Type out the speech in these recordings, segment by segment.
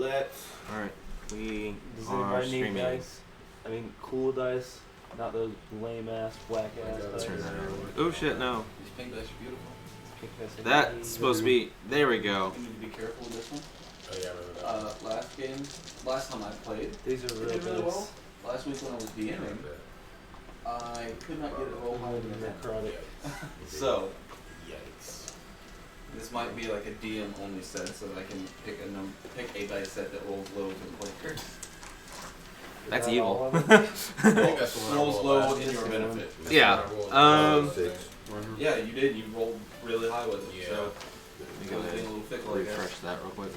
Let's. Alright. We Does are anybody need streaming. dice? I mean, cool dice, not those lame ass, whack ass dice. Turn that over. Oh shit, no. These pink dice are beautiful. Pink dice are That's nice. supposed to be. There we go. You need to be careful with this one. Oh yeah, I remember that. Last time I played, These are it real did really dice. well. Last week when I was DMing, I could not get it roll higher than a 10. Necrotic. So, Yikes. this might be like a DM only set, so that I can pick a dice set that rolls low to the player. That's Is that evil. all of it? I think that's the one I Rolls rolled low last in your week. benefit. That's Yeah. the one I rolled. 6. Yeah, you did. You rolled really high with it. Yeah. So, Let me it go was ahead being a little fickle, I and guess. refresh that real quick.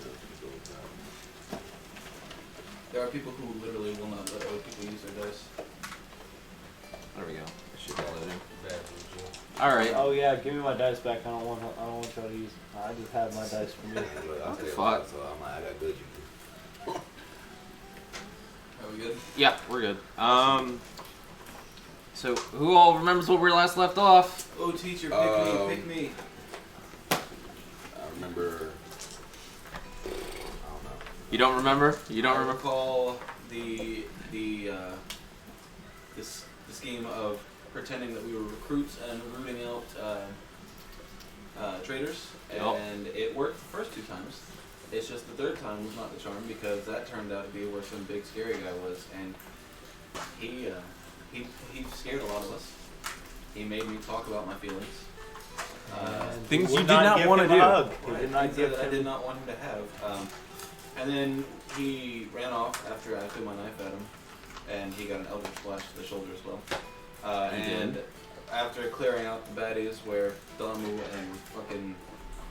There are people who literally will not let other people use their dice. There we go. That should be loading. Bad news, Alright. Oh yeah, give me my dice back. I don't want y'all to use. I just have my dice for me. What the fuck? So I'm like, I got good you. Are we good? Yeah, we're good. So who all remembers where we last left off? Oh, teacher, pick me. I remember. I don't know. You don't remember? You don't I remember? recall the scheme of pretending that we were recruits and rooting out traitors, and it worked the first 2 times. It's just the 3rd time was not the charm because that turned out to be where some big scary guy was, and he scared a lot of us. He made me talk about my feelings. Things you Would did not give want to him a do. hug. He Right, did not things give that I him- did not want him to have. And then he ran off after I threw my knife at him, and he got an eldritch flash to the shoulder as well. He And did? after clearing out the baddies where Damu and fucking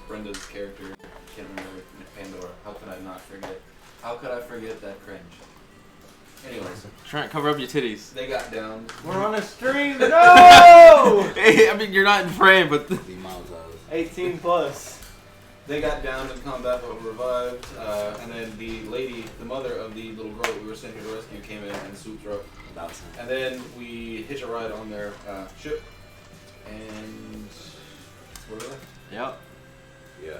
Brenda's character, can't remember, Pandora, how could I not forget? How could I forget that cringe? Anyways, Try and cover up your titties. they got down. We're on a stream. No. Hey, I mean, you're not in frame, but. The amount of 18 plus. They got down in combat but were revived, and then the lady, the mother of the little girl that we were sent here to rescue, came in and swooped her up. about And then we hitch a ride on their ship, and where were they? Yep. Yeah.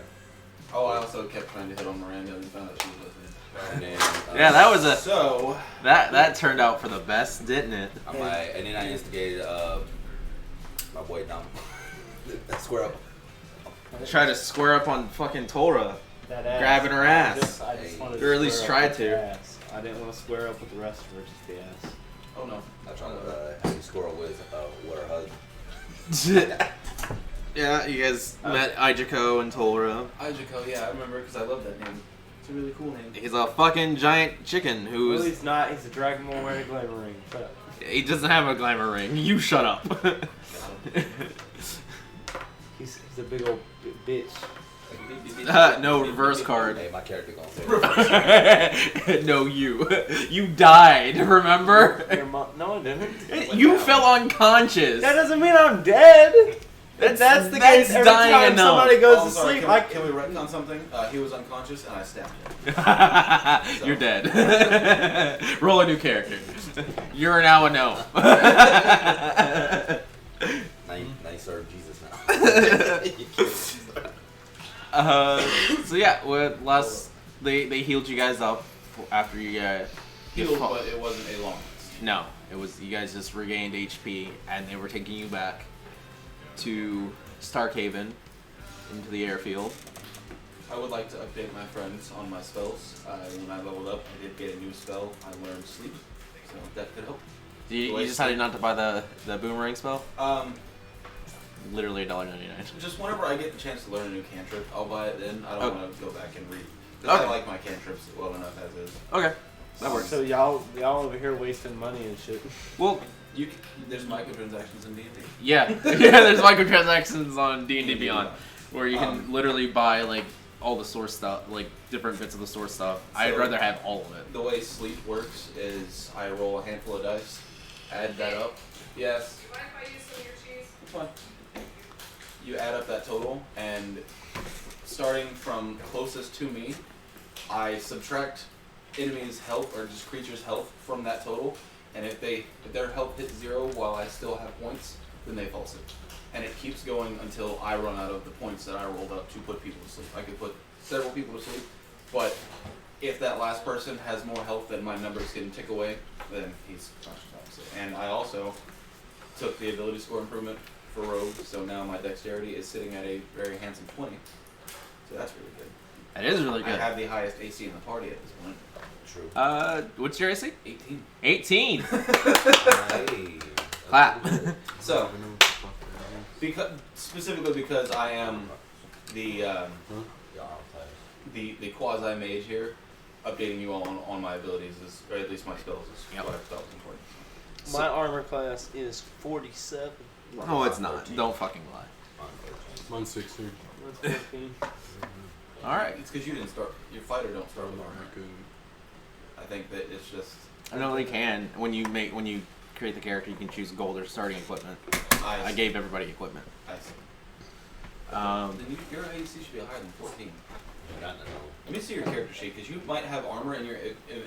Oh, I also kept trying to hit on Miranda and found out she was listening. And then. Yeah, that was a. So, That turned out for the best, didn't it? I'm like, and then I instigated my boy Dom. That square up. Try to square up on fucking Tora. That ass. Grabbing her ass. I just wanted Or at least square up tried with to. the ass. I didn't want to square up with the rest of her, just the ass. oh no. I tried to have you squirrel with her husband. Yeah, you guys met Ijiko and Tora. Ijiko, yeah, I remember because I love that name. It's a really cool name. He's a fucking giant chicken Well, who's. he's not. He's a dragon ball wearing a glamour ring. Shut up. He doesn't have a glamour ring. You shut up. He's a big old bitch. No, reverse card. Hey, my character gonna say No, you. You died, remember? Your mom? No, I didn't. You fell unconscious. That doesn't mean I'm dead. That's the that's case. Every dying time enough. somebody goes Oh, to sorry, sleep, can we retcon something? He was unconscious and I stabbed him. You're dead. Roll a new character. You're now a gnome. now you serve Jesus now. So yeah, last they healed you guys up after you Healed, fought- but it wasn't a long rest. No, it was you guys just regained HP and they were taking you back to Starkhaven into the airfield. I would like to update my friends on my spells. When I leveled up, I did get a new spell. I learned sleep, so that could help. You decided not to buy the boomerang spell? Literally $1.99. Just whenever I get the chance to learn a new cantrip, I'll buy it then. I don't want to go back and read. Okay. I like my cantrips well enough as is. Okay, that works. So y'all over here wasting money and shit. Well, There's microtransactions in D&D. yeah, there's microtransactions on D&D Beyond where you can literally buy like all the source stuff, like different bits of the source stuff. I'd rather have all of it. The way sleep works is I roll a handful of dice, add that up. Yes. Do you mind if I use some of your cheese? It's fine. You add up that total, and starting from closest to me, I subtract enemies' health or just creatures' health from that total, and if their health hits 0 while I still have points, then they fall sick. And it keeps going until I run out of the points that I rolled up to put people to sleep. I could put several people to sleep, but if that last person has more health than my numbers can tick away, then he's conscious, obviously. And I also took the ability score improvement for Rogue, so now my dexterity is sitting at a very handsome 20. So that's really good. That is really good. I have the highest AC in the party at this point. True. What's your AC? 18. 18. Hey. Clap. So, specifically because I am the quasi mage here, updating you all on my abilities is, or at least my spells is what I felt was important. My armor class is 47. No, it's not. Don't fucking lie. Mine's 16. That's 14. All right. It's because you didn't start. Your fighter don't start with Oh, armor. good. I think that it's just. I know they can. When you create the character, you can choose gold or starting equipment. I see. gave everybody equipment. I see. Then your AC should be higher than 14. Let me see your character sheet, because you might have armor in your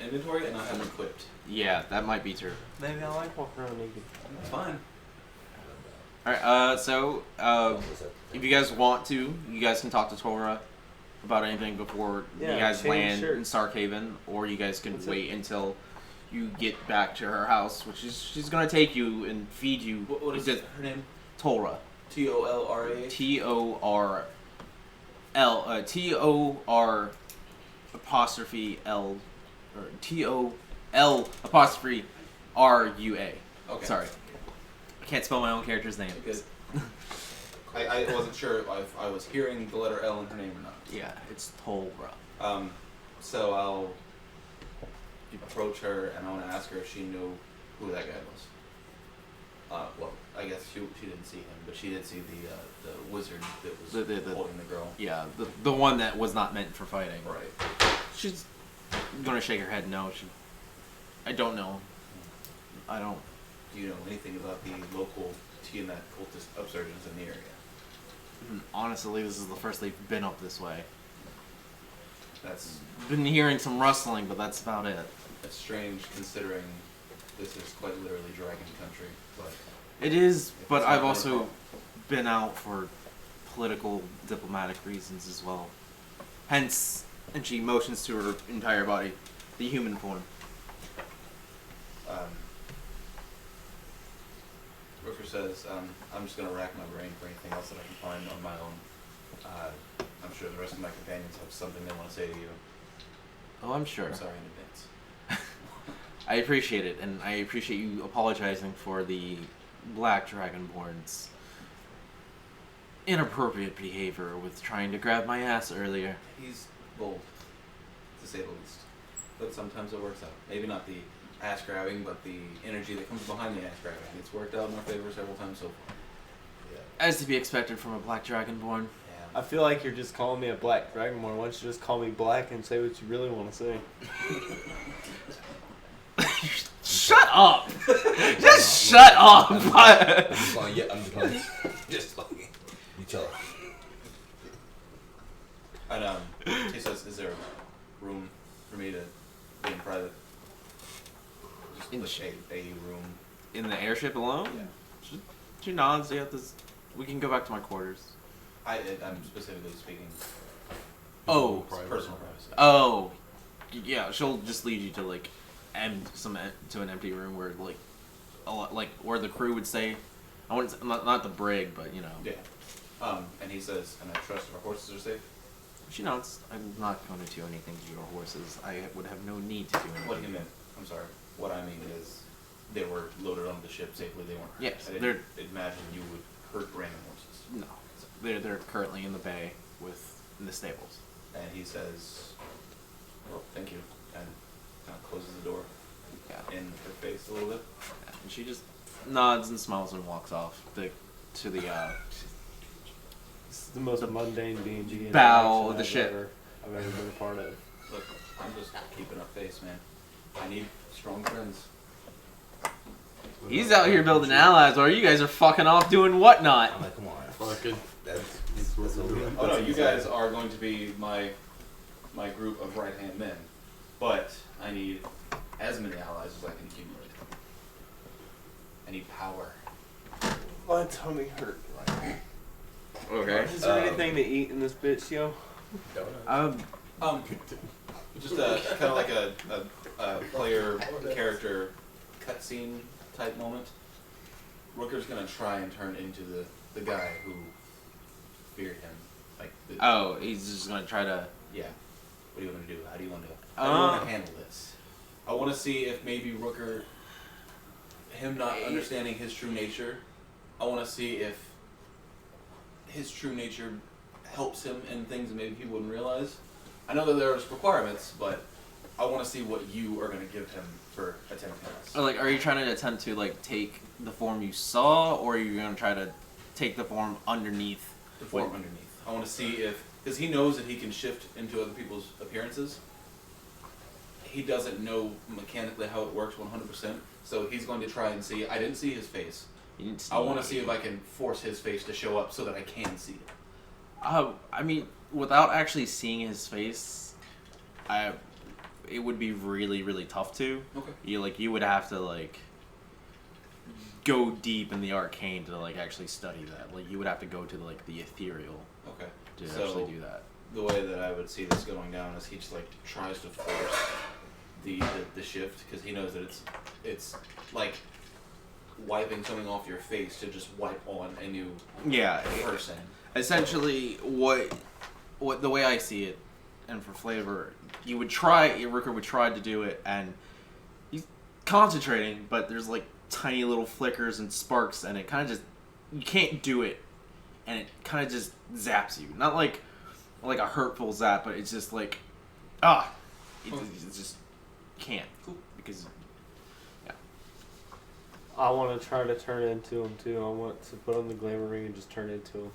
inventory and not have it equipped. Yeah, that might be true. Maybe I like walking around naked. It's fine. Alright, so, if you guys want to, you guys can talk to Torah about anything before Yeah, you guys change land shirt. in Starkhaven, or you guys can wait until you get back to her house, which is, she's gonna take you and feed you. What is her name? Torah. T-O-L-R-A-H? T-O-R apostrophe L, or T-O-L apostrophe R-U-A. Okay. Sorry. I can't spell my own character's name. Good. I wasn't sure if I was hearing the letter L in her name or not. Yeah, it's Torah. So I'll approach her and I want to ask her if she knew who that guy was. Well, I guess she didn't see him, but she did see the wizard that was holding the girl. Yeah, the one that was not meant for fighting. Right. She's gonna shake her head no. I don't know. I don't. Do you know anything about the local Tiamat cultist upsurgence in the area? Honestly, this is the first they've been up this way. That's Been hearing some rustling, but that's about it. strange considering this is quite literally dragon country, but It is, but it's I've not also my been out for political, diplomatic reasons as well. Hence, and she motions to her entire body, the human form. Rooker says, I'm just going to rack my brain for anything else that I can find on my own. I'm sure the rest of my companions have something they want to say to you. Oh, I'm sure. I'm sorry in advance. I appreciate it, and I appreciate you apologizing for the Black Dragonborn's inappropriate behavior with trying to grab my ass earlier. He's bold, to say the least. But sometimes it works out. Maybe not the ass grabbing, but the energy that comes behind the ass grabbing. It's worked out in our favor several times so far. Yeah. As to be expected from a Black Dragonborn. I feel like you're just calling me a black dragonborn. Why don't you just call me black and say what you really want to say? Shut up! Just shut up! I'm just going, just like, you chill. And he says, is there room for me to be in private? Just In like a room. In the airship alone? Yeah. She nods. Yeah, we can go back to my quarters. I'm specifically speaking Oh. personal privacy. Oh. Yeah, she'll just lead you to to an empty room where where the crew would stay. I wouldn't not the brig, but you know. Yeah. And he says, and I trust our horses are safe. She nods. I'm not going to do anything to your horses. I would have no need to do anything. What he meant, I'm sorry. What I mean is, they were loaded onto the ship safely. They weren't hurt. Yes, I didn't imagine you would hurt random horses. No. They're currently in the bay in the stables. And he says, well, thank you, and kind of closes the door Yeah. in her face a little bit. And she just nods and smiles and walks off to the This is the most mundane D&D bow of the I've ship. I've ever been a part of. Look, I'm just keeping a face, man. I need strong friends. He's out here building allies, while you guys are fucking off doing whatnot. I'm like, come on. Fucking. That's what what we're we doing. Oh no, you guys are going to be my group of right-hand men, but I need as many allies as I can accumulate. I need power. My tummy hurt. Okay. Is there anything to eat in this bitch, yo? Donuts. Um, Just kind of like a player character cutscene type moment. Rooker's gonna try and turn into the guy who feared him. Like he's just gonna try to. Yeah. What do you want to do? How do you want to handle this? I want to see if maybe Rooker, him not understanding his true nature, I want to see if his true nature helps him in things that maybe he wouldn't realize. I know that there's requirements, but I want to see what you are going to give him for attempting this. Or like, are you trying to attempt to like take the form you saw, or are you gonna try to take the form underneath? The form underneath. I want to see if, because he knows that he can shift into other people's appearances. He doesn't know mechanically how it works 100%, so he's going to try and see. I didn't see his face. You didn't see I want to see if I can force his face to show up so that I can see it. I mean, without actually seeing his face, it would be really, really tough to. Okay. You would have to like go deep in the arcane to like actually study that. Like you would have to go to like the ethereal. Okay. To actually do that. The way that I would see this going down is he just like tries to force the shift because he knows that it's like wiping something off your face to just wipe on a new person. Essentially, what the way I see it, and for flavor, Rooker would try to do it, and he's concentrating, but there's like tiny little flickers and sparks, and it kind of just you can't do it, and it kind of just zaps you. Not like a hurtful zap, but it's just like it just can't because. I want to try to turn into him too. I want to put on the glamour ring and just turn into him.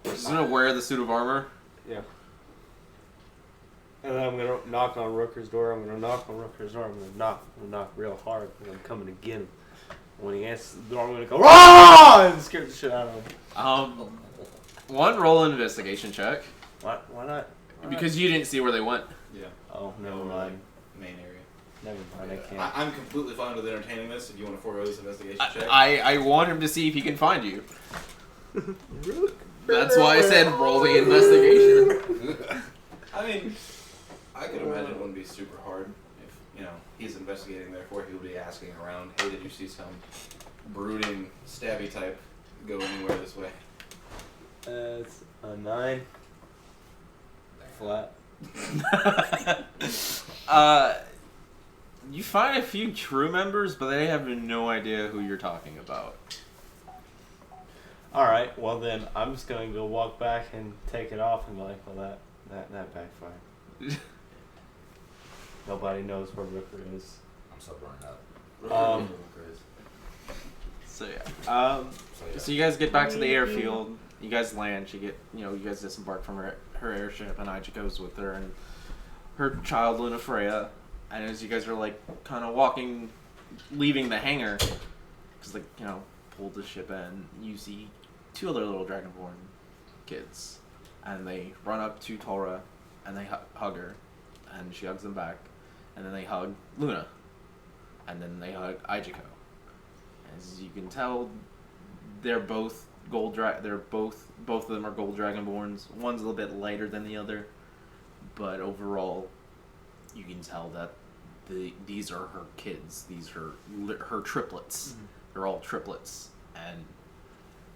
Just gonna wear the suit of armor. Yeah. And then I'm gonna knock on Rooker's door. I'm gonna knock real hard, and I'm coming to get him. When he answers the door, I'm gonna go "Rah!" and scare the shit out of him. One roll investigation check. Why not? Because you didn't see where they went. Yeah. Oh, never mind. Main area. Never mind. I can't. I'm completely fine with entertaining this. If you want to forego this investigation check. I want him to see if he can find you. That's why I said roll the investigation. I mean, I could imagine it wouldn't be super hard if, he's investigating, therefore he would be asking around, hey, did you see some brooding, stabby type go anywhere this way? It's a 9. Flat. You find a few crew members, but they have no idea who you're talking about. Alright, well then, I'm just gonna go walk back and take it off and be like, well that backfired. Nobody knows where Rooker is. I'm so burned out. So yeah. So you guys get back to the airfield. You guys land. You guys disembark from her airship, and Aija goes with her and her child Luna Freya. And as you guys are like kind of walking, leaving the hangar, because pulled the ship in, you see 2 other little Dragonborn kids, and they run up to Tora, and they hug her, and she hugs them back, and then they hug Luna, and then they hug Aijiko. As you can tell, they're both both of them are gold Dragonborns. One's a little bit lighter than the other, but overall, you can tell that these are her kids. These are her triplets. Mm-hmm. They're all triplets, and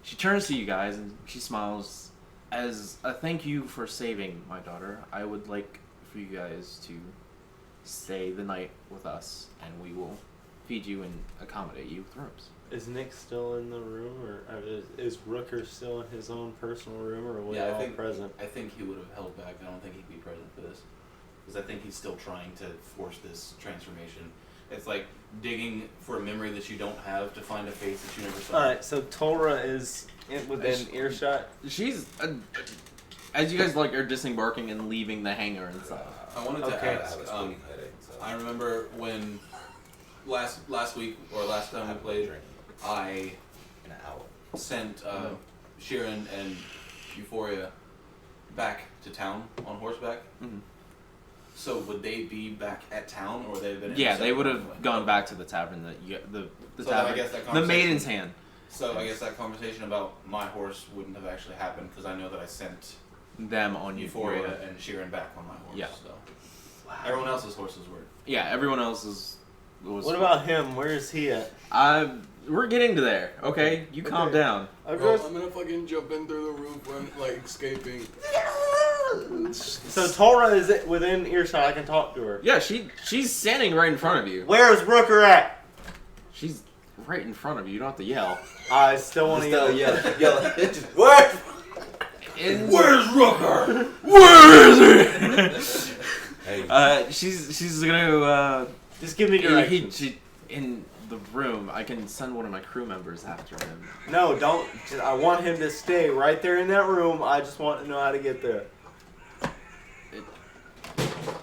she turns to you guys and she smiles. As a thank you for saving my daughter, I would like for you guys to stay the night with us, and we will feed you and accommodate you with rooms. Is Nick still in the room, or is Rooker still in his own personal room, or are we all present? I think he would have held back. I don't think he'd be present for this. Because I think he's still trying to force this transformation. It's like digging for a memory that you don't have to find a face that you never saw. Alright, so Tora is within earshot? She's... as you guys are disembarking and leaving the hangar and stuff. I wanted to ask, I remember when last week, or last time we played, I sent Sheeran and Euphoria back to town on horseback. Mm-hmm. So would they be back at town, or they've been? Yeah, they would have gone back to the tavern. The tavern. I guess that the Maiden's Hand. So I guess that conversation about my horse wouldn't have actually happened because I know that I sent them on Euphoria and Sheeran back on my horse. Yeah. So. Wow. Everyone else's horses were. Yeah, everyone else was. What about him? Where is he at? We're getting to there. Okay, you calm down. I'm gonna fucking jump in through the roof, run, like escaping. So Tora is within earshot. I can talk to her. Yeah, she's standing right in front of you. Where's Rooker at? She's right in front of you. You don't have to yell. I still want to yell. Yell. Where? Where's Rooker? Where is he? Hey. She's gonna Just give me directions. In the room. I can send one of my crew members after him. No, don't. I want him to stay right there in that room. I just want to know how to get there.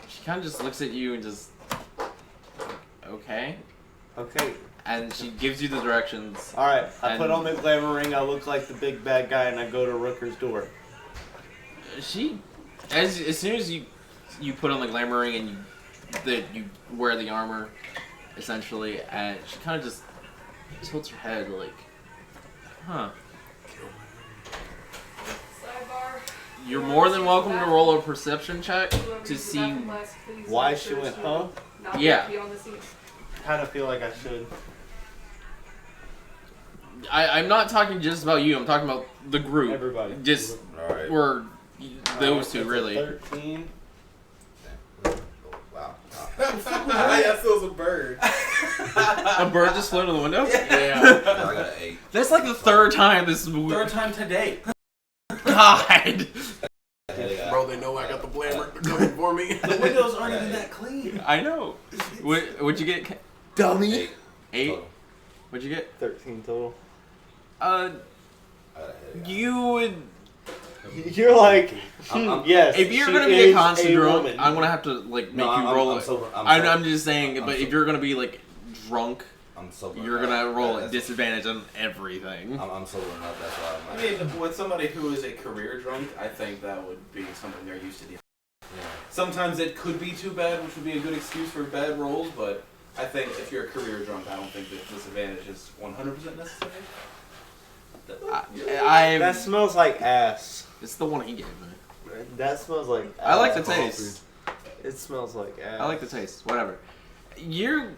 She kind of just looks at you and just, okay. Okay. And she gives you the directions. All right. I put on the glamour ring. I look like the big bad guy, and I go to Rooker's door. She, as soon as you put on the glamour ring and you wear the armor, essentially, and she kind of just tilts her head like, huh. Sidebar. You're more than welcome to roll a perception check to see why she went, huh? Yeah. Kind of feel like I should. I'm not talking just about you. I'm talking about the group. Everybody. Just Alright. or those two, That's a really. 13. Wow. That feels a bird. A bird just flew in the window? Yeah. I got an 8. That's like the third time this Third time today. God. Bro, they know I got the blammer coming for me. The windows aren't even that clean. I know. What'd you get? Dummy. 8? Total. What'd you get? 13 total. I got a headache. You would. You're like, I'm- yes. If you're she gonna be is a constant drunk, woman. I'm gonna have to like make No, you I'm- roll I'm it. sober. I'm just saying, I'm but if sober. you're gonna be like drunk, I'm sober. you're enough. gonna roll at That's- disadvantage on everything. I'm sober enough. That's why I I'm. mean, with somebody who is a career drunk, I think that would be something they're used to dealing with. Yeah. Sometimes it could be too bad, which would be a good excuse for bad rolls, but I think if you're a career drunk, I don't think that disadvantage is 100% necessary. That smells like ass. It's the one he gave me. That smells like ass. I like the taste. It smells like ass. I like the taste. Whatever. You're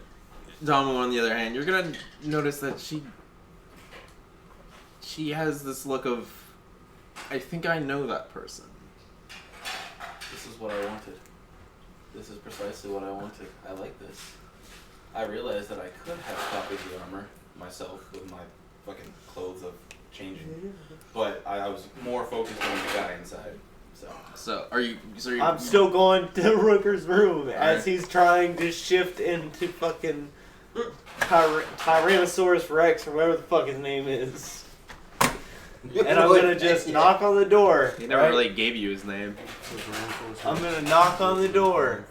Damu, on the other hand, you're gonna notice that she has this look of, I think I know that person. This is what I wanted. This is precisely what I wanted. I like this. I realized that I could have copied the armor myself with my fucking clothes of changing, but I was more focused on the guy inside. So are you? So you're, I'm still going to Rooker's room as Alright. he's trying to shift into fucking Tyrannosaurus Rex or whatever the fuck his name is. And I'm gonna just knock on the door. He never right? really gave you his name. I'm gonna knock on the door.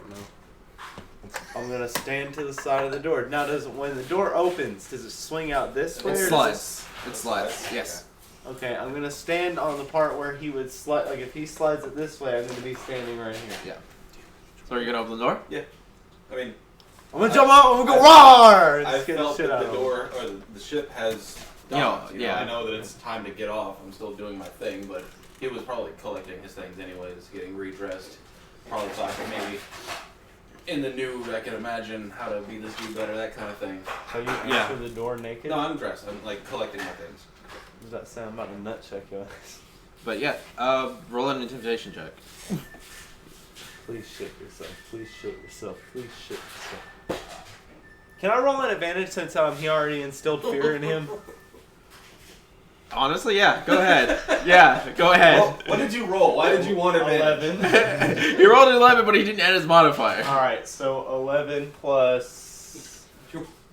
I'm gonna stand to the side of the door. Now, when the door opens, does it swing out this way? It or does slides. It slides. Yes. Okay, I'm gonna stand on the part where he would slide. Like if he slides it this way, I'm gonna be standing right here. Yeah. So are you gonna open the door? I mean, I'm gonna jump out. I'm gonna go roar. I felt that the door or the ship has docked. yeah. I know that it's time to get off. I'm still doing my thing, but he was probably collecting his things anyways, getting redressed. Probably thought maybe in the nude I can imagine how to be this dude better, that kind of thing. So you Yeah. enter the door naked? No, I'm dressed. I'm like collecting my things. Does that sound about a nut check your ass? But yeah, roll an intimidation check. Please shit yourself. Please shit yourself. Please shit yourself. Can I roll an advantage since he already instilled fear in him? Honestly, yeah. Go ahead. Yeah, go ahead. Well, what did you roll? Why did you want advantage? 11. He rolled an 11, but he didn't add his modifier. Alright, so 11 plus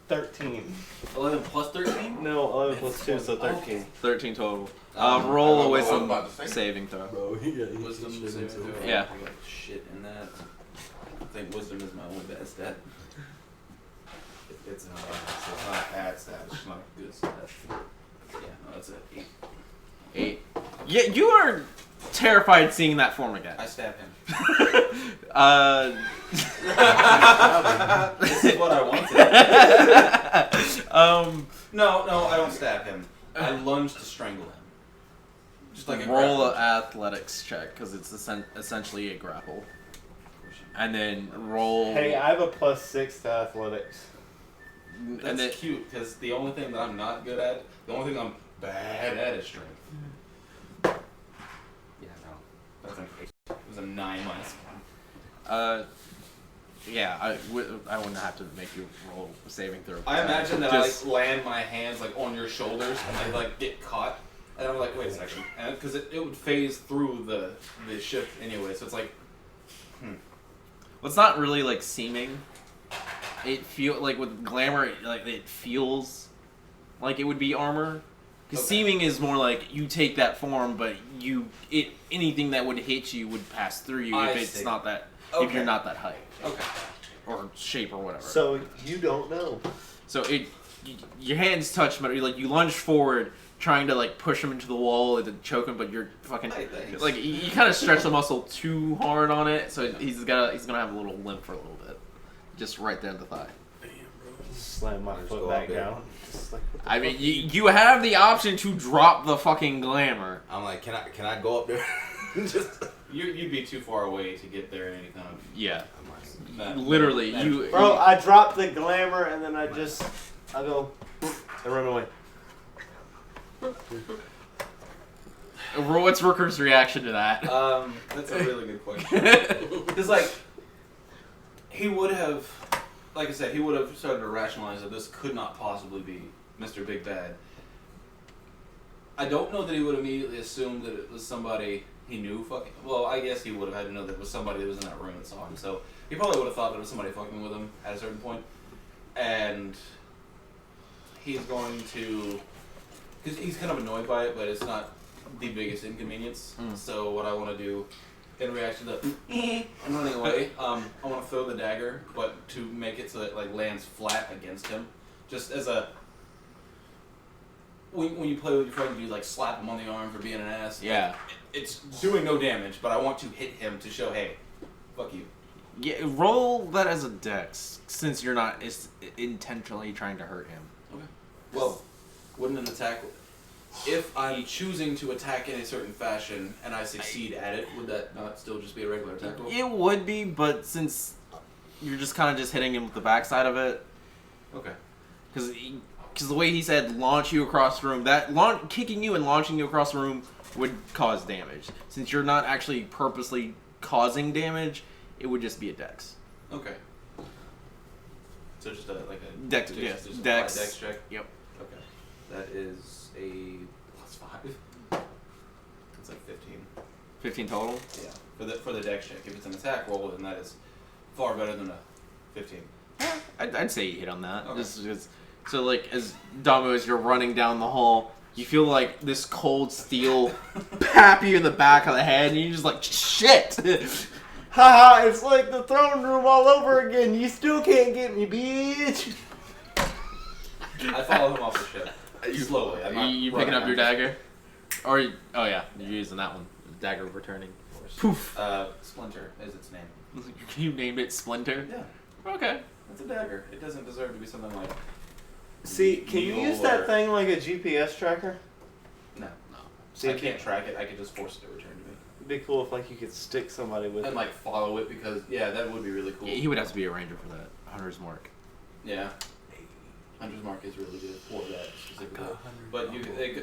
13. 11 plus 13? No, 11 plus 2, so 13. 13 total. I Roll don't a know what I'm wisdom about to say. saving throw. Bro, yeah, he's Wisdom shit saving into it. throw. Yeah. I got shit in that. I think wisdom is my only bad stat. It's not a bad stat. It's not a good stat. Yeah, no, that's an 8. 8. Yeah, you are terrified seeing that form again. I stab him. This is what I wanted. No, I don't stab him. I lunge to strangle him. Just like a roll grapple. an athletics check because it's essentially a grapple. and then roll. Hey, I have a +6 to athletics. That's and then, cute because the only thing that I'm not good at, the only thing I'm bad at is strength. Yeah, no. That's an 8. It was a 9 minus 1. Yeah, I wouldn't have to make you roll a saving throw. I imagine that Just- I like land my hands like on your shoulders and I like get caught, and I'm like, wait a second, and because it would phase through the ship anyway, so it's like, Well, it's not really like seeming. It feel like with glamour, it feels like it would be armor. Because Okay. seeming is more like you take that form, but anything that would hit you would pass through you I if it's see. not that if Okay. you're not that height okay, or shape or whatever. So you don't know. So your hands touch, but you lunge forward, trying to like push him into the wall and to choke him, but you're fucking Hey, thanks. like you kind of stretch the muscle too hard on it, so he's gonna have a little limp for a little bit, just right there in the thigh. Slam my Just foot go back up there. down. Just like, what the I mean, fuck? you have the option to drop the fucking glamour. I'm like, can I go up there? Just. you'd be too far away to get there in any kind of. Yeah, Literally, you. Bro, I drop the glamour and then I go and run away. What's Rooker's reaction to that? That's a really good question. Because like, he would have, like I said, he would have started to rationalize that this could not possibly be Mr. Big Bad. I don't know that he would immediately assume that it was somebody he knew fucking. Well, I guess he would have had to know that it was somebody that was in that room that saw him. So he probably would have thought that it was somebody fucking with him at a certain point. And he's going to, because he's kind of annoyed by it, but it's not the biggest inconvenience. So what I want to do in reaction to I'm running away, I want to throw the dagger, but to make it so that it like lands flat against him, just as a. When you play with your friend, you like slap him on the arm for being an ass. Yeah. It's doing no damage, but I want to hit him to show, hey, fuck you. Yeah, roll that as a dex, since you're not intentionally trying to hurt him. Okay. Well, wouldn't an attack, if I'm choosing to attack in a certain fashion and I succeed at it, would that not still just be a regular attack roll? It would be, but since you're just kind of just hitting him with the backside of it, Okay. because the way he said launch you across the room, kicking you and launching you across the room would cause damage. Since you're not actually purposely causing damage, it would just be a dex. Okay. So just a Dex, just, yes, just a dex. dex check. Yep. Okay. That is a +5. It's like 15. 15 total. Yeah. For the dex check, if it's an attack roll, then that is far better than a 15. I'd say you hit on that. Okay. Just because, so like as Damo, as you're running down the hall, you feel like this cold steel pap you in the back of the head, and you're just like shit. Haha, it's like the throne room all over again. You still can't get me, bitch. I follow him off the ship. Slowly. I'm not You running picking up your after dagger? Or oh yeah, you're using that one. Dagger returning. Poof. Splinter is its name. You named it Splinter. Yeah. Okay. It's a dagger. It doesn't deserve to be something like. See, can you Needle use that or- thing like a GPS tracker? No. See, I if can't track it. I could just force it to return to me. It'd be cool if like you could stick somebody with And it. like follow it because that would be really cool. He would have to be a ranger for that. Hunter's mark. Yeah. Hunter's mark is really good for that specifically. But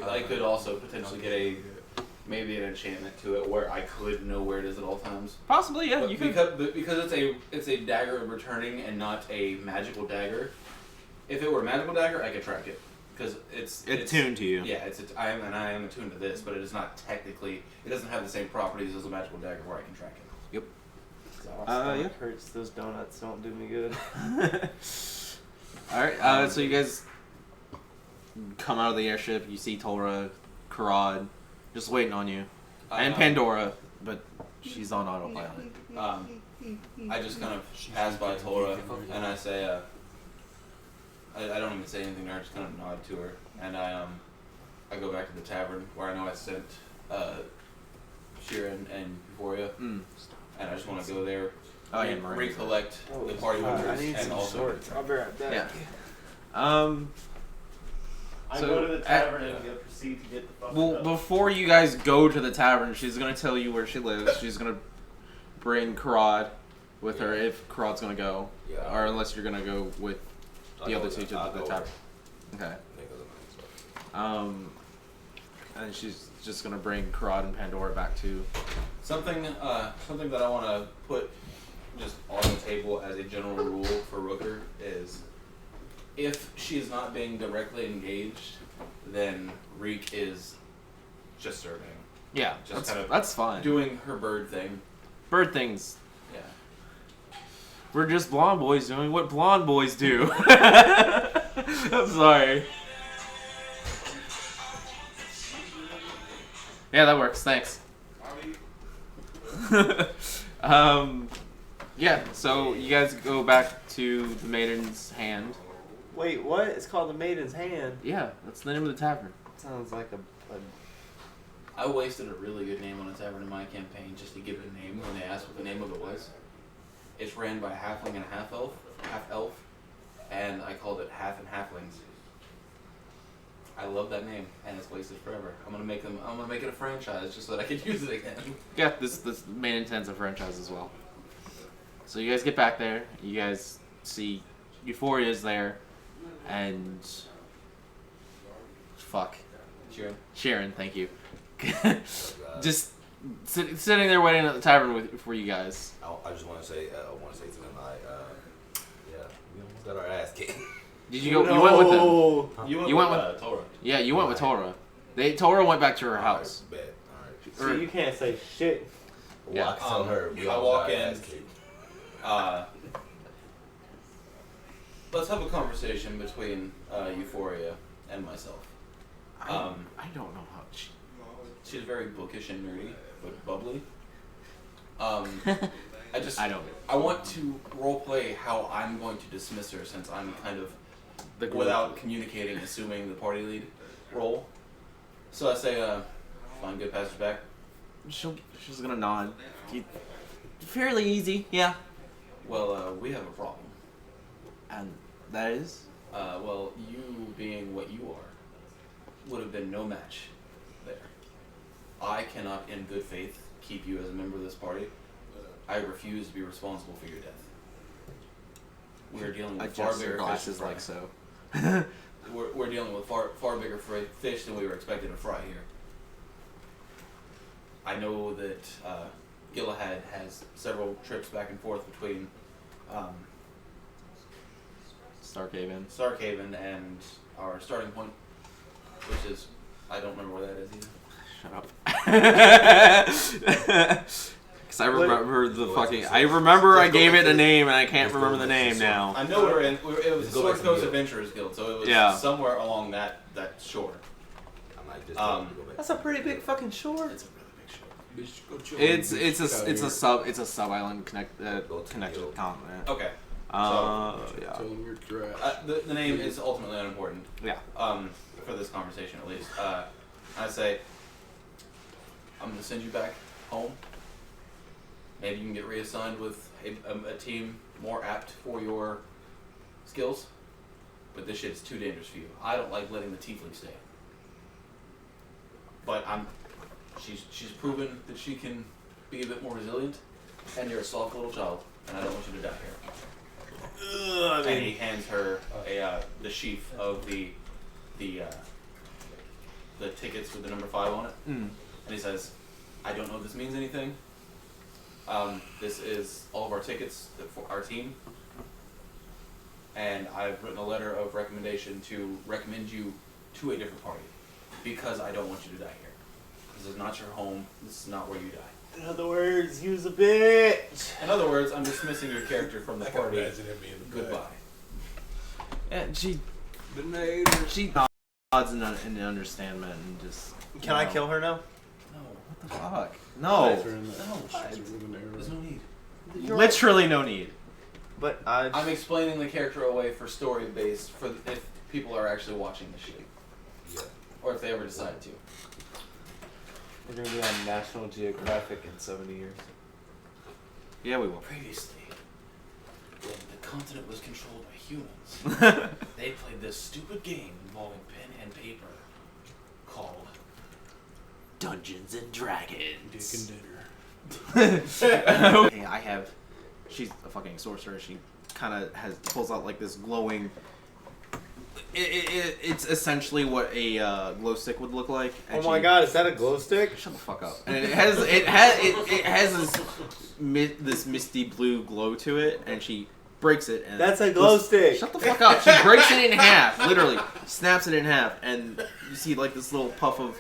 I could also potentially get maybe an enchantment to it where I could know where it is at all times. Possibly, yeah. But You could. because it's a dagger of returning and not a magical dagger. If it were a magical dagger, I could track it because it's tuned to you. Yeah, I am attuned to this, but it is not technically. It doesn't have the same properties as a magical dagger where I can track it. Yep. My yeah. stomach hurts. Those donuts don't do me good. All right. So you guys come out of the airship. You see Tora, Karad, just waiting on you, and Pandora, but she's on autopilot. I just kind of pass by Tora and I say, I don't even say anything to her. I just kind of nod to her, and I go back to the tavern where I know I sent Sheeran and Euphoria, and I just want to go there, recollect the party I members, need and some also. shorts. I'll be right back. Yeah. I So, go to the tavern and proceed to get the fuck Well, up. before you guys go to the tavern, she's gonna tell you where she lives. She's gonna bring Karad with her if Karad's gonna go, Yeah. or unless you're gonna go with the other two to I'll the go tavern. with Okay. Nick of the Night, so. And she's just gonna bring Karad and Pandora back to. Something that I want to put just on the table as a general rule for Rooker is, if she is not being directly engaged, then Reek is just serving, Yeah, Just that's, kind of that's fine. doing her bird thing. Bird things. Yeah. We're just blonde boys doing what blonde boys do. I'm sorry. Yeah, that works. Thanks. Yeah, so you guys go back to the maiden's hand. Wait, what? It's called the Maiden's Hand. Yeah, that's the name of the tavern. Sounds like a I wasted a really good name on a tavern in my campaign just to give it a name when they asked what the name of it was. It's ran by a halfling and a half elf, and I called it Half and Halflings. I love that name, and it's wasted forever. I'm gonna make it a franchise just so that I can use it again. Yeah, this main intent's a franchise as well. So you guys get back there. You guys see Euphoria's there, and fuck, Sharon, thank you. Just sitting there waiting at the tavern for you guys. I just want to say to them, yeah, we almost got our ass kicked. Did you go? You went with them. You went with Tora. Yeah, you went with Tora. Tora went back to her house. All right. So you can't say shit. Yeah. Well, I can tell her. We I almost walk got our in. ass kicked. Let's have a conversation between Euphoria and myself. I don't know how. She's very bookish and nerdy, but bubbly. I don't. I want to roleplay how I'm going to dismiss her, since I'm kind of, The group. without communicating, assuming the party lead role. So I say, find good passage back. She's gonna nod. Fairly easy, yeah. Well, we have a problem. And that is? Well, you being what you are, would have been no match there. I cannot, in good faith, keep you as a member of this party. I refuse to be responsible for your death. We are dealing with far bigger fish. like so. We're dealing with far bigger fish than we were expected to fry here. I know that Gilahad has several trips back and forth between Starkhaven and our starting point, which is, I don't remember where that is either. Shut up. Because I remember I remember I gave it a name and I can't remember the name now. I know it was the Sword Coast Adventurers Guild, so it was somewhere along that shore. I might just tell them to go back. That's a pretty big fucking shore. It's a really big shore. Bitch, go chill. It's a sub island connected continent. Okay. Yeah. Tell them you're trash. The name is ultimately unimportant. Yeah. For this conversation at least. I say, I'm going to send you back home. Maybe you can get reassigned with a team more apt for your skills. But this shit's too dangerous for you. I don't like letting the tiefling stay. But she's proven that she can be a bit more resilient. And you're a soft little child. And I don't want you to die here. And he hands her the sheaf of the tickets with the number 5 on it. And he says, I don't know if this means anything. This is all of our tickets for our team. And I've written a letter of recommendation to recommend you to a different party. Because I don't want you to die here. This is not your home. This is not where you die. In other words, he was a bitch. In other words, I'm dismissing your character from the I can party. imagine him being the Goodbye. And she Benader. nods in understandment and just. Can I kill her now? No. What the fuck? No. There's no need. Literally no need. But I'm explaining the character away for story based for if people are actually watching the shit. Yeah. Or if they ever decide to. We're gonna be on National Geographic in 70 years. Yeah, we will. Previously, when the continent was controlled by humans, they played this stupid game involving pen and paper called Dungeons and Dragons. Dick and dinner. Okay, I have she's a fucking sorcerer. She kind of pulls out like this glowing. It's essentially what a glow stick would look like. Oh my god, is that a glow stick? Shut the fuck up. And it has this misty blue glow to it, and she breaks it. And that's a glow stick. Shut the fuck up. She breaks it in half, literally snaps it in half, and you see like this little puff of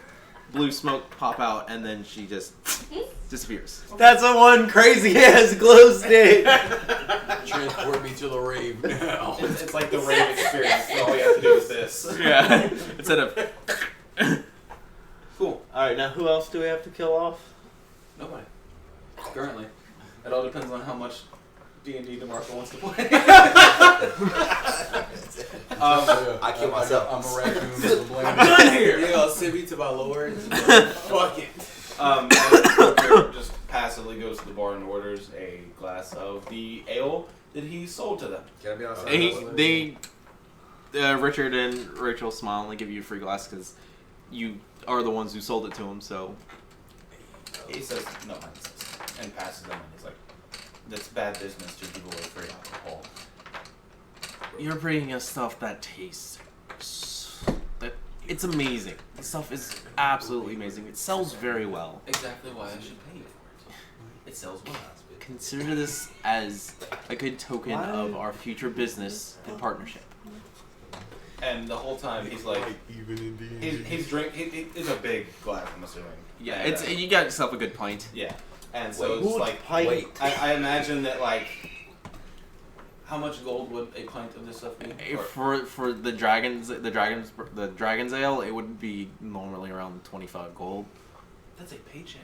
blue smoke pop out, and then she just disappears. That's a one crazy ass glow stick. Transport me to the rave now. It's like the rave experience. So all you have to do is this. Yeah. Instead of. Cool. Alright, now who else do we have to kill off? Nobody. Currently. It all depends on how much D&D DeMarco wants to play. I kill myself. I'm a raccoon. I'm done here. Yeah, send me to my lord. Fuck it. And Joker just passively goes to the bar and orders a glass of the ale that he sold to them. Can I be honest? Richard and Rachel smile and they give you a free glass because you are the ones who sold it to him. So He says no, and passes them, and he's like, "That's bad business to give away free alcohol." you're bringing us stuff that tastes. It's amazing. The stuff is absolutely amazing. It sells very well. Exactly why I should pay you for it. It sells well. Consider this as a good token of our future business and partnership. And the whole time he's like, even in he's drinking. It's a big glass, I'm assuming. Yeah, And, it's you got yourself a good pint. yeah, and so Wait, it's like, wait. I imagine that like, how much gold would a pint of this stuff be? For the dragon's ale, it would be normally around 25 gold. That's a paycheck.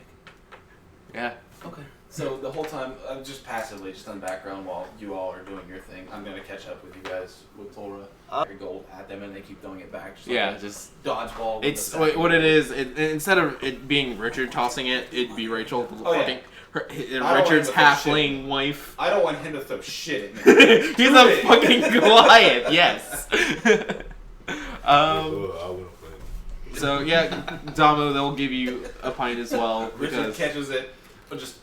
Yeah. Okay. So the whole time, just passively, just in the background while you all are doing your thing, I'm gonna catch up with you guys with Tora. Gold at them, and they keep throwing it back. Just Yeah, like just dodgeball. it's what it is. Instead of it being Richard tossing it, it'd be Rachel. Oh, yeah. fucking, don't want Richard's him to throw halfling wife. I don't want him to throw shit at me. He's a fucking Goliath. Yes. I wouldn't play. So yeah, Damo, they'll give you a pint as well Richard because catches it, but just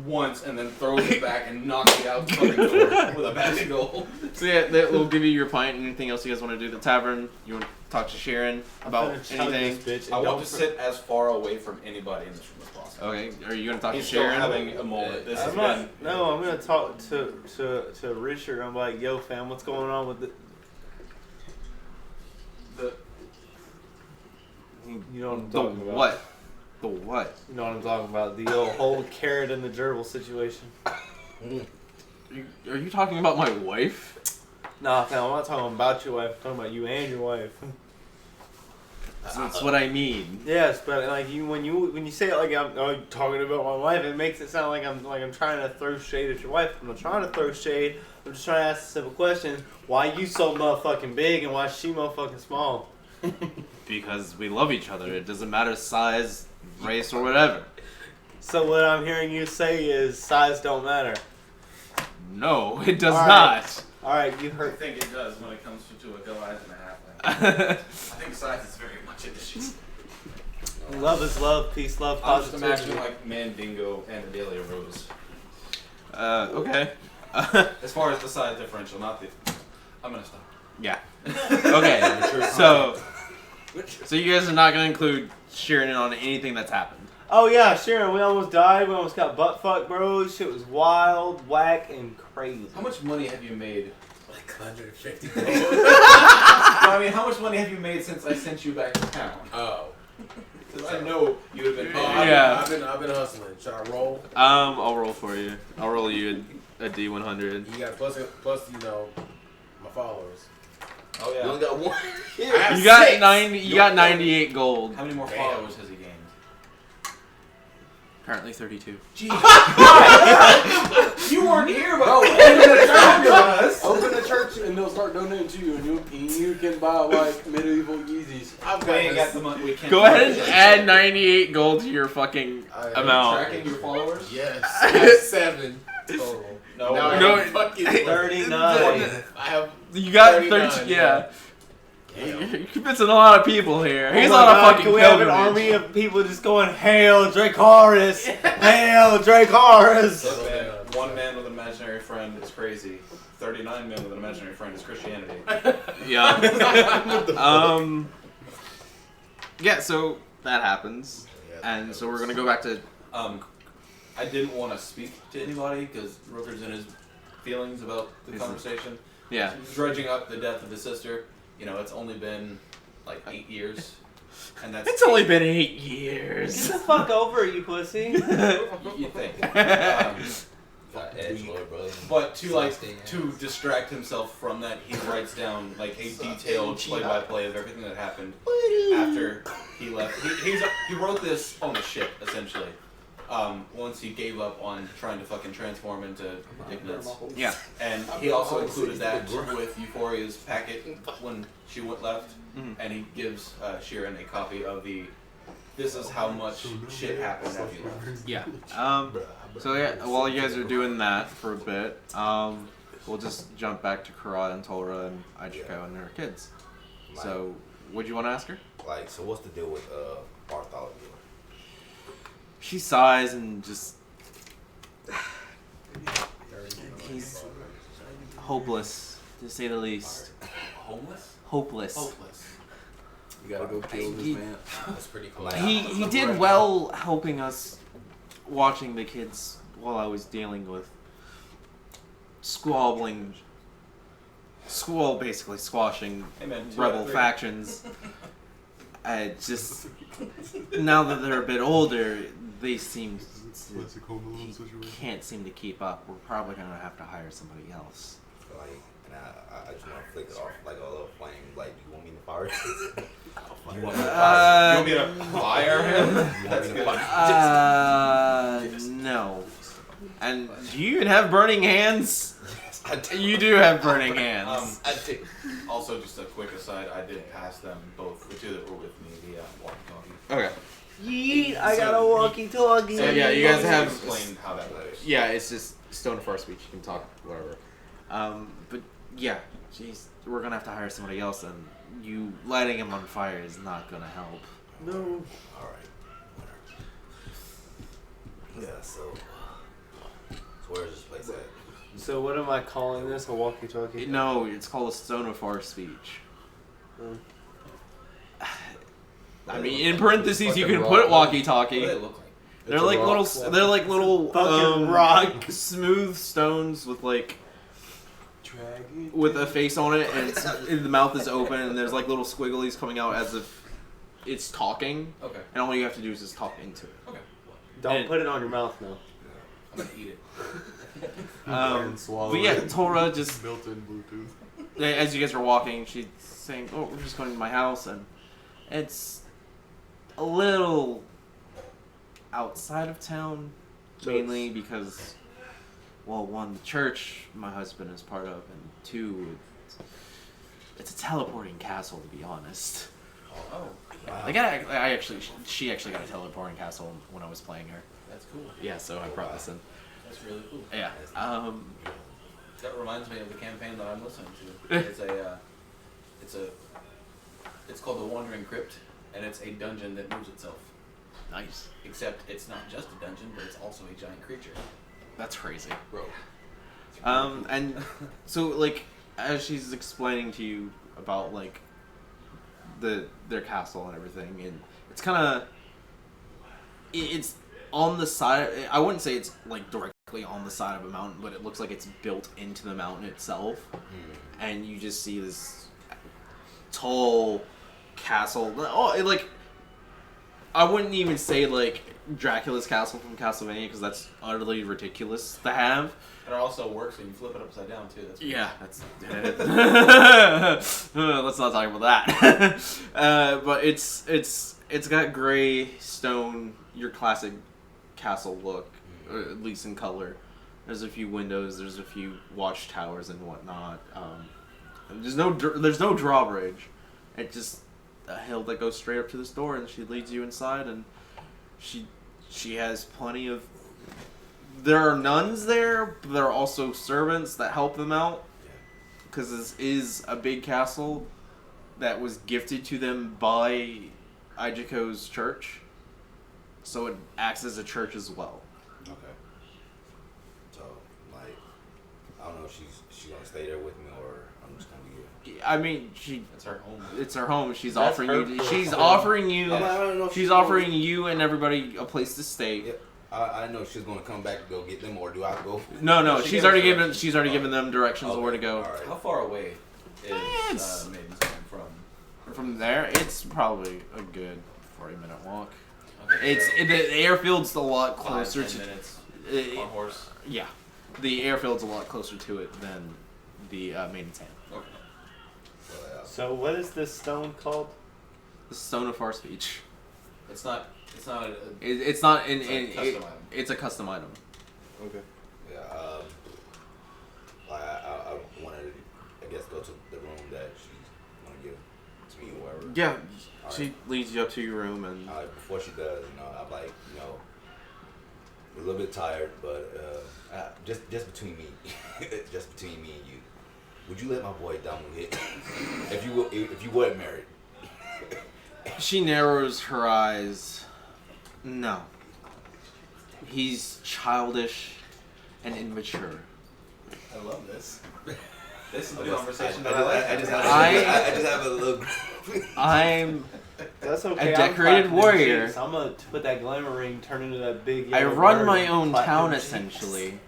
once, and then throws it back and knocks it out the fucking door with a bag of gold. so yeah, they'll give you your pint. Anything else you guys want to do at the tavern? You want to talk to Sharon about anything? Bitch, I want to sit as far away from anybody in this room as possible. Okay, are you gonna talk He's to still Sharon? having a moment. This has I'm been. gonna talk to Richard. I'm like, yo, fam, what's going on with it? You know what I'm The talking about? what? The what? You know what I'm talking about? The old whole carrot and the gerbil situation. Are you talking about my wife? Nah, fam, I'm not talking about your wife. I'm talking about you and your wife. That's what I mean. Yes, but like when you say it like I'm talking about my wife, it makes it sound like I'm trying to throw shade at your wife. I'm not trying to throw shade. I'm just trying to ask a simple question: why you so motherfucking big and why she motherfucking small? Because we love each other. It doesn't matter size, race, or whatever. So what I'm hearing you say is size don't matter. No, it does All right. not. All right, you I heard. think it does when it comes to a Goliath and a halfling. I think size is very much an issue. Love is love, peace, love, I was just positivity. imagining like Mandingo and Adelia Rose. Okay. As far as the size differential, not the. I'm gonna stop. Yeah. Okay. So you guys are not gonna include Sharon on anything that's happened. Oh yeah, Sharon, we almost died. We almost got butt fucked, bro. Shit was wild, whack, and crazy. How much money have you made? Like 150 No, I mean, how much money have you made since I sent you back to town? Oh. Because I know you have been. Yeah. I've been hustling. Should I roll? I'll roll for you. I'll roll you a D100. You got plus my followers. Oh You only yeah. got one. I have You got six. 90. You got 98 gold. How many more Damn. followers has he gained? Apparently 32. Jesus Christ! You weren't here, but open the church to us. Open a church and they'll start donating to you, and you can buy like medieval Yeezys. I've We ain't got the money. We can't. Go ahead and add 98 gold to your fucking I- amount. Tracking your followers? Yes, I have 7 total. No. Now I No, have fucking 39. I have. You got 39, 13. Yeah. Damn. You're convincing a lot of people here. He's Oh my on a God, fucking can we have an pilgrimage. army of people just going, Hail Dracarys! Hail Dracarys! So bad. 1 man with an imaginary friend is crazy. 39 men with an imaginary friend is Christianity. Yeah. Yeah, so that happens. And so we're going to go back to... I didn't want to speak to anybody because Rooker's in his feelings about the conversation. Yeah. Dredging up the death of his sister. You know, it's only been like 8 years. And that's It's only been 8 years. Get the fuck over it, you pussy. you think. But to distract himself from that, he writes down like a detailed play-by-play of everything that happened after he left. He wrote this on the ship essentially. Once he gave up on trying to fucking transform into Ignis. Yeah. And he also included that with Euphoria's packet when she left, and he gives Sheeran a copy of this is how much shit happened after you left. Yeah. So yeah, while you guys are doing that for a bit, we'll just jump back to Karat and Tora and Ichiko and her kids. So, what do you want to ask her? Like, so what's the deal with Bartholomew? She sighs and just... He's hopeless, to say the least. Homeless? Hopeless. Hopeless. You gotta go kill this man. That's pretty cool. He did well helping us watching the kids while I was dealing with basically squashing rebel factions. Just now that they're a bit older, they seem he can't seem to keep up. We're probably gonna have to hire somebody else. Like, and I just want to flick it off like a little flame. Like, you want me to fire it? You want me to fire him? That's good. No. And do you even have burning hands? Yes, I do. You do have burning hands. I do. Also, just a quick aside, I did pass them both, the two that were with me, the walkie-talkie. Okay. Yeet, I got a walkie-talkie. So yeah, you guys have explained how that works. Yeah, it's just stone of far speech. You can talk whatever. But yeah, jeez, we're gonna have to hire somebody else, and you lighting him on fire is not gonna help. No. Alright. Yeah, so where's this place at? So what am I calling this? A walkie-talkie? No, it's called a stone of far speech. I mean, in parentheses, you can put walkie-talkie. What do they look like? They're like little. They're like little fucking rock. smooth stones with like with a face on it, and, and the mouth is open, and there's like little squigglies coming out as if it's talking. Okay. And all you have to do is just talk into it. Okay. Don't put it on your mouth now. I'm gonna eat it. But yeah, Tora just built-in Bluetooth. as you guys are walking, she's saying, "Oh, we're just going to my house," and it's a little outside of town, mainly because, well, one, the church my husband is part of, and two, it's a teleporting castle, to be honest. Oh, Wow. She actually got a teleporting castle when I was playing her. that's cool. Yeah, so I brought this in. That's really cool. Yeah. That reminds me of the campaign that I'm listening to. It's called The Wandering Crypt, and it's a dungeon that moves itself. Nice. Except it's not just a dungeon, but it's also a giant creature. That's crazy. Bro. And so like as she's explaining to you about like their castle and everything, and it's kind of it's on the side. I wouldn't say it's like directly on the side of a mountain, but it looks like it's built into the mountain itself. And you just see this tall castle. Oh, I wouldn't even say like Dracula's castle from Castlevania, because that's utterly ridiculous to have. And it also works when you flip it upside down too. That's Yeah, that's. Let's not talk about that. But it's got gray stone, your classic castle look, or at least in color. There's a few windows. There's a few watchtowers and whatnot. There's no drawbridge. It's just a hill that goes straight up to this door, and she leads you inside, and she has plenty of. There are nuns there, but there are also servants that help them out, because this is a big castle that was gifted to them by Ijiko's church, so it acts as a church as well. Okay. So she gonna stay there with me, or I'm just gonna be here? I mean, It's her home. it's her home. She's That's offering her you. place. She's offering you. I don't know if She's she's offering you and everybody a place to stay. Yeah, I know she's gonna come back and go get them, or do I go? No. She She's gave already us given. directions. She's already given them directions Okay, where to go. all right. How far away is It's- Maiden's Home from? From there, it's probably a good 40-minute walk. Okay, It's so the airfield's a lot 5, closer 10 to. minutes Uh, on horse. yeah, the airfield's a lot closer to it than the Maiden's Hand. Okay. So what is this stone called? The Stone of Far Speech. It's not. It's not. It's not in. It's like in custom item. It's a custom item. Okay. Yeah, I want to, I guess, go to the room that she's gonna give to me, or whatever. Yeah, All she right. leads you up to your room and. Before she does, I'm like, a little bit tired, but just between me, just between me and you, would you let my boy Damu hit if you weren't married? She narrows her eyes. No. He's childish and immature. I love this. This is the I conversation just, that I like. I just have a little. I'm. That's okay. A decorated warrior. I'm gonna put that glamour ring, turn into that big. I yellow run bird my and own clap town them cheeks. essentially,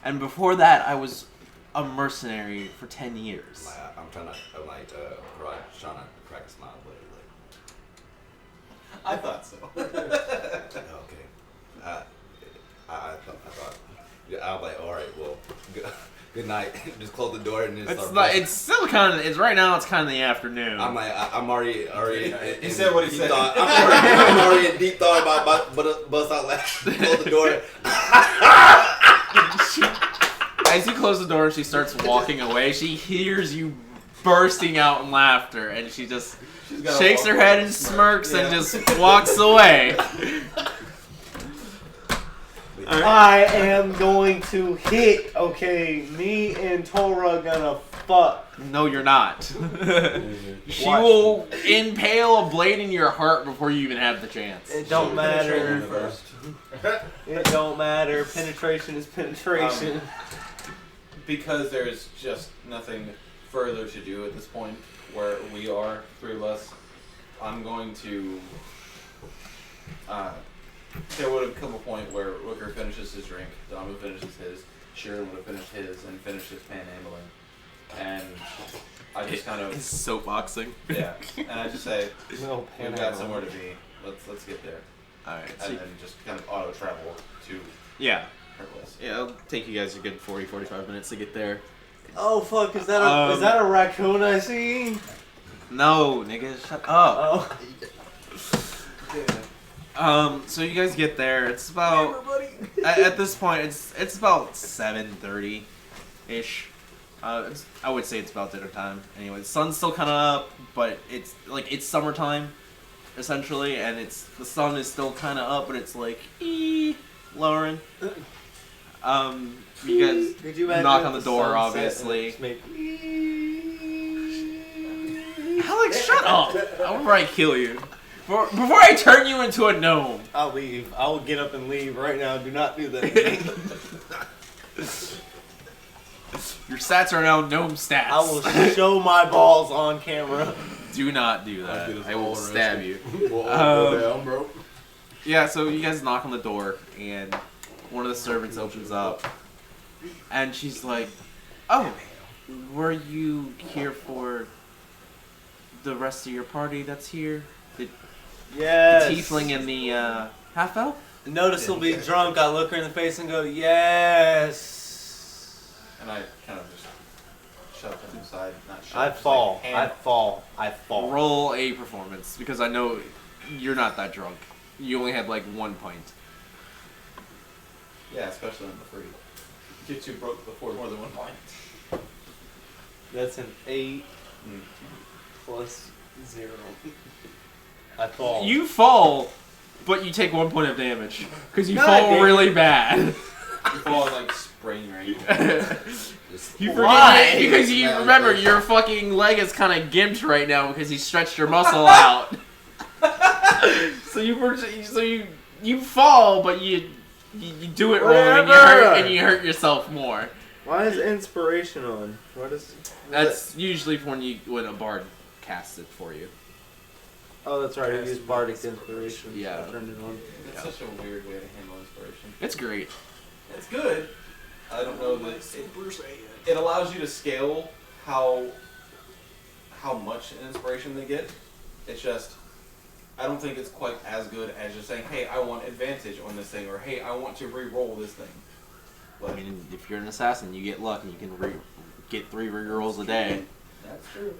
and before that, I was a mercenary for 10 years. I'm trying to crack a smile, but I thought so. okay. I thought. Yeah, I was like, all right, well, good night. Just close the door and then It's start not, brushing. it's still kind of. It's right now. It's kind of the afternoon. I'm like, I'm already. He said what he deep said. Thought. I'm already in deep thought about bust out laughing. Close the door. As you close the door and she starts walking away, she hears you bursting out in laughter, and she just She's gotta shakes walk her away head and and smirk. smirks Yeah. and just walks away. I am going to hit. Okay, me and Tora gonna fuck. No, you're not. She Watch. will impale a blade in your heart before you even have the chance. It don't matter. First. It don't matter. Penetration is penetration. Because there's just nothing further to do at this point where we are, 3 of us, I'm going to there would have come a point where Rooker finishes his drink, Damu finishes his, Sharon would have finished his and finished his panhandling. And I just kind It's of soapboxing. yeah. And I just say, No we've got somewhere to be. Let's get there. Alright, And then just kind of auto travel to yeah. her place. Yeah, it'll take you guys a good 40-45 minutes to get there. Oh fuck! Is that a raccoon I see? No, nigga, shut up. Oh. So you guys get there. It's about at this point it's about 7:30 ish. I would say it's about dinner time. Anyway, the sun's still kind of up, but it's like it's summertime essentially, and the sun is still kind of up, but it's like lowering. You guys Could you imagine knock if on the the door, sun set obviously. and it just Alex, shut up! I'll probably kill you. Before I turn you into a gnome. I'll leave. I'll get up and leave right now. Do not do that again. Your stats are now gnome stats. I will show my balls on camera. Do not do that. get us I will all stab arrested. you. We'll all go down, bro. Yeah, so you guys knock on the door, and one of the servants opens up, and she's like, "Oh, were you here for the rest of your party that's here? The Yes. tiefling and the half elf?" Noticeably drunk, I look her in the face and go, yes. And I kind of just shove him aside, not shove. I just fall. like I hand- fall. I fall. Roll a performance, because I know you're not that drunk. You only had like 1 pint. Yeah, especially on the free. Get you broke before more than 1 point. That's an 8 Mm. plus 0. I fall. You fall, but you take 1 point of damage because you God fall damn. really bad. You fall like sprain your ankle. You Why? forget because you remember your fucking leg is kind of gimped right now because you stretched your muscle out. so you fall, but you do it wrong and Whatever. you hurt yourself more. Why is inspiration on? What is? That's usually when a bard casts it for you. Oh, that's right. I used bardic inspiration. Yeah. So I turned it on. It's such a weird way to handle inspiration. It's great. It's good. I don't know that it allows you to scale how much inspiration they get. It's just I don't think it's quite as good as just saying, hey, I want advantage on this thing, or hey, I want to re-roll this thing. But I mean, if you're an assassin, you get luck and you can get 3 re-rolls a day. that's true.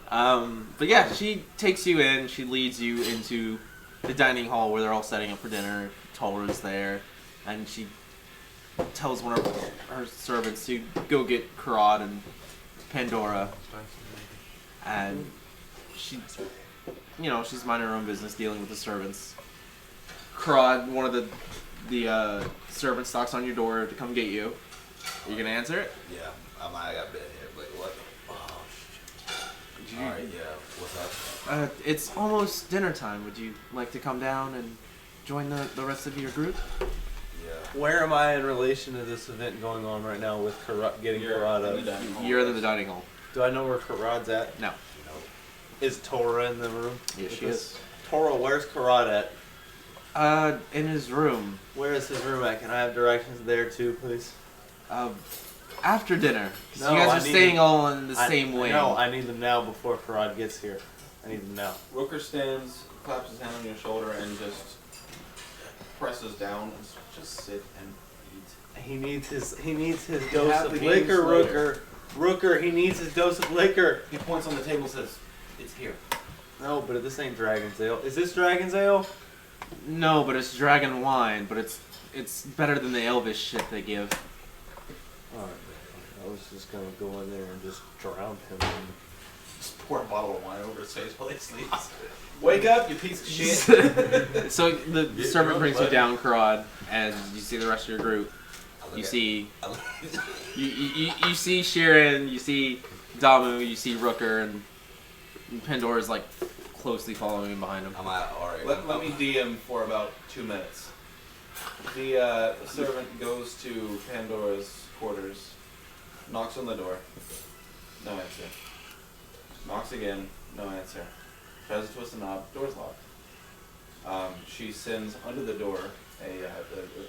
But yeah, she takes you in. She leads you into the dining hall where they're all setting up for dinner. Tolra's there, and she tells one of her servants to go get Karad and Pandora. And she's minding her own business, dealing with the servants. Karad, one of the servants knocks on your door to come get you. Are you gonna answer it? Yeah, I got bed here, but what? Oh, shit. Alright, yeah, what's up? It's almost dinner time. Would you like to come down and join the rest of your group? Yeah. Where am I in relation to this event going on right now with getting Karad up? You're in the dining hall. Do I know where Karad's at? No. Is Tora in the room? Yes, she is. Tora, where's Karad at? In his room. Where is his room at? Can I have directions there too, please? After dinner. 'Cause No, you guys I are need staying them- all in the same wing. No, I need them now before Karad gets here. I need them now. Rooker stands, claps his hand on your shoulder, and just presses down and just sit and eat. He needs his You dose have of the liquor, game slayer. Rooker, he needs his dose of liquor. He points on the table and says, "It's here." No, but this ain't Dragon's Ale. Is this Dragon's Ale? No, but it's dragon wine. But it's better than the Elvish shit they give. Alright, I was just gonna go in there and just drown him. Just pour a bottle of wine over his face while he sleeps. Wake up, you piece of shit. So the Get servant drunk, brings you buddy. down, Karad, and you see the rest of your group. I look You at- see I look- you see Sharon, you see Damu, you see Rooker, and Pandora's like closely following behind him. I'm like, alright. Let me DM for about 2 minutes. The servant goes to Pandora's quarters, knocks on the door, no answer. Knocks again, no answer. Tries to twist the knob, door's locked. She sends under the door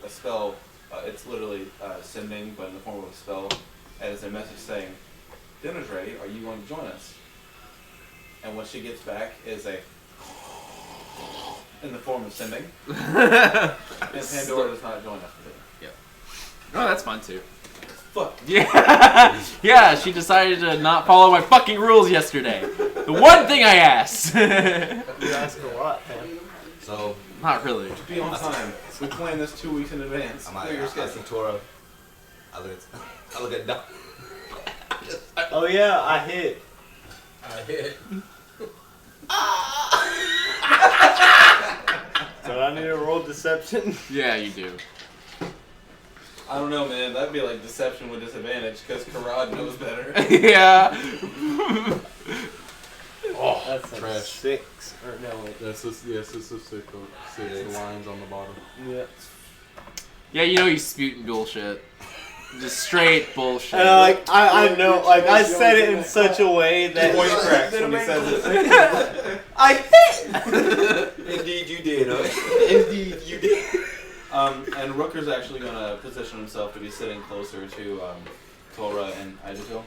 a spell. It's literally sending, but in the form of a spell, and it's a message saying, "Dinner's ready. Are you going to join us?" And what she gets back is a in the form of sending. And Pandora does not join us for dinner. Oh, that's fun too. Fuck. Yeah, yeah. She decided to not follow my fucking rules yesterday. The one thing I asked. You ask a lot, man. So, Not really. Be on time. We plan this 2 weeks in advance. I'm like, Clear your I see schedule. Tora. I look at Doc. Oh yeah, I hit. I hit. So I need to roll deception. Yeah, you do. I don't know, man. That'd be like deception with disadvantage because Karad knows better. Yeah. Oh, That's a trash. 6. Or no, wait. That's just, yes, it's a six lines on the bottom. Yeah. Yeah, you know he's spewing bullshit. Just straight bullshit. And I know, like I said it in such a way that Voice cracks when he says it. I hit. Indeed, you did. Indeed, you did. And Rooker's actually going to position himself to be sitting closer to Tora and Idrisil.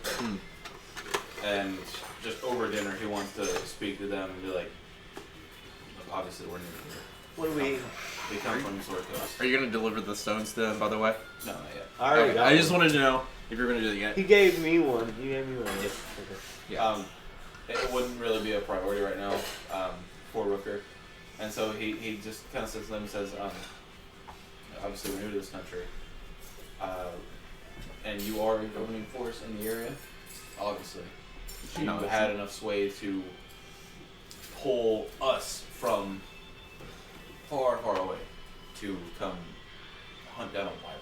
And just over dinner, he wants to speak to them and be like, "Look, obviously we're new here. What do we? We come from Sorkos." Are you gonna deliver the stones to them, by the way? No, not yet. I already Okay, got I just one. wanted to know if you're gonna do it yet. He gave me one. You gave me one. Yes. Yeah. It wouldn't really be a priority right now for Rooker. And so he just kind of sits to them and says, obviously we're new to this country. And you are a governing force in the area, obviously. You No, had enough sway to pull us from far, far away to come hunt down a wyvern.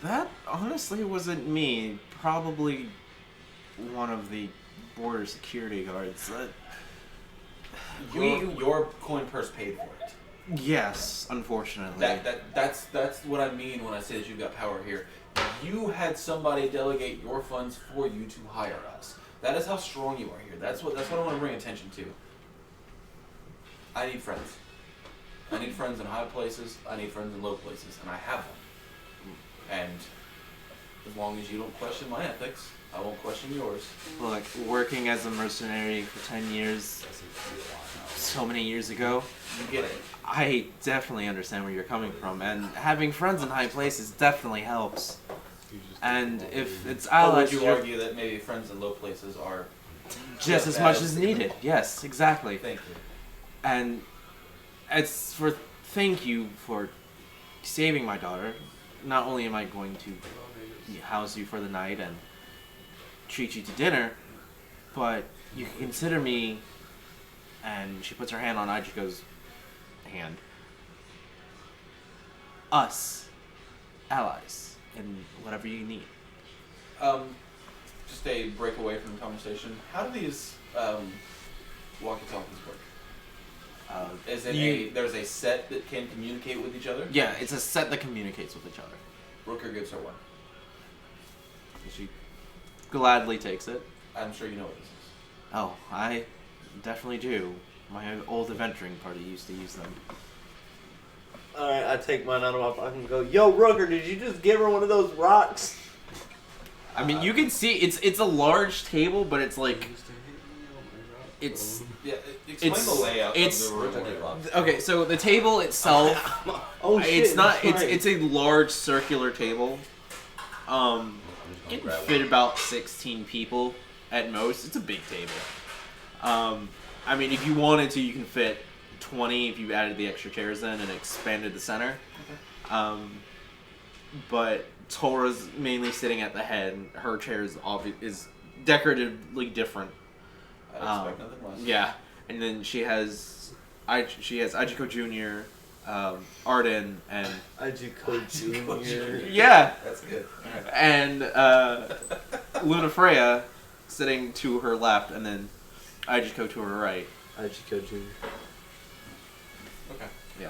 That honestly wasn't me. Probably one of the border security guards. Your coin purse paid for it. Yes, unfortunately. That's what I mean when I say that you've got power here. You had somebody delegate your funds for you to hire us. That is how strong you are here. That's what I want to bring attention to. I need friends. I need friends in high places. I need friends in low places, and I have them. And as long as you don't question my ethics, I won't question yours. Look, working as a mercenary for 10 years, so many years ago, You get it. I definitely understand where you're coming from, and having friends in high places definitely helps. And if it's But allies, would you you're argue that maybe friends in low places are just as bad much as as the needed. Yes, exactly. Thank you. And it's for thank you for saving my daughter. Not only am I going to house you for the night and treat you to dinner, but you can consider me. And she puts her hand on Ajiko's hand. Us, allies, in whatever you need. Just a break away from the conversation. How do these walkie-talkies work? Is it there's a set that can communicate with each other? Yeah, it's a set that communicates with each other. Rooker gives her one. She gladly takes it. I'm sure you know what this is. Oh, I definitely do. My old adventuring party used to use them. Alright, I take mine out of my pocket and go, yo, Rooker, did you just give her one of those rocks? I mean, you can see it's a large table, but it's like it's Yeah, explain It's- the layout it's- of the room. okay. So the table itself, Oh shit, it's not. that's It's right. a large circular table. It can fit about 16 people at most. It's a big table. I mean, if you wanted to, you can fit 20 if you added the extra chairs in and expanded the center. But Tora's mainly sitting at the head, and her chair is decoratively different. I'd expect nothing less. Yeah, and then she has Ajiko Jr., Arden, and Ajiko Jr. yeah, That's good. Alright. and Luna Freya sitting to her left, and then Ajiko to her right. Ajiko Jr. Okay. Yeah,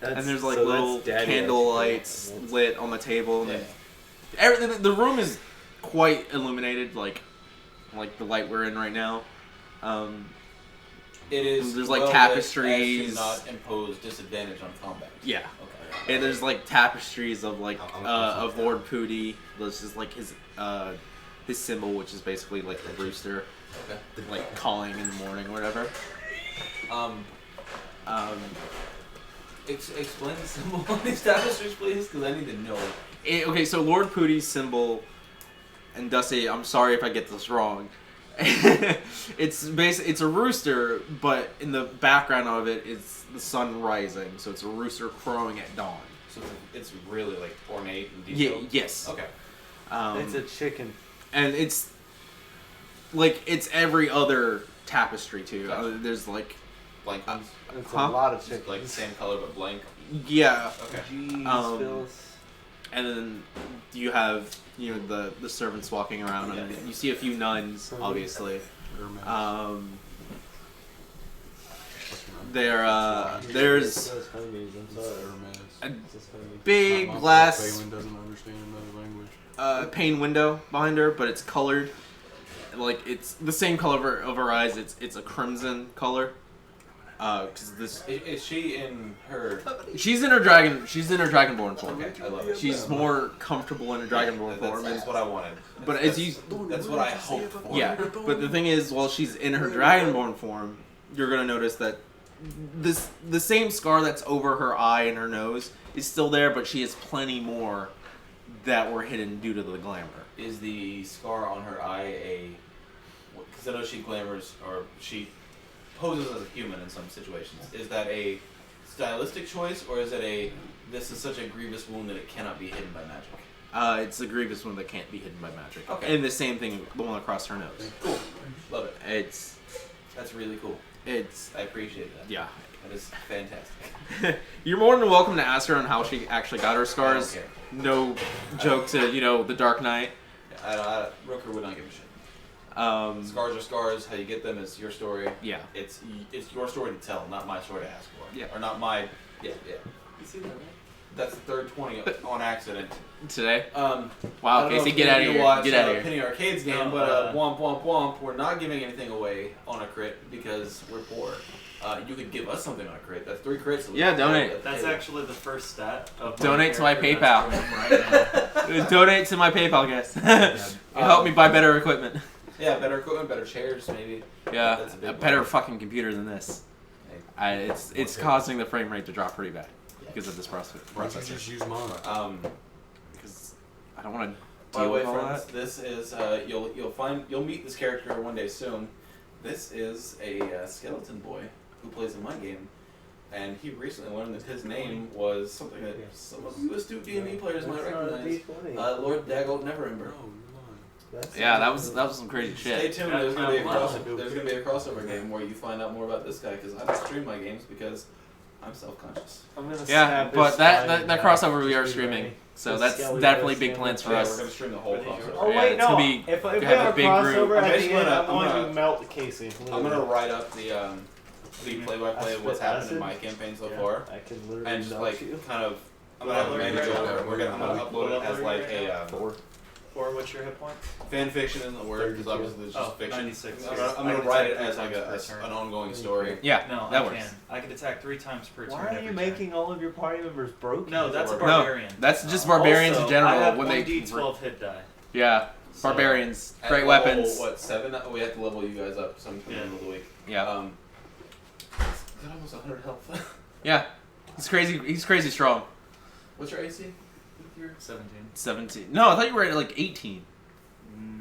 That's, and there's like so little that's Daddy candle Ajiko. lights lit on the table. And Yeah. then everything, the room is quite illuminated, like the light we're in right now. It is. There's, like, well lit tapestries. as to not impose disadvantage on combat. Yeah. Okay. And there's like tapestries of like I'm of Lord Pooty. This is like his symbol, which is basically like the rooster, Okay. like calling in the morning or whatever. Explain the symbol on these tapestries, please, because I need to know. Okay, so Lord Pooty's symbol, and Dusty, I'm sorry if I get this wrong. It's a rooster, but in the background of it is the sun rising, so it's a rooster crowing at dawn. So it's really like ornate and Yeah, detailed. yes. Okay. It's a chicken. And it's like it's every other tapestry too. Gotcha. There's like Blank ones. It's Huh? a lot of Just chickens. like the same color but blank. yeah, Okay. Jeez, Phyllis. and then you have the servants walking around, and Yeah. you see a few nuns, obviously. There's Those homies, I'm sorry. a It's just homies. big Not my fault glass Balin doesn't understand another language. pane window behind her, but it's colored. Like it's the same color of her eyes. It's a crimson color. Cause this Is she in her? she's in her dragonborn form. Okay, I love it. She's more comfortable in a dragonborn form. That's what I wanted. But That's- as you That's what I hoped for. yeah, but the thing is, while she's in her dragonborn form, you're gonna notice that the same scar that's over her eye and her nose is still there, but she has plenty more that were hidden due to the glamour. Is the scar on her eye because I know she glamours or she poses as a human in some situations. Is that a stylistic choice or is it this is such a grievous wound that it cannot be hidden by magic? It's a grievous one that can't be hidden by magic. Okay. And the same thing, the one across her nose. Cool. Love it. That's really cool. I appreciate that. Yeah. That is fantastic. You're more than welcome to ask her on how she actually got her scars. Okay. No joke to, the Dark Knight. Rooker would not give a shit. Scars are scars. How you get them is your story. Yeah. It's your story to tell, not my story to ask for. Yeah. Or not my. Yeah. You see that, right? That's the third 20 on accident. Today? I Wow, don't know Casey, if get any out of of you here. watch, Get out of here. Penny Arcade's game, No, but womp womp womp. We're not giving anything away on a crit because we're poor. You could give us something on a crit. That's 3 crits. that we Yeah, can donate. roll at the That's table. actually the first stat of Donate to my character PayPal. that's going right now. Donate to my PayPal, guys. Help me buy better equipment. Yeah, better equipment, better chairs, maybe. Yeah, That's a big a one. better fucking computer than this. Hey. It's causing the frame rate to drop pretty bad because of this Why don't you processor. just use mine? Because I don't want to By the deal way, with all friends, that. this is you'll meet this character one day soon. This is a skeleton boy who plays in my game, and he recently learned that his name was something that some of you astute D&D players might recognize. Lord Daggle Neverember. Yeah, that was some crazy Stay shit. tuned. There's gonna be a crossover game where you find out more about this guy because I don't stream my games because I'm self-conscious. I'm gonna Yeah, snap but this that slide that now. crossover we are Just be streaming, ready. so This that's skeleton definitely is big standing plans for Yeah, we're us. gonna stream the whole crossover. Oh Yeah, wait, it's no. gonna be- If we have have a a big crossover group. at I'm the just end, gonna- I'm going I'm to gonna- melt Casey. I'm gonna write up the play-by-play of what's Acid? happened in my campaign so far, I can literally and just melt like you. kind of. I'm gonna have a manager over. I'm gonna upload it as like a Or what's your hit points? fan fiction isn't the word because 32. obviously it's just fiction. 96. I'm gonna I can write it attack as 3 like times per turn. an ongoing story. Yeah, No, that I works. can. I can attack 3 times per turn. Why are every you turn. making all of your party members broken? No, that's a No, barbarian. That's just barbarians Also, in general I have when 1d12 hit die. Yeah, So- barbarians, At great level, weapons. What 7? We have to level you guys up sometime in Yeah. the middle of the week. Yeah, Got almost 100 health. yeah. He's crazy. He's crazy strong. What's your AC? 17. 17. No, I thought you were at like 18.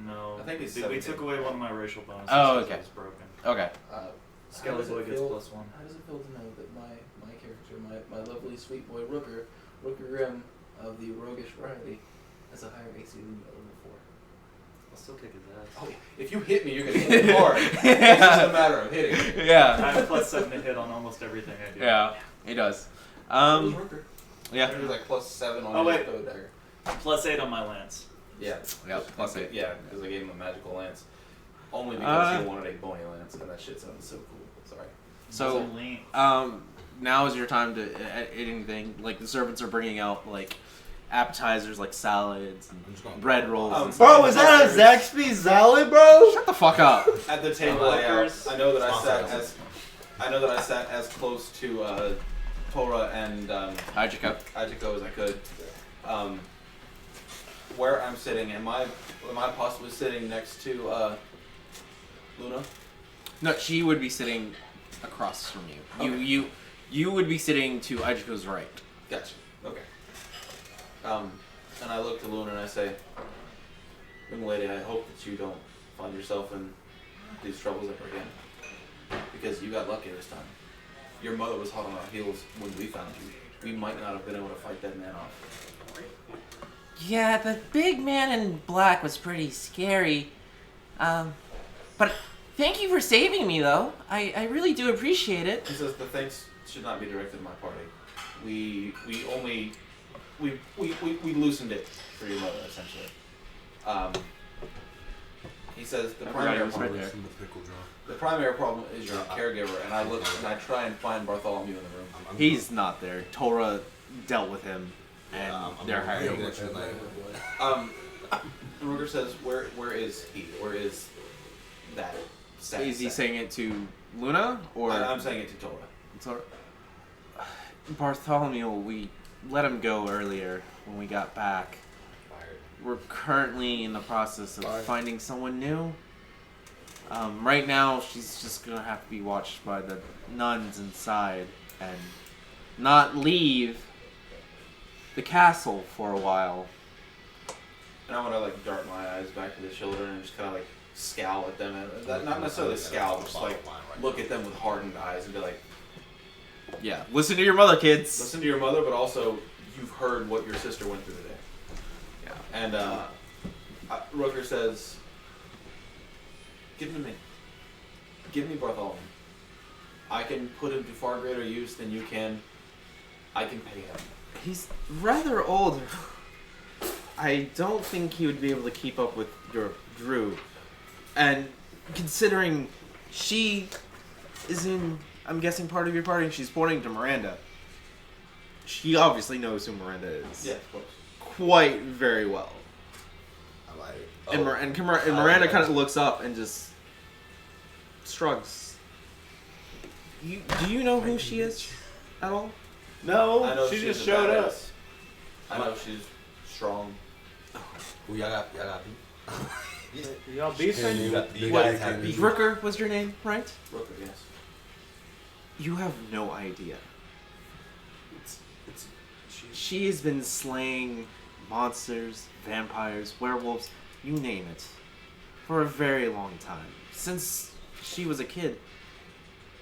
No. I think it's we 17. took away one of my racial bonuses. Oh, 'cause okay. It was broken. Okay. Skelly Boy gets +1. How does it feel to know that my character, my lovely sweet boy Rooker Grimm of the roguish variety, has a higher AC than you at level 4? I'll still kick his ass. Oh, if you hit me, you're gonna hit me hard. It's just a matter of hitting. I Yeah. have +7 to hit on almost everything I do. Yeah. He does. Rooker. Yeah. There's like +7 on Oh, his wait. bow dagger. +8 on my lance. Yeah. Yeah. +8. Yeah, because I gave him a magical lance. Only because Uh, he wanted a bony lance, and that shit sounded so cool. Sorry. So, Wasn't lean. now is your time to anything. Like the servants are bringing out like appetizers, like salads and I'm just gonna bread rolls. and Bro, stuff. is that a Zaxby's salad, bro? Shut the fuck up. At the table Workers. layout, I know that Sponsors. I sat as close to Tora and Hi, Jacob. Ajiko as I could. Where I'm sitting, am I possibly sitting next to Luna? No, she would be sitting across from you. Okay. You would be sitting to Ajiko's right. Gotcha. Okay. And I look to Luna and I say, young lady, I hope that you don't find yourself in these troubles ever again. Because you got lucky this time. Your mother was hot on our heels when we found you. We might not have been able to fight that man off. Yeah, the big man in black was pretty scary. But thank you for saving me, though. I really do appreciate it. He says the thanks should not be directed to my party. We loosened it for your mother, essentially. He says the primary problem. there. From the pickle jar. The primary problem is your caregiver, and I look and I try and find Bartholomew in the room. He's not there. Tora dealt with him, and they're hiring. Ruger says, "Where is he? Where is that?" sad Is he sack?" saying it to Luna or? I'm saying it to Tora. Tora? Bartholomew, we let him go earlier when we got back. We're currently in the process of finding someone new. Right now, she's just gonna have to be watched by the nuns inside and not leave the castle for a while. And I want to like dart my eyes back to the children and just kind of like scowl at them, and not necessarily scowl, but just like look at them with hardened eyes and be like, Yeah, listen to your mother, kids. listen to your mother, but also you've heard what your sister went through today. Yeah. And Rooker says, give him to me. Give me Bartholomew. I can put him to far greater use than you can. I can pay him. He's rather old. I don't think he would be able to keep up with your Drew. And considering she is in, I'm guessing, part of your party, and she's pointing to Miranda. she obviously knows who Miranda is. Yeah, of course. Quite very well. I'm like, And, Miranda kind of looks up and just shrugs. Do you know who she is at all? No, I know she she's just a showed up. badass. I know she's strong. Who y'all got beef? Y'all beef? You guys have beef? Rooker was your name, right? Rooker, yes. You have no idea. She has been slaying monsters, vampires, werewolves, you name it, for a very long time. Since she was a kid.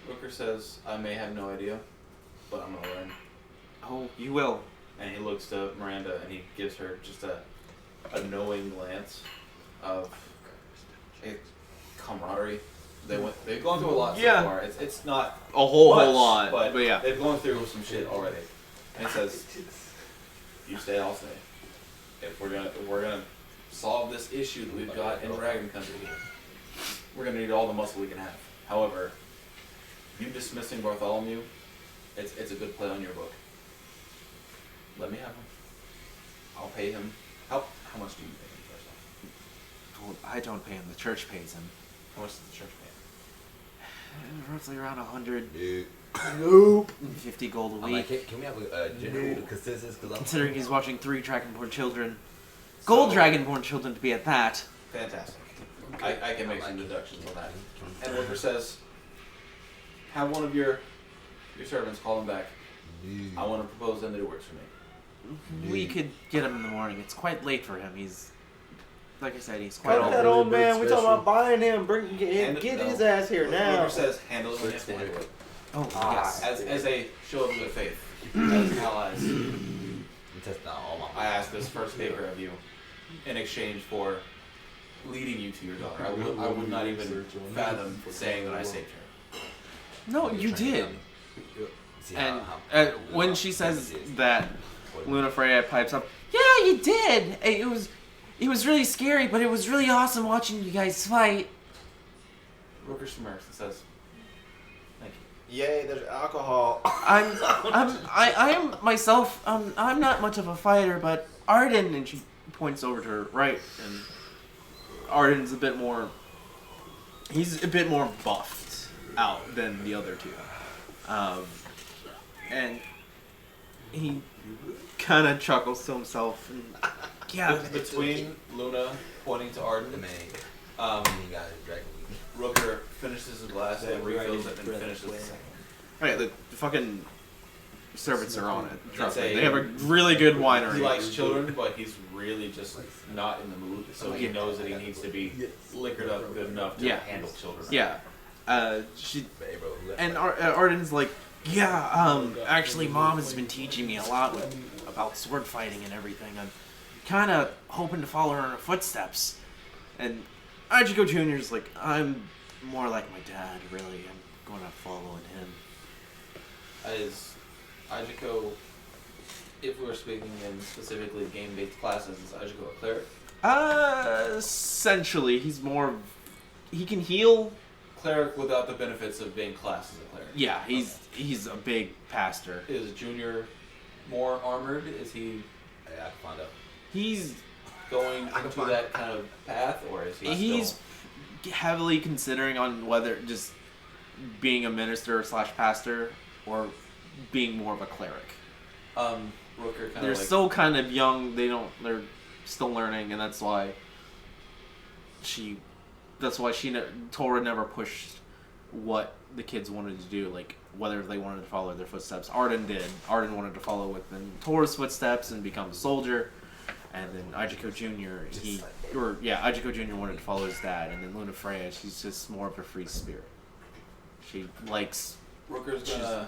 Rooker says, I may have no idea, but I'm gonna learn. Oh, you will. And he looks to Miranda and he gives her just a knowing glance of a camaraderie. They've gone through a lot so far. It's not A whole much, lot, but yeah. they've gone through some shit already. And he says, "You stay, I'll stay. If we're gonna solve this issue that we've got in Dragon Country, we're gonna need all the muscle we can have. However, you dismissing Bartholomew, it's a good play on your book. Let me have him. I'll pay him. How much do you pay him first off? Well, I don't pay him. The church pays him. How much does the church pay him? Roughly around 100. Dude. Nope. 50 gold a I'm like, week. can we have a general consensus? Cause I'm Considering he's watching 3 Dragonborn children. Gold Dragonborn children to be at that. Fantastic. I can make some deductions on that. And Rooker says, have one of your servants call him back. I want to propose them that it works for me. We could get him in the morning. It's quite late for him. He's, like I said, he's quite Fuck old. that old man. We talking special. about buying him. And Get no. his ass here now. Rooker says, handle it when you have to handle it. Oh, yes. As a show of good faith, as allies, I'm testing out all my I ask this first favor of you in exchange for leading you to your daughter. I would not even fathom saying that I saved her. No, you did. See And how when she says that, Luna Freya pipes up, yeah, you did. It was really scary, but it was really awesome watching you guys fight. Rooker smirks and says, "Thank you." Yay, there's alcohol. I am myself. I'm not much of a fighter, but Arden, and she points over to her right, and Arden's a bit more. He's a bit more buffed out than the other two, and he kind of chuckles to himself. And, yeah, Between Luna pointing to Arden, the man. um, He got his dragon. Rooker finishes his glass and refills it and finishes the second. right. The fucking servants are on it. Trust It's me, a- they have a really good winery. He likes children, but he's really just not in the mood. So he knows that he needs to be liquored up good enough to Yeah. handle children. Yeah, she But, hey, bro, and Arden's like, yeah. Actually, Mom has been teaching me a lot about sword fighting and everything. I'm kind of hoping to follow her in her footsteps. And Ichigo Jr.'s like, I'm more like my dad, really. I'm going to follow in him. Is Ajiko, if we were speaking in specifically game-based classes, is Ajiko a cleric? Essentially, he's more. He can heal. Cleric without the benefits of being classed as a cleric. Yeah, he's a big pastor. Is Junior more armored? Is he hey, I can find out. He's going I can into find- that kind of path, or is he he's still... heavily considering on whether just being a minister / pastor or being more of a cleric. Rooker kind They're of like... still kind of young. They're still learning, and that's why Tora never pushed what the kids wanted to do, like whether they wanted to follow their footsteps. Arden did. Arden wanted to follow within Tora's footsteps and become a soldier, and then Ajiko Jr. Ajiko Jr. wanted to follow his dad, and then Luna Freya, she's just more of a free spirit. She likes. Rooker's gonna...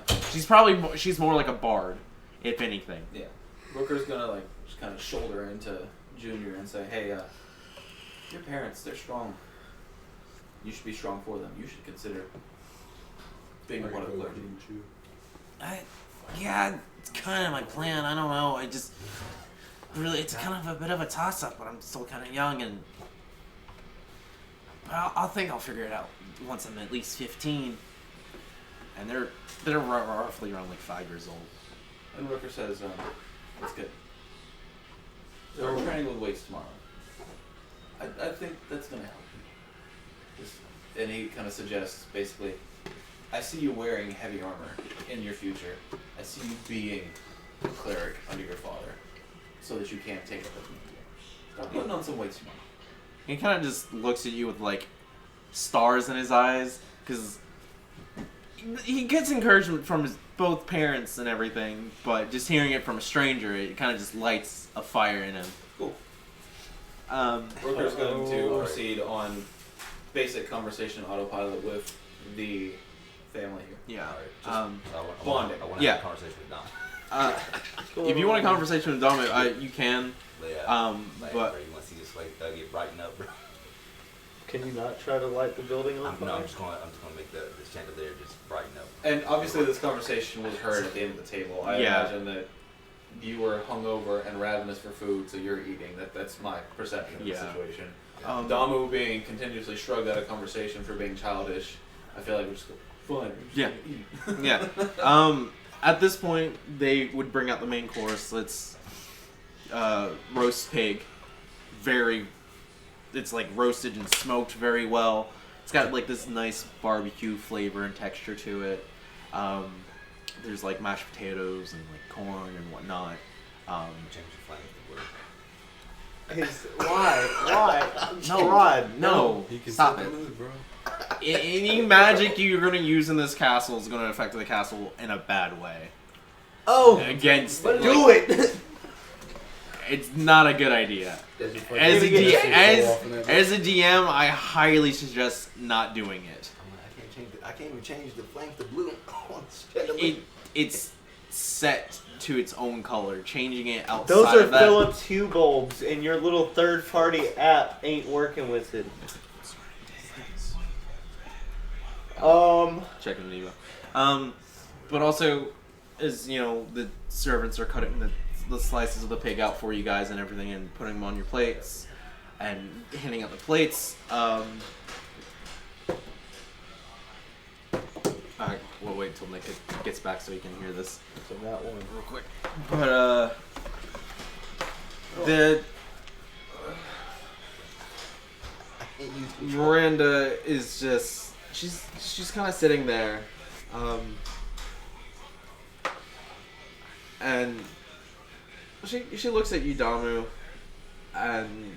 She's more like a bard, if anything. Yeah. Rooker's gonna like just kind of shoulder into Junior and say, "Hey, your parents, they're strong. You should be strong for them. You should consider being one of the clergy." Yeah, it's kind of my plan. I don't know. It's kind of a bit of a toss-up, but I'm still kind of young, and I think I'll figure it out once I'm at least 15. And they're roughly around like 5 years old. And Rooker says, "That's good. So we're training with weights tomorrow. I think that's gonna help you." And he kind of suggests, basically, I see you wearing heavy armor in your future. I see you being a cleric under your father, so that you can't take it with me. Start putting on some weights tomorrow. He kind of just looks at you with like stars in his eyes, because he gets encouragement from his both parents and everything, but just hearing it from a stranger, it kind of just lights a fire in him. Cool. Um, Rooker's going to proceed on basic conversation autopilot with the family here. yeah. Bonding. I want to Yeah. have a conversation with Dom. If you want a conversation with Dom, you can. Yeah. But bro, you want to see this like get brightened up, bro? Can you not try to light the building on fire? No, I'm just gonna make the chandelier just brighten up. And obviously this conversation was heard at the end of the table. I Yeah. imagine that you were hungover and ravenous for food, so you're eating. That's my perception of the Yeah. situation. Um, Damu being continuously shrugged out of conversation for being childish, I feel like we're just go, fine. We're just Yeah. gonna eat. yeah. At this point, they would bring out the main course. It's roast pig. It's like roasted and smoked very well. It's got like this nice barbecue flavor and texture to it. There's like mashed potatoes and like corn and whatnot. Change the flame of the word. Why? No, Rod, no, He can stop set it. the mood, bro. Any magic you're going to use in this castle is going to affect the castle in a bad way. Oh, Against, do it. It's not a good idea. As a DM, I highly suggest not doing it. I can't even change the flame to blue. on the chandelier. It's set to its own color. Changing it outside Those are of that. Philips Hue bulbs, and your little third-party app ain't working with it. Checking the Evo. But also, as you know, the servants are cutting the slices of the pig out for you guys and everything, and putting them on your plates, and handing out the plates. We'll wait till Nick gets back so he can hear this So that one. real quick. But the Miranda is just she's kind of sitting there, and she looks at you, Damu, and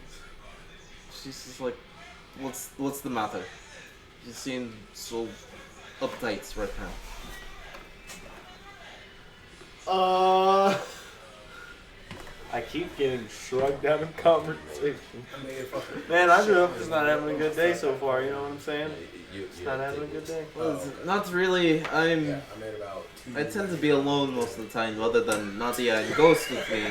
she's just like, what's the matter? You seem so uptight right now. I keep getting shrugged out of conversation. Man, I grew up just not having a good day so far, you know what I'm saying? Just not having a good day. Not really. I made about 2 I tend to be alone most of the time, other than Nadia and Ghost with me.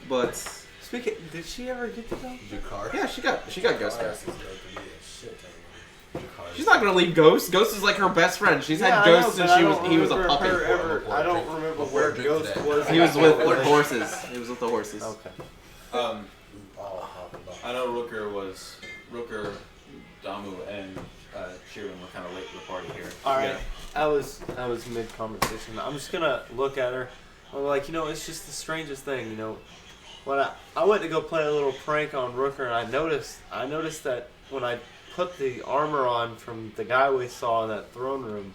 But Speaking, did she ever get to go? Your car? yeah, she got Ghost back. Your car She's not gonna leave Ghost. Ghost is like her best friend. She's had I Ghost know, since but he was a I don't puppy. remember I don't remember where Ghost was. He was with the horses. He was with the horses. Okay. I know Rooker, Damu, and Sheeran were kind of late to the party here. All right. I was mid conversation. I'm just gonna look at her. I'm like, it's just the strangest thing, When I went to go play a little prank on Rooker, and I noticed that when I put the armor on from the guy we saw in that throne room,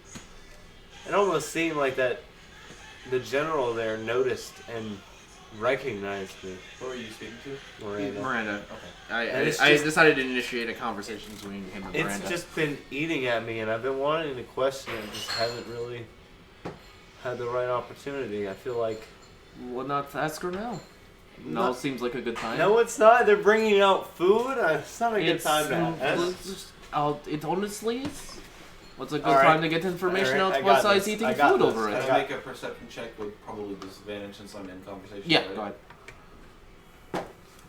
it almost seemed like that the general there noticed and recognized me. Who are you speaking to? Miranda. Okay. I decided to initiate a conversation between him and Miranda. It's just been eating at me, and I've been wanting to question it, just haven't really had the right opportunity. I feel like... Well, not ask her now. No, seems like a good time. No, it's not. They're bringing out food. It's not a good time to ask. It honestly is. What's a good All right. time to get information All right, out I got besides this. eating I got food this. over Can it? I make a perception check with probably disadvantage since I'm in conversation? Yeah, already? go ahead.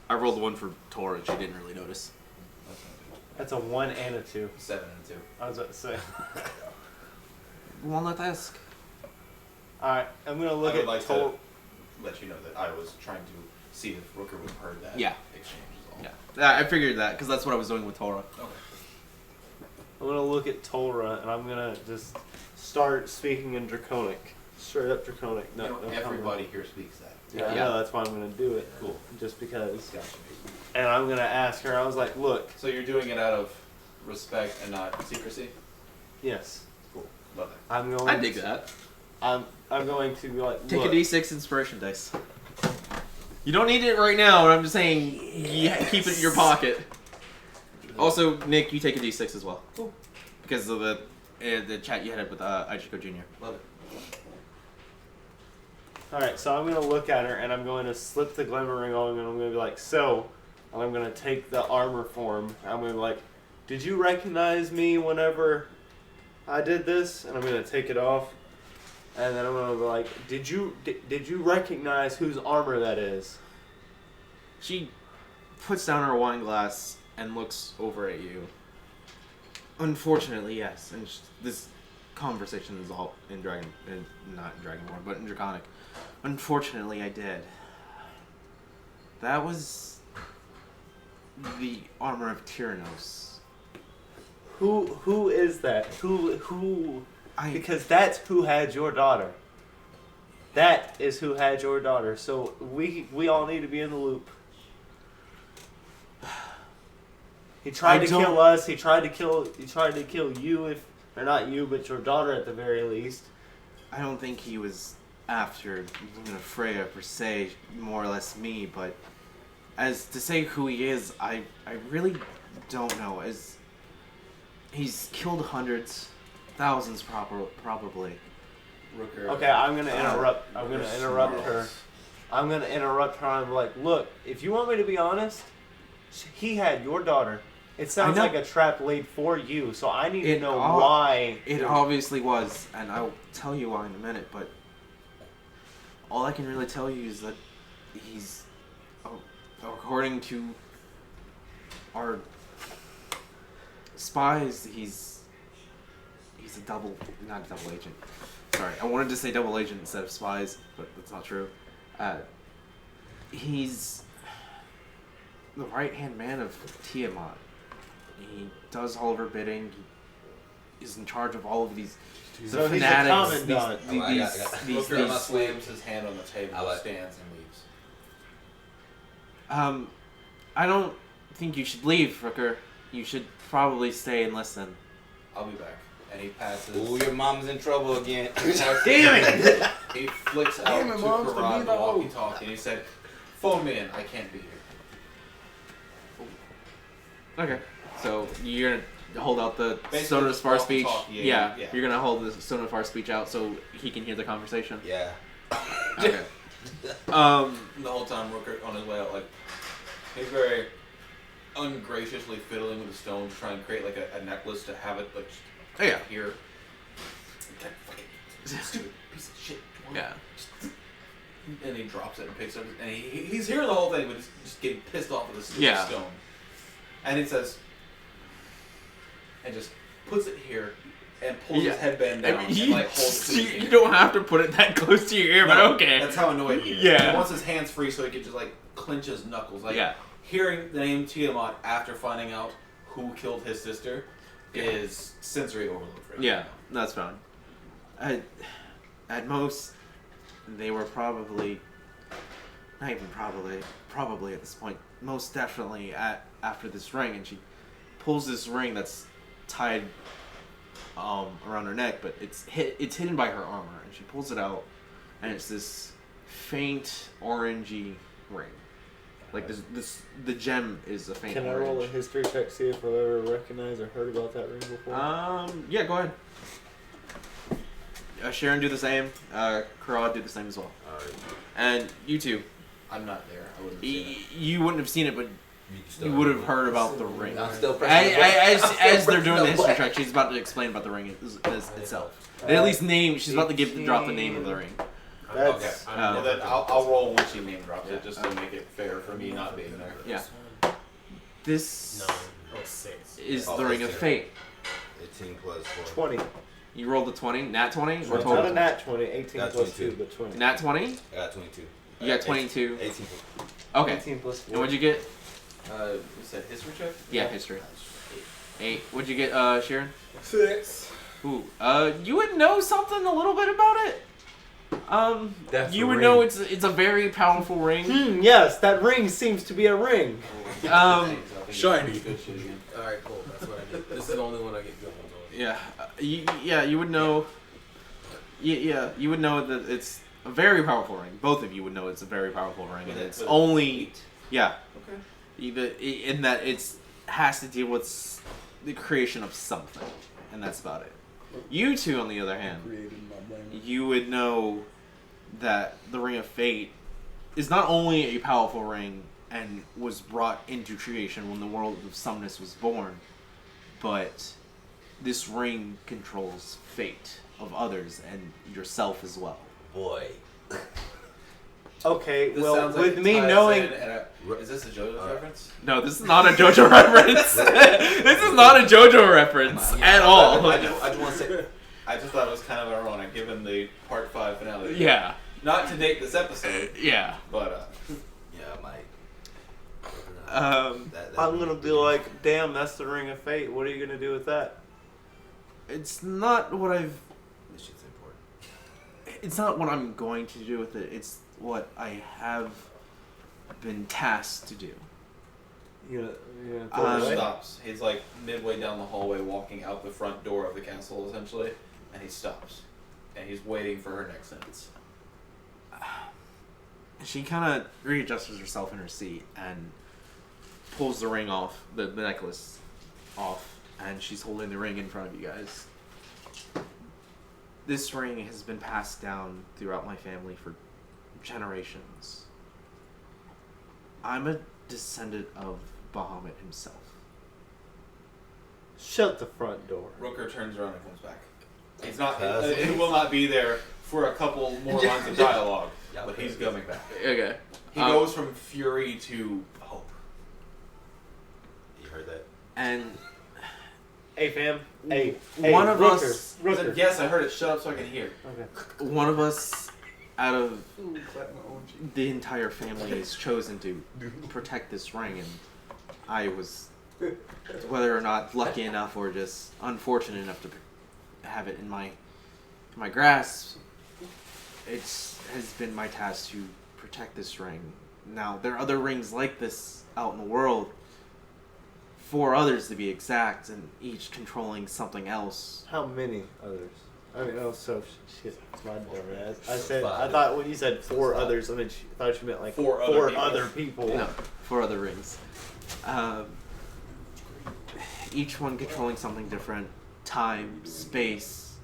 I rolled one for Tora and she didn't really notice. That's not That's a 1 and a 2. good. 7 and 2. I was about to say. Walnut esque. Alright, I'm going to look I would at like Tor. to let you know that I was trying to see if Rooker would have heard that Yeah. exchange is all. Yeah, I figured that because that's what I was doing with Tora. Okay. I'm going to look at Tora, and I'm going to just start speaking in Draconic. Straight up draconic. You know, everybody here speaks that. Yeah, I know, that's why I'm gonna do it. Cool. Just because. Gotcha. And I'm gonna ask her. I was like, look. So you're doing it out of respect and not secrecy? Yes. Cool. Love it. I'm going. I dig that. I'm going to be like. Take look, a D6 inspiration dice. You don't need it right now, but I'm just saying, keep it in your pocket. Also, Nick, you take a D6 as well. Cool. Because of the chat you had with Ichiko Jr. Love it. Alright, so I'm gonna look at her and I'm going to slip the glimmer ring on and I'm gonna be like, so, and I'm gonna take the armor form. I'm gonna be like, did you recognize me whenever I did this? And I'm gonna take it off. And then I'm gonna be like, did you recognize whose armor that is? She puts down her wine glass and looks over at you. Unfortunately, yes. And this conversation is all in Dragon, not in Dragonborn, but in Draconic. Unfortunately, I did. That was the armor of Tyrannos. Who is that? Who? I Because that's who had your daughter. That is who had your daughter. So we all need to be in the loop. He tried to kill us. He tried to kill you, or not you, but your daughter at the very least. I don't think he was after Luna Freya per se, more or less me, but as to say who he is, I really don't know. As he's killed hundreds, thousands probably. Rooker. Okay, I'm gonna interrupt. I'm gonna interrupt her. I'm gonna interrupt her. I'm like, look, if you want me to be honest, he had your daughter. It sounds like a trap laid for you, so I need to know why. It obviously was, and I'll tell you why in a minute, but all I can really tell you is that he's, according to our spies, he's a not a double agent. Sorry, I wanted to say double agent instead of spies, but that's not true. He's the right-hand man of Tiamat. He does all of her bidding. He is in charge of all of these So he's a fanatics. commandant. Rooker slams his hand on the table, stands, and leaves. I don't think you should leave, Rooker. You should probably stay and listen. I'll be back. And he passes. Ooh, your mom's in trouble again. Damn it! He flicks out Damn it, to Mom, Karan, to the be the hoe. walkie-talkie, and he said, "Phone me in. I can't be here." Okay. So you're gonna hold out the Basically, Somnus Far speech. walkie-talkie, Yeah, yeah. you're gonna hold the Somnus Far speech out so he can hear the conversation. Yeah. Okay. The whole time, Rooker on his way out, like, he's very ungraciously fiddling with the stone to try and create like a necklace to have it like here. Okay, fucking stupid piece of shit. Yeah. And he drops it and picks it up, and he's hearing the whole thing, but he's just getting pissed off with the stupid stone. And he says, and just puts it here and pulls his headband down and like holds it to his ear. You don't have to put it that close to your ear, but okay. That's how annoyed he is. Yeah. He wants his hands free so he can just like clench his knuckles. Like hearing the name Tiamat after finding out who killed his sister is sensory overload for him. Yeah, that's fine. At most, they were probably, not even probably at this point, most definitely after this ring, and she pulls this ring that's tied around her neck, but it's hidden by her armor, and she pulls it out, and it's this faint orangey ring. Like the gem is a faint Can orange. I roll a history check, see if I've ever recognized or heard about that ring before? Yeah, go ahead. Sharon, do the same. Karad, do the same as well. Alright. And you two. I'm not there. I wouldn't have seen it. You wouldn't have seen it, but you would have heard about the ring. I'm still pressing the button. As they're doing the history check, she's about to explain about the ring itself. They at least she's about to drop the name of the ring. Okay. Well, then I'll roll when she name drops it, just to make it fair for me not being there. Yeah. This is Oh, the ring of 15. fate. 18 plus 4. 20. You rolled a 20, nat 20, or Not total? a nat 20, 18 Nat plus 22. 2, but 20. Nat 20? I got 22. You got 22. 18 plus Okay. 18 plus 4. And what'd you get? You said history check? Yeah, history. 8. What'd you get, Sharon? 6. Ooh, you would know something a little bit about it. That's You the would ring. know it's a very powerful ring. Yes, that ring seems to be a ring. Shiny. Good shit again. Alright, cool. That's what I need. This is the only one I get good ones on. Yeah, you would know. Yeah, you would know that it's a very powerful ring. Both of you would know it's a very powerful ring, and it's only yeah. Okay. In that it's has to deal with the creation of something, and that's about it. You two, on the other hand, Created in my brain. you would know that the Ring of Fate is not only a powerful ring and was brought into creation when the world of Somnus was born, but this ring controls fate of others and yourself as well. Boy. Okay, This well, sounds like with it me ties knowing. in and is this a JoJo's reference? No, this is not a JoJo reference. This is not a JoJo reference at all. I just want to say, I just thought it was kind of ironic given the part 5 finale. Yeah, Not to date this episode, yeah. but Yeah, I might. That I'm gonna be like, damn, that's the Ring of Fate. What are you gonna do with that? It's not what I've. This shit's important. It's not what I'm going to do with it. It's what I have been tasked to do. You Um, gonna he throw it away? stops. He's like midway down the hallway, walking out the front door of the castle, essentially, and he stops, and he's waiting for her next sentence. She kind of readjusts herself in her seat and pulls the ring off, the necklace off, and she's holding the ring in front of you guys. This ring has been passed down throughout my family for generations. I'm a descendant of Bahamut himself. Shut the front door. Rooker turns around and comes back. He's not. Cousins. It will not be there for a couple more lines of dialogue, Yeah, but he's cousins. coming back. Okay. He goes from fury to hope. You heard that? And Hey, fam. One Hey, of Rooker, us- He said, Rooker. yes, I heard it. Shut up so I can hear. Okay. one of us out of Ooh, clap my own cheek. the entire family has chosen to protect this ring, and I was, whether or not lucky enough or just unfortunate enough to have it in my grasp, it has been my task to protect this ring. Now, there are other rings like this out in the world, 4 others to be exact, and each controlling something else. How many others? I mean, oh, so shit. It's my dumb ass. I said. I 5. thought when you said 4 others, I thought you meant like 4 other people. No, 4 other rings. Each one controlling something different. Time, space.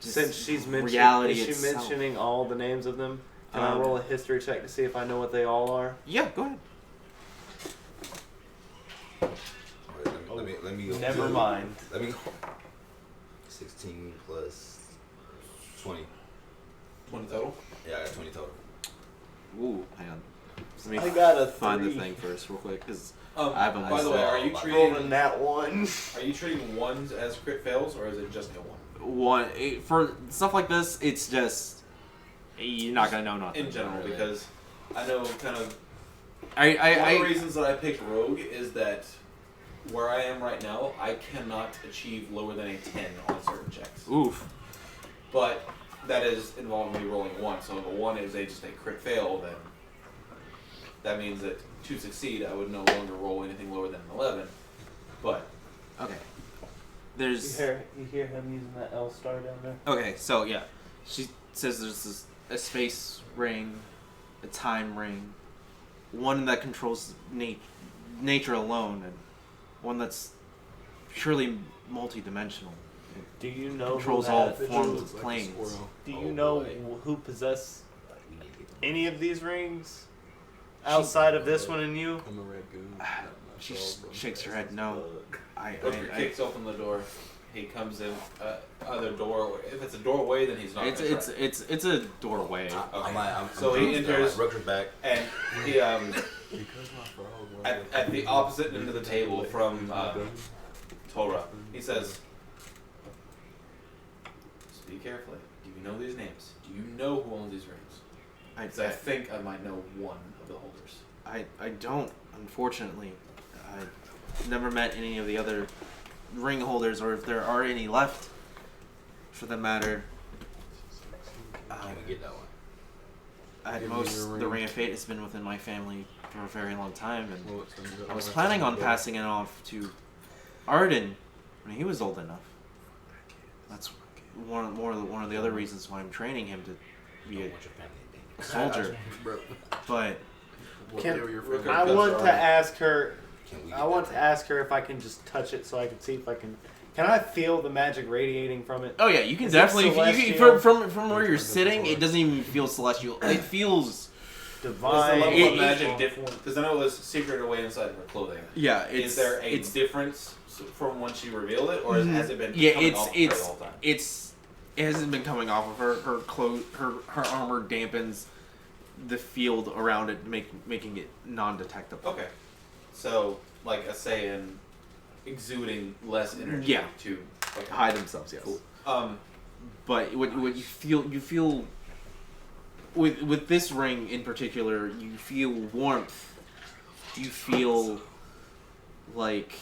just Since she's mentioning, reality is she itself. mentioning all the names of them? Can I Um, roll a history check to see if I know what they all are? Yeah, go ahead. Alright, let me go. Never mind. Let me go. 16 plus 20. 20 total. Yeah, I got 20 total. Ooh, hang on. Let me I got a find the 3. thing first, real quick, because I haven't By the way, are you Rolling treating that one. ones as crit fails, or is it just a 1? for stuff like this, it's just you're not gonna know nothing In general, really. because I know kind of I one of the reasons that I picked Rogue is that where I am right now, I cannot achieve lower than a 10 on certain checks. oof. But that is involving me rolling 1. So if a 1 is just a crit fail, then that means that to succeed, I would no longer roll anything lower than an 11. But Okay. You There's hear him using that L star down there? okay. So yeah, she says there's a space ring, a time ring, one that controls nature alone, and one that's purely multi-dimensional. Do you know Controls who all that- forms of planes. Do you Oh, know boy. who possess We need to get them. any of these rings outside of this one and you? I'm a raccoon. She shakes her head. No, Rooker kicks open the door. He comes in other door. If it's a doorway, then he's not. It's gonna it's try. it's it's a doorway. So he enters- Rooker's back. And he Because my frog was at the opposite end of the table from Torah, he says, "Speak carefully. Do you know these names? Do you know who owns these rings? Because I think I might know one of the holders." I don't, unfortunately. I never met any of the other ring holders, or if there are any left, for the matter. Can we get that one? At Give me most, your the ring. Ring of Fate has been within my family for a very long time, and Well, it's gonna go- I was planning on passing it off to Arden when he was old enough. That's one of the other reasons why I'm training him to be Don't a want your family to think. soldier. Bro, But what Can- kill your family? I want to ask her. Can we I get want that to ask her if I can just touch it so I can see if I can. Can I feel the magic radiating from it? oh yeah, you can Is it definitely celestial? from where you're sitting. It doesn't even feel celestial. It feels Is the Divine. level It- of magic different? Because I know it was secret away inside of her clothing. yeah. Is there a difference from when she revealed it, or has it been Yeah, coming off of her the it's whole time? it hasn't been coming off of her. Her armor dampens the field around it, making it non-detectable. Okay, so like a Saiyan exuding less energy Yeah. to like Hide themselves, yes. Cool. But what you feel with this ring in particular, you feel warmth. You feel like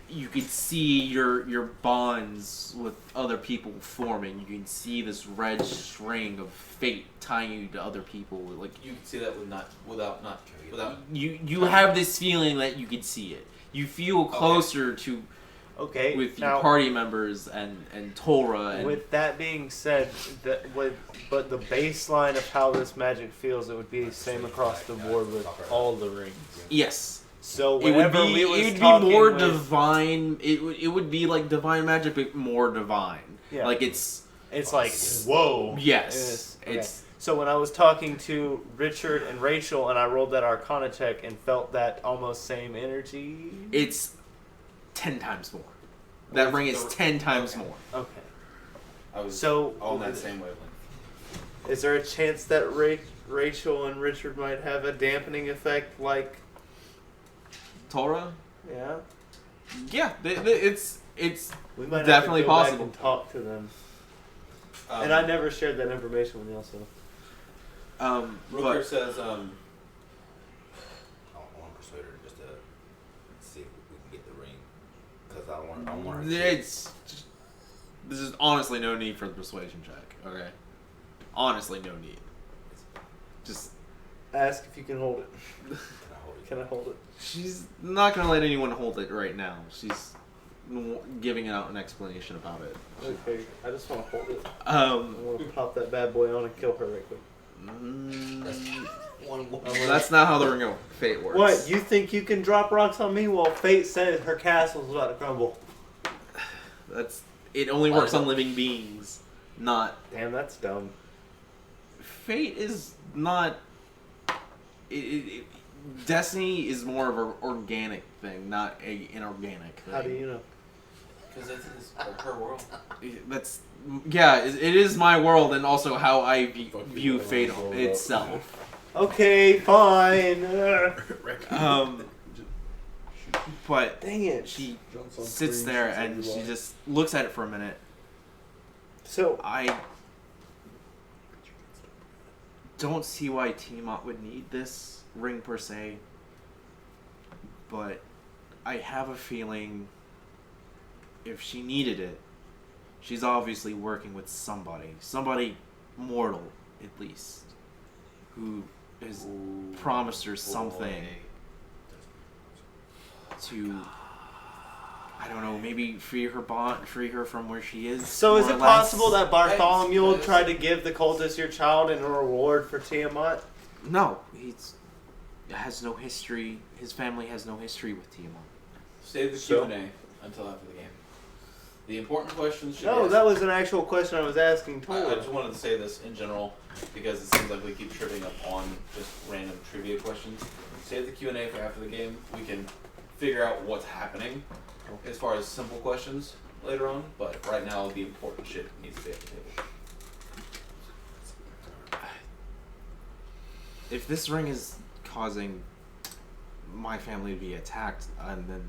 you could see your bonds with other people forming. You can see this red string of fate tying you to other people. Like you can see that without you have this feeling that you could see it. You feel closer to Okay. with your now, party members and Torah and with that being said, but the baseline of how this magic feels, it would be the same across the board with all the rings. yes. So It would whenever be we was it would be talking more with- divine. It would be like divine magic, but more divine. Yeah. Like it's It's like whoa. yes, Okay. it's So when I was talking to Richard and Rachel, and I rolled that Arcana check and felt that almost same energy. it's 10 times more. That ring is 10 times Okay. more. Okay. I was So on that same wavelength. is there a chance that Rachel and Richard might have a dampening effect, like Torah, yeah? yeah, it's We might Definitely have to go possible. back and talk to them. Um, And I never shared that information with y'all, so. Rooker but says I want to persuade her just to see if we can get the ring. Because I want her to it's there's honestly no need for the persuasion check. Okay, honestly no need. Just Ask if you can hold it. Can I hold it? Can I hold it? she's not gonna let anyone hold it right now. She's giving out an explanation about it. Okay, I just want to hold it. I Um, want to pop that bad boy on and kill her right quick. that's not how the Ring of Fate works. What? You think you can drop rocks on me while fate says her castle's about to crumble? That's it. Only works on living beings, not Damn, that's dumb. fate. Is not. Destiny is more of an organic thing, not a inorganic thing. How do you know? because it's her world. That's it is my world, and also how I view fate itself. Okay, fine. But Dang it. she Jumps on sits screen, there shoots and she everybody. just looks at it for a minute. So, I don't see why Tiamat would need this ring per se, but I have a feeling if she needed it, she's obviously working with somebody mortal at least, who has promised her something to, I don't know, maybe free her from where she is. so is more or it less. possible that Bartholomew Hey, tried to give the cultist your child in a reward for Tiamat? No, has no history. His family has no history with Tiamat. Save the So? Q&A until after the game. The important questions should No, be that was an actual question I was asking I Tor. just wanted to say this in general because it seems like we keep tripping up on just random trivia questions. Save the Q&A for after the game. We can figure out what's happening as far as simple questions later on, but right now the important shit needs to be at the table. If this ring is causing my family to be attacked, and then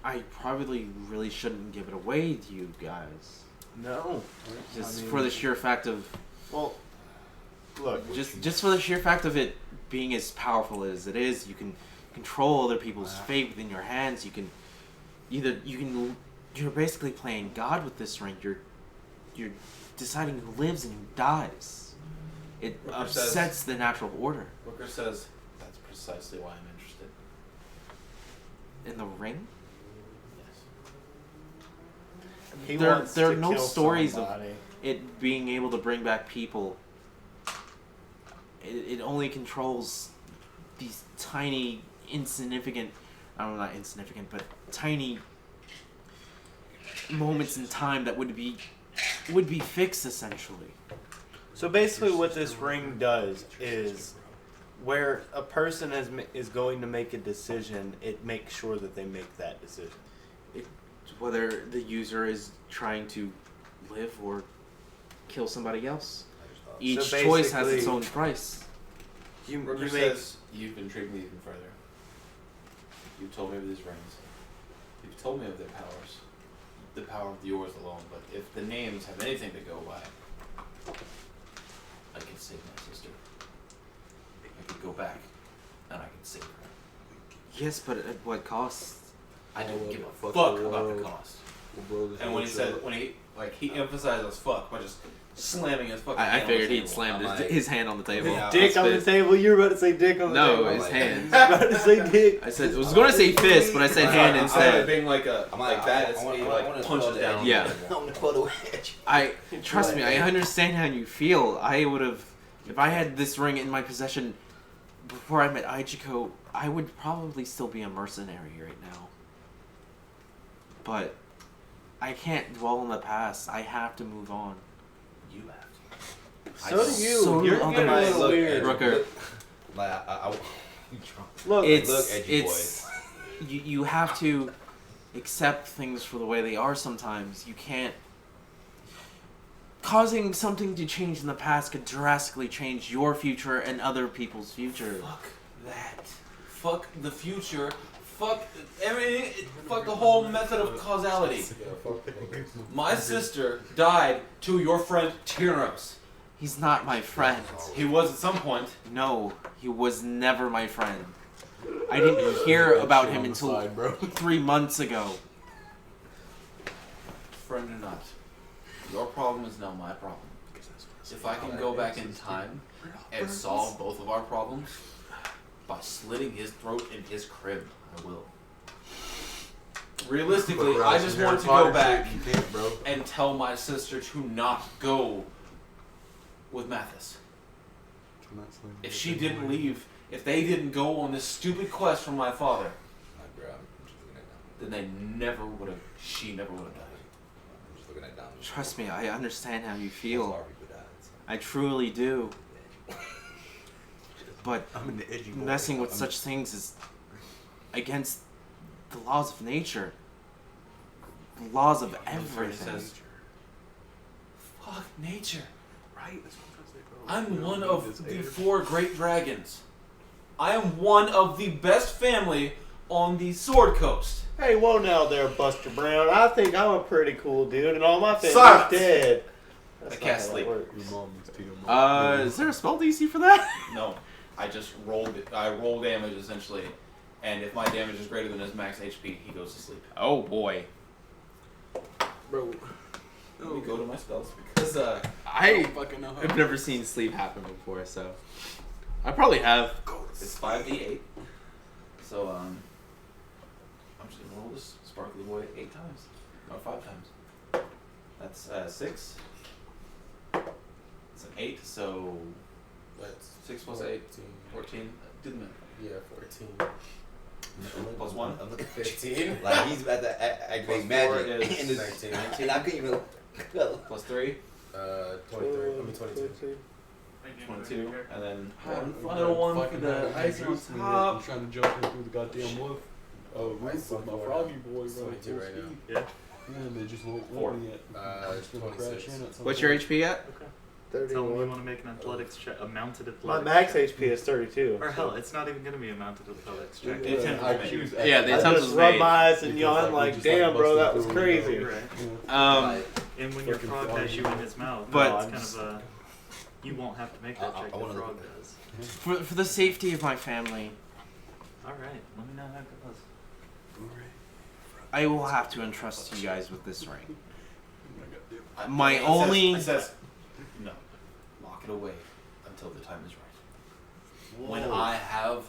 I probably really shouldn't give it away to you guys. No. Just I mean- for the sheer fact of Well, look. just for the sheer fact of it being as powerful as it is, you can control other people's fate within your hands. You can You're basically playing God with this ring. You're deciding who lives and who dies. It Rooker upsets says- the natural order. Rooker says that's precisely why I'm interested. In the ring? Yes. He There wants are to no kill stories somebody. of it being able to bring back people. It only controls these tiny, insignificant, not insignificant, but tiny moments in time that would be fixed essentially. So basically, what this ring does is, where a person is going to make a decision, it makes sure that they make that decision. Whether the user is trying to live or kill somebody else. Each So choice has its basically- own price. You Rooker make says you've intrigued me even further. You've told me of these rings. You've told me of their powers. The power of yours alone. But if the names have anything to go by, I can save my sister. I could go back and I can save her. Yes, but at what cost? I don't give a Fuck fuck the about the world. cost. We'll blow this And when he bitch said, up. he emphasizes fuck by just slamming his fucking I hand on figured the he'd table. slammed I'm his hand on the table. Yeah. dick on the Fist. table. You're about to say dick on the No, table. his Like- hand. You're about to say dick. I said I was going to say fist, but I said Sorry, hand instead of instead. being like a like that, it's he like punches down. Yeah. I'm gonna pull the wedge. I trust me. I understand how you feel. I would have, if I had this ring in my possession before I met Ichiko, I would probably still be a mercenary right now. But I can't dwell on the past. I have to move on. You have to. So do you. So do You're other getting a guys. little Look, weird. Rooker. Like I you drunk. Look, It's look, edgy it's you have to accept things for the way they are sometimes. You can't. Causing something to change in the past could drastically change your future and other people's future. Fuck that. Fuck the future. Fuck everything. Fuck the whole method of causality. My sister died to your friend Tyros. He's not my friend. He was at some point. No, he was never my friend. I didn't hear about him until 3 months ago. Friend or not, your problem is now my problem. If I can go back in time and solve both of our problems by slitting his throat in his crib, I will. Realistically, I just want to go back and tell my sister to not go with Mathis. If she didn't leave, if they didn't go on this stupid quest from my father, Like, bro, I'm just looking at then they never would have, she never would have died. I'm just looking at down. Trust me, I understand how you A lot feel. of people died, so. I truly do. But I'm an edgy boy. messing with such things is against the laws of nature. The laws of everything. Says, fuck nature. Right? That's what I'm trying to say, bro. I'm We one don't of need the this air. 4 great dragons. I am one of the best family on the Sword Coast. hey, whoa now there, Buster Brown. I think I'm a pretty cool dude, and all my family's Silence. dead. That's I not can't how that sleep. works. Your mom is to your mom. Is there a spell DC for that? No, I just rolled it. I roll damage essentially, and if my damage is greater than his max HP, he goes to sleep. Oh boy. Bro. Let me go to my spells because I don't fucking know how. have never seen sleep happen before, so I probably have. it's 5d8. So I'm just gonna roll this sparkly boy 8 times, or 5 times. That's 6. It's an 8, so That's 6 plus 8, 14. Do the math. Yeah, 14. Plus 1. I'm looking 15. like he's about to activate Plus magic. 4 is in this, 19. and I couldn't even. Plus 3, 23. I mean 22. 22, and then I'm one final one for fucking the having ice on juice in here. I'm top. trying to jump in through the goddamn roof. Roof with my froggy boy. It's running 22 full right speed. now. Yeah, and they just won't 4. let me yet. It's gonna 26. crash in at some What's your point. HP at? Tell me you 31. want to make an athletics check, a mounted My athletics max check. HP is 32. Or hell, it's not even going to be a mounted athletics check. The attempt was made. IQ's Yeah, the I attempt just was rub made. my eyes and Because, yawn like, we like, just, damn, like, bro, that busted was through crazy. You're right. Like, And when your Fucking frog frog. has you in his mouth, But- it's kind of a... You won't have to make that check, I the wanna frog look at does. For the safety of my family, Alright, let me know how it goes. I will have to entrust you guys with this ring. I- My it only- says, no, lock it away until the time is right. When I have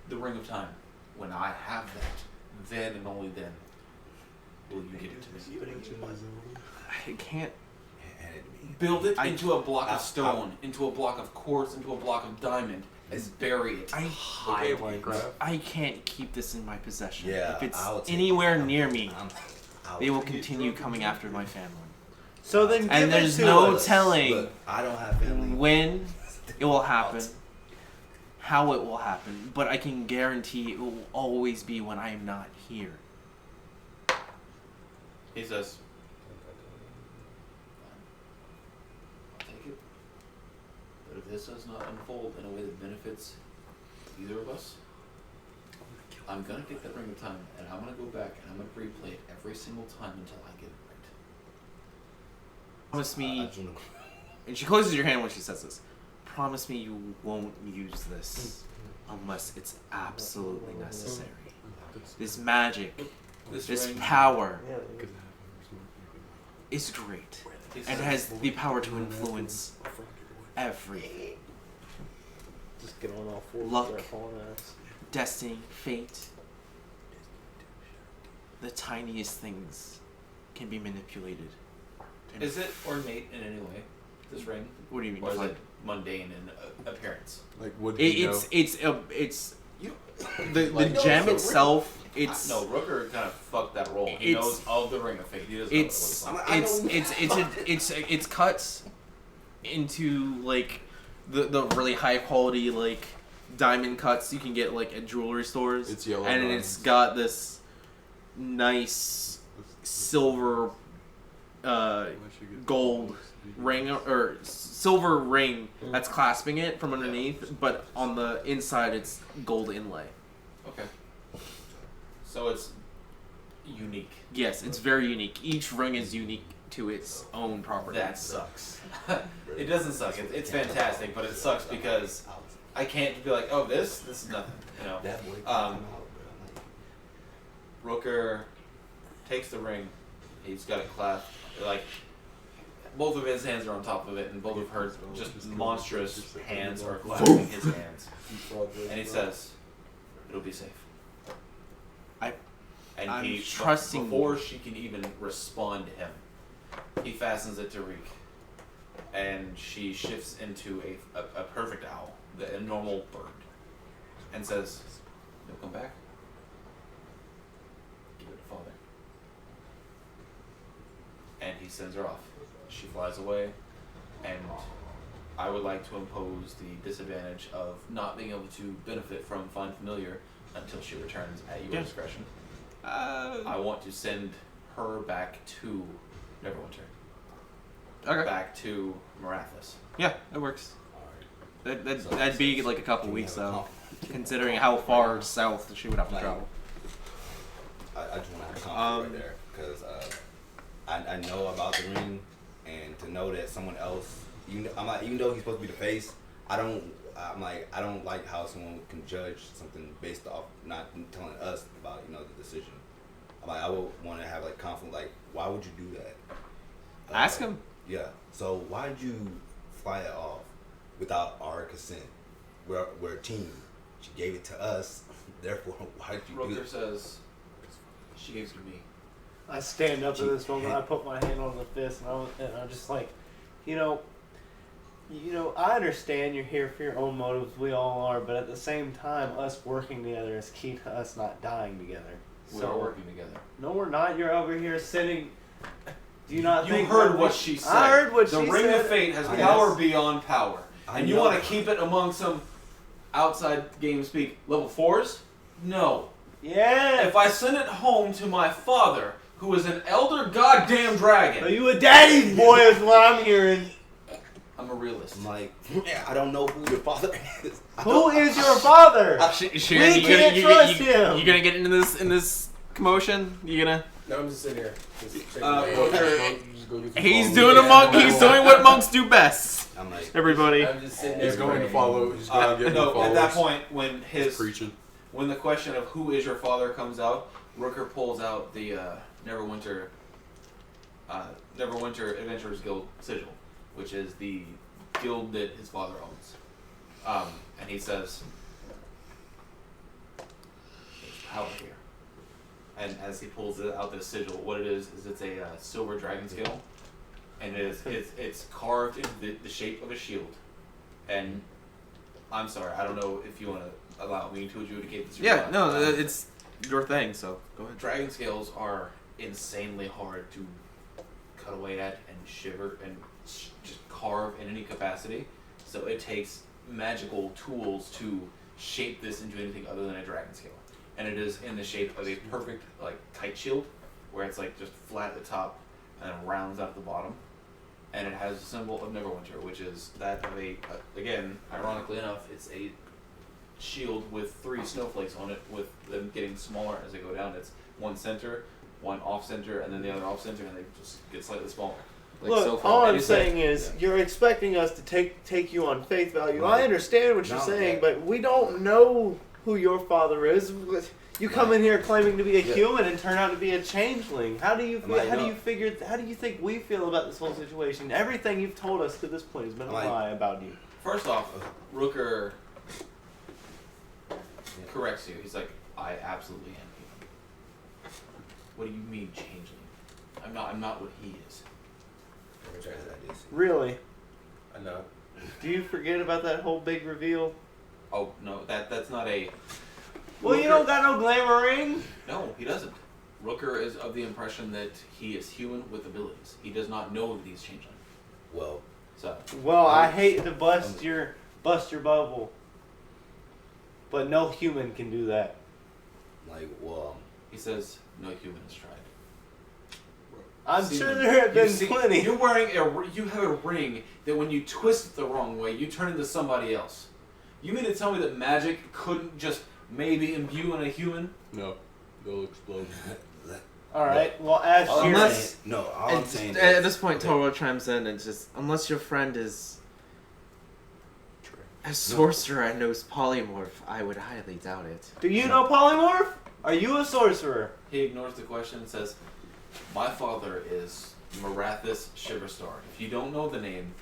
the ring of time, when I have that, then and only then will you get it to me. I can't. Hand it to me. Build it into a block I- of stone, into a block of quartz, into a block of diamond, and bury it. Hide it. I can't keep this in my possession. Yeah, If it's I'll take anywhere it. near me, I'll they will take it. continue coming after my family. So then, And give there's it to no us. telling Look, I don't have family. when it will happen, how it will happen, but I can guarantee it will always be when I am not here. He says, I'll take it. But if this does not unfold in a way that benefits either of us, I'm gonna get that ring of time and I'm gonna go back and I'm gonna replay it every single time until I get it right. Promise me, I don't know. and she closes your hand when she says this. Promise me you won't use this unless it's absolutely necessary. This magic, this ring, power Yeah, is great he and says, has the power to influence everything. just get on all fours. Luck. Start hauling ass. Destiny, fate. The tiniest things can be manipulated. And Is it ornate in any way, this ring? What do you mean? Or is fun? it mundane in appearance? Like, would It, he know? it's You, the Like, no, gem it's a itself. It's no, Rooker kind of fucked that role. He It's- knows of the ring of fate. He doesn't it's know what it's cuts into like the really high quality like diamond cuts you can get like at jewelry stores. It's yellow and diamonds. it's got this nice silver gold ring or silver ring that's clasping it from underneath, but on the inside it's gold inlay. Okay. So it's unique. Yes, it's very unique. Each ring is unique to its own properties. That sucks. It doesn't suck. It's fantastic, but it sucks because I can't be like, oh, this is nothing. You know. That boy. Rooker takes the ring. He's got it clasped. Like, both of his hands are on top of it, and both of her just monstrous hands are clasping his hands. And he says, "It'll be safe." I'm he trusting before she can even respond to him, he fastens it to Reek, and she shifts into a perfect owl, a normal bird, and says, "You'll come back. Give it to Father." And he sends her off. She flies away, and I would like to impose the disadvantage of not being able to benefit from Find Familiar until she returns at your Yeah. discretion. I want to send her back to Neverwinter. Okay. Back to Marathas. Yeah, that works. So That'd be like a couple can we weeks have a though, conf- considering how far south she would have to Like, travel. I just want to have a conflict right there because I know about the ring, and to know that someone else, even though he's supposed to be the face, I don't like how someone can judge something based off not telling us about the decision. I would want to have like conflict. Like, why would you do that? Ask him. Yeah. So why did you fly it off without our consent? We're a team. She gave it to us. Therefore, why did you do Rooker it? says, "She gives it to me." I stand up at this moment. I put my hand on the fist, and I'm just like, I understand you're here for your own motives. We all are, but at the same time, us working together is key to us not dying together. We are working together. No, we're not. You're over here sitting. Do you not You think heard that what we- she said. I heard what the she Ring said. of Fate has I power guess. beyond power. I And you know. want to keep it among some outside game speak level 4s? No. Yeah. If I send it home to my father, who is an elder goddamn Are dragon, you a daddy's boy? Is what I'm hearing. I'm a realist. I'm like, I don't know who your father is. Who is your father? Sharon, We can't trust him. You gonna get into this commotion? You gonna? No, I'm just sitting here. Just shaking Uh, my head. Rooker- Just go get some He's coffee. doing a monk. He's doing what monks do best. I'm like, Everybody. I'm just sitting He's there going to praying. follow. He's going to get more No, at followers. that point, when He's his preaching. when the question of who is your father comes out, Rooker pulls out the Neverwinter Adventurers Guild sigil, which is the guild that his father owns. And he says, "There's power here." And as he pulls out this sigil, what it is it's a silver dragon scale, and it's carved into the shape of a shield. And I'm sorry, I don't know if you want to allow me to adjudicate this. Yeah, no, it's your thing. So go ahead. Dragon scales are insanely hard to cut away at and shiver and just carve in any capacity. So it takes magical tools to shape this into anything other than a dragon scale. And it is in the shape of a perfect like kite shield, where it's like just flat at the top and then rounds out at the bottom. And it has a symbol of Neverwinter, which is that of again, ironically enough, it's a shield with 3 snowflakes on it, with them getting smaller as they go down. It's one center, one off center, and then the other off center, and they just get slightly smaller. Like Look, so far. all And I'm it's saying like- is yeah. you're expecting us to take you on faith value. Right. I understand what you're No, saying, yeah. but we don't know who your father is. You come Right. in here claiming to be a Yeah. human and turn out to be a changeling. How do you feel, Like, how do no. you figure? How do you think we feel about this whole situation? Everything you've told us to this point has been a Like- lie about you. First off, Rooker corrects you. He's like, I absolutely am human. What do you mean changeling? I'm not what he is. Really? I know. Do you forget about that whole big reveal? Oh no, that's not a. Well, you don't got no glamour ring. No, he doesn't. Rooker is of the impression that he is human with abilities. He does not know that he's changeling. Well, So Well, I hate to bust your bubble, but no human can do that. like, he says no human has tried. I'm Seen sure them. there have You've been seen- plenty. You're wearing you have a ring that when you twist it the wrong way, you turn into somebody else. You mean to tell me that magic couldn't just maybe imbue in a human? No, they'll explode. All right. Well, as all I'm your Unless- saying, no, all I'm saying At is, this point, okay, Toro chimes in and just, unless your friend is a sorcerer and knows polymorph, I would highly doubt it. do you know polymorph? Are you a sorcerer? He ignores the question and says, "My father is Marathis Shiverstar. If you don't know the name,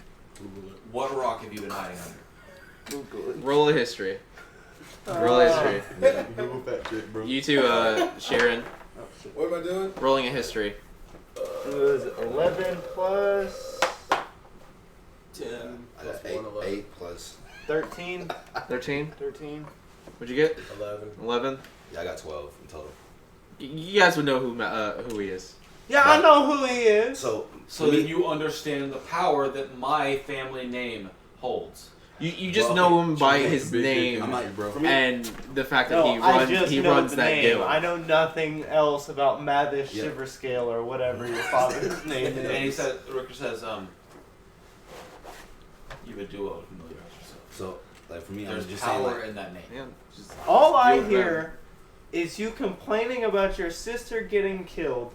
what rock have you been hiding under?" Roll a history. Roll a history. Google that shit, bro. You two, Sharon, What am I doing? rolling a history. It was 11 plus 10 I plus got 8, 1, 11. 8 plus, 13. 13? 13. What'd you get? 11. 11? yeah, I got 12 in total. You guys would know who he is. Yeah, I know who he is. So, So to then me- you understand the power that my family name holds. You just Well, know okay, him by sure, his big dick name I'm like, bro. and the fact that No, I just he know runs the that name. guild. I know nothing else about Mathish Yeah. Shiverscale or whatever your father's name And he is. says, Rooker says, you have a duo to familiarize yourself. so, like, for me, I'm There's just saying, power like, in that name. Yeah, just, All I Deal with hear is you complaining about your sister getting killed,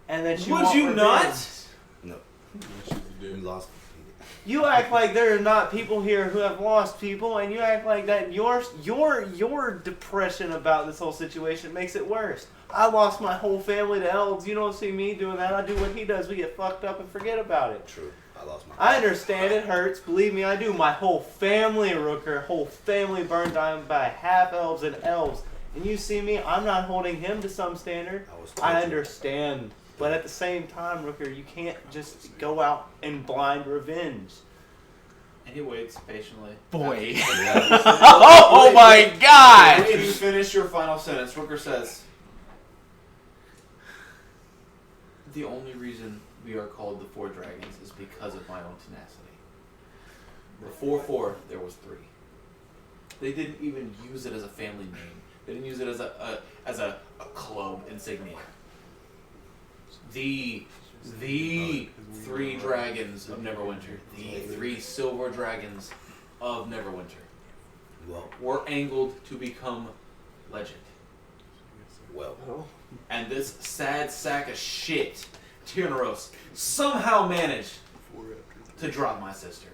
and that you Would want you revenge. not? no, What you we do? lost. You act like there are not people here who have lost people, and you act like that your depression about this whole situation makes it worse. I lost my whole family to elves. You don't see me doing that. I do what he does. We get fucked up and forget about it. True, I lost my. I understand it hurts. Believe me, I do. My whole family, Rooker, whole family burned down by half elves and elves. And you see me, I'm not holding him to some standard. I was I tortured. understand. But at the same time, Rooker, you can't just go out and blind revenge. And he waits patiently. boy. Yeah. Oh my god! When you finish your final sentence, Rooker says, "The only reason we are called the Four Dragons is because of my own tenacity. Before 4, there was 3. They didn't even use it as a family name. They didn't use it as a club insignia. The 3 dragons of Neverwinter, the 3 silver dragons of Neverwinter, well, were angled to become legend. well, And this sad sack of shit, Tyrannos, somehow managed to drop my sister.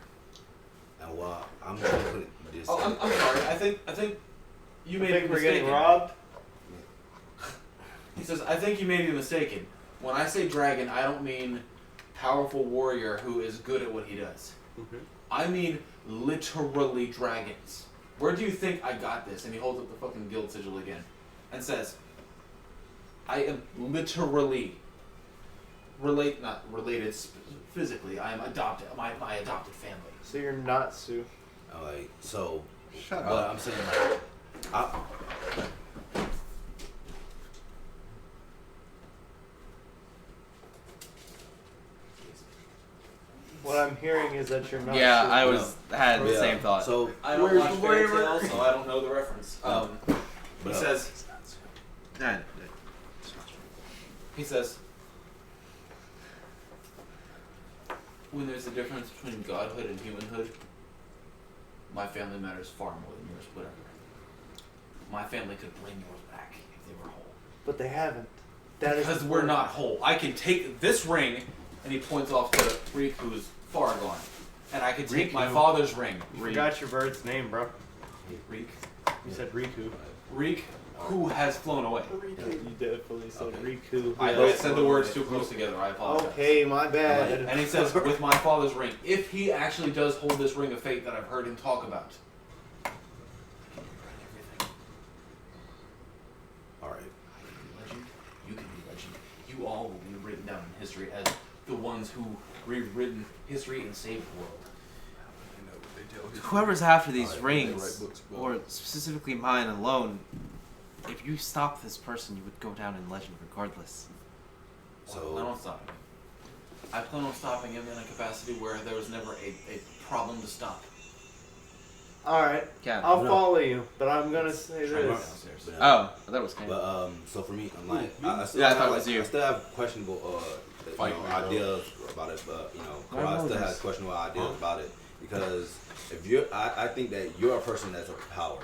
and while I'm gonna put it this. Oh, I'm sorry. I think You I may think be we're getting mistaken. robbed. He says, I think you may be mistaken. When I say dragon, I don't mean powerful warrior who is good at what he does. I mean literally dragons. Where do you think I got this? And he holds up the fucking guild sigil again and says, I am literally not related physically. I am adopted. My adopted family. So you're not Sue. Alright, so Shut what up. I'm saying, What I'm hearing is that you're not Yeah, Sue. I had the yeah, same thought. So, I don't Where's watch the fairy waiver? tales, so I don't know the reference. He says, he says, when there's a difference between godhood and humanhood, my family matters far more than yours would ever. My family could bring yours back if they were whole. But they haven't. That is Because the we're point. not whole. I can take this ring, and he points off to Reek, who's far gone. And I can take my Riku. father's ring. You forgot your bird's name, bro. Reek. You said Riku. Reek, who has flown away. You definitely said Okay. Riku. I said the words too close together. I apologize. Okay, my bad. And he says, with my father's ring, if he actually does hold this ring of fate that I've heard him talk about, I can rewrite everything. alright. I can be legend. You can be legend. You all will be written down in history as the ones who rewritten history and saved the world. Whoever's after these Alright, rings, they write books about or specifically mine alone, if you stop this person, you would go down in legend regardless. So, I don't stop him. I plan on stopping him in a capacity where there was never a problem to stop. Alright, Yeah. I'll No. follow you, but I'm gonna say Try to go this. downstairs. but, Oh, that was kind But so for me, I'm like, I still Yeah, I have, thought it was you. I still have questionable Fight me, bro. ideas about it, but I I know still this. have questionable ideas about it because if you're, I think that you're a person that's of power,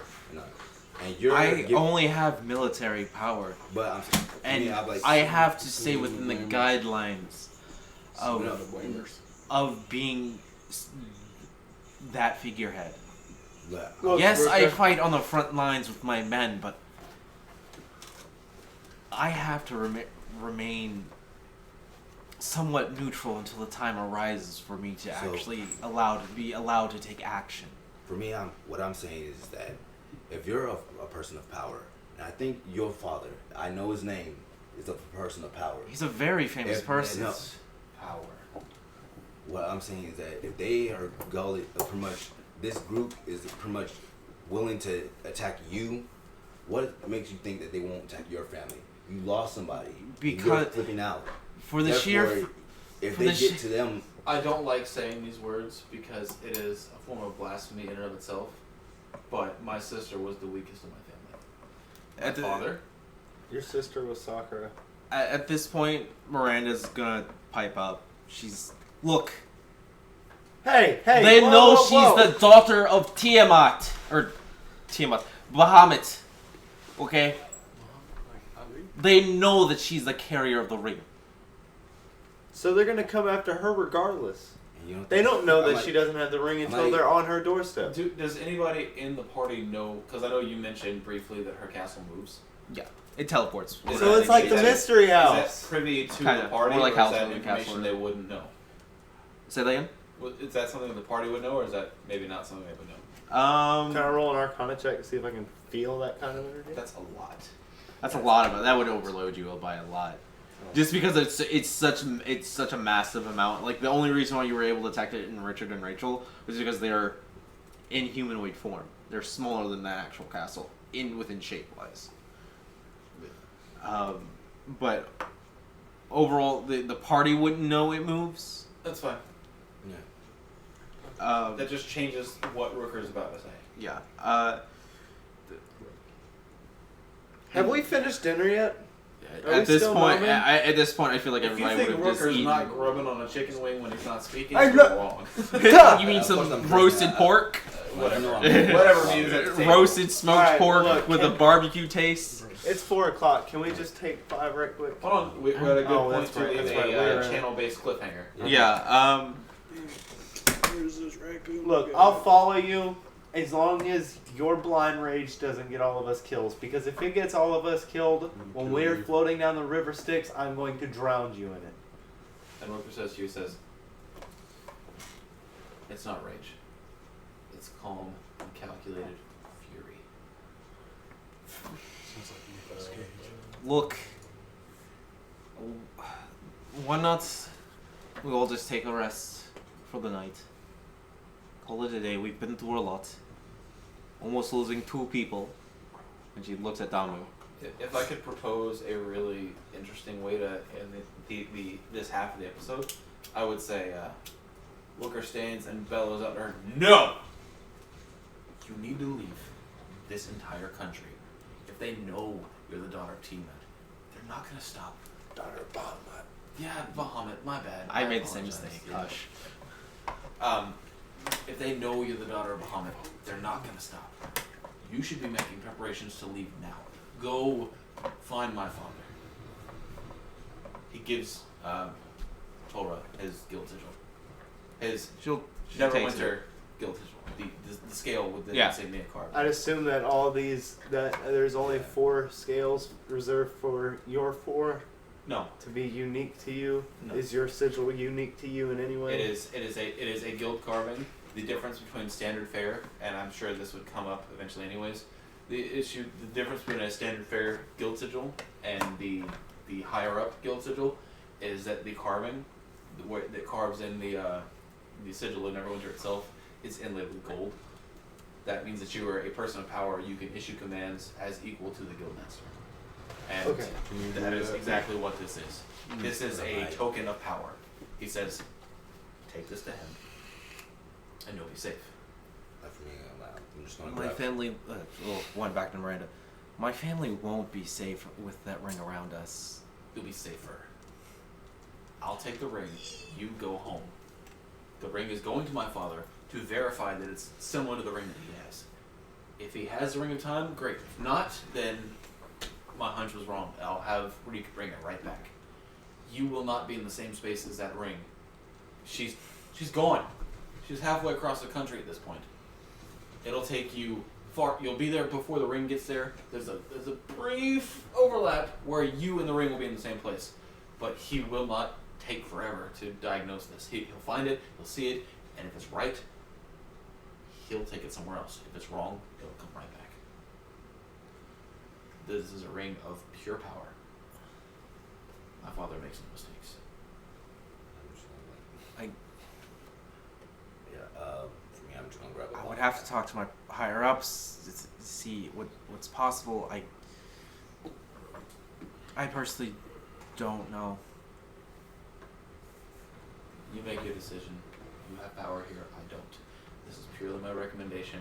and you're. I only have military power, But I'm, and I'm like, I have to stay within the guidelines Not the of blamers. being that figurehead. yeah, Look, Yes, I Rooker. fight on the front lines with my men, but I have to remain somewhat neutral until the time arises for me to actually be allowed to take action. For me, what I'm saying is that if you're a person of power, and I think your father, I know his name, is a person of power. He's a very famous person. No, Power. what I'm saying is that if they are pretty much, this group is pretty much willing to attack you, what makes you think that they won't attack your family? You lost somebody. You're Because flipping out. for the sheer Therefore, if for they the get sh- to them, I don't like saying these words because it is a form of blasphemy in and of itself. But my sister was the weakest of my family. My At the- father. Your sister was Sakura. at this point, Miranda's gonna pipe up. Look. Hey, hey! They whoa, know whoa, she's whoa. the daughter of Bahamut. Okay? They know that she's the carrier of the ring. So they're gonna come after her regardless. and you They don't know I'm that like- she doesn't have the ring until like- they're on her doorstep. Does anybody in the party know? Because I know you mentioned briefly that her castle moves. Yeah. It teleports. Is So that- it's like is the that- mystery Is house. that privy to Kinda, the party, more like or is House that of the information Castle. they wouldn't know? Say that again? Is that something the party would know, or is that maybe not something they would know? Can I roll an Arcana check to see if I can feel that kind of energy? That's a lot. That's a lot of it. That would overload you by a lot. Just because it's such a massive amount. Like the only reason why you were able to detect it in Richard and Rachel was because they're in humanoid form. They're smaller than the actual castle within shape wise. But overall, the party wouldn't know it moves. That's fine. Yeah. That just changes what Rooker's about to say. Yeah. Have we finished dinner yet? Are we At this still point, mumming? at this point, I feel like If you everybody would think have just Rooker's eaten. not grubbing on a chicken wing when he's not speaking, I you're know- wrong. You mean Of some course I'm roasted drinking. pork? Whatever. I'm- Whatever means at the table. Roasted smoked Alright, pork look, with a can- barbecue taste. It's 4 o'clock. Can we just take 5 right quick? Hold on, we're at a good Oh, point that's to right, leave that's right, a we're in. channel-based cliffhanger. Yeah. Here's this raccoon. Look, I'll follow you, as long as your blind rage doesn't get all of us kills. Because if it gets all of us killed when we're floating down the river Styx, I'm going to drown you in it. And Rooker says to you, says, it's not rage. It's calm and calculated fury. Look, why not we all just take a rest for the night? Call it a day. We've been through a lot. Almost losing 2 people. And she looks at Damu. If I could propose a really interesting way to end this half of the episode, I would say, Looker stands and bellows out there, no! You need to leave this entire country. If they know you're the daughter of Tiamat, they're not going to stop. Daughter of Bahamut. Yeah, Bahamut, my bad. I made the same apologize. mistake. Yeah. Hush. If they know you're the daughter of Bahamut, they're not going to stop. You should be making preparations to leave now. Go find my father. He gives Torah his guild sigil. His She Neverwinter guild sigil. The scale with the insignia carved. I'd assume that all these, that there's only 4 scales reserved for your 4 No, to be unique to you. No. Is your sigil unique to you in any way? it is a guild carving. The difference between standard fare, and I'm sure this would come up eventually anyways, the difference between a standard fare guild sigil and the higher up guild sigil is that the carving, the way that carves in the sigil of Neverwinter itself, is inlaid with gold. That means that you are a person of power. You can issue commands as equal to the guildmaster, and Okay. that is exactly what this is. This is a token of power. He says, "Take this to him, and you'll be safe." Like for me, I'm just gonna My grab family, one back to Miranda. My family won't be safe with that ring around us. You'll be safer. I'll take the ring. You go home. The ring is going to my father to verify that it's similar to the ring that he has. If he has the Ring of Time, great. If not, then my hunch was wrong. I'll have Reek bring it right back. You will not be in the same space as that ring. She's gone. She's halfway across the country at this point. It'll take you far. You'll be there before the ring gets there. There's a brief overlap where you and the ring will be in the same place, but he will not take forever to diagnose this. He'll find it. He'll see it, and if it's right, he'll take it somewhere else. If it's wrong, it'll come right back. This is a ring of pure power. My father makes no mistakes. For me, I'm just gonna grab a I would have to talk to my higher ups to see what's possible. I personally don't know. You make your decision. You have power here. I don't. This is purely my recommendation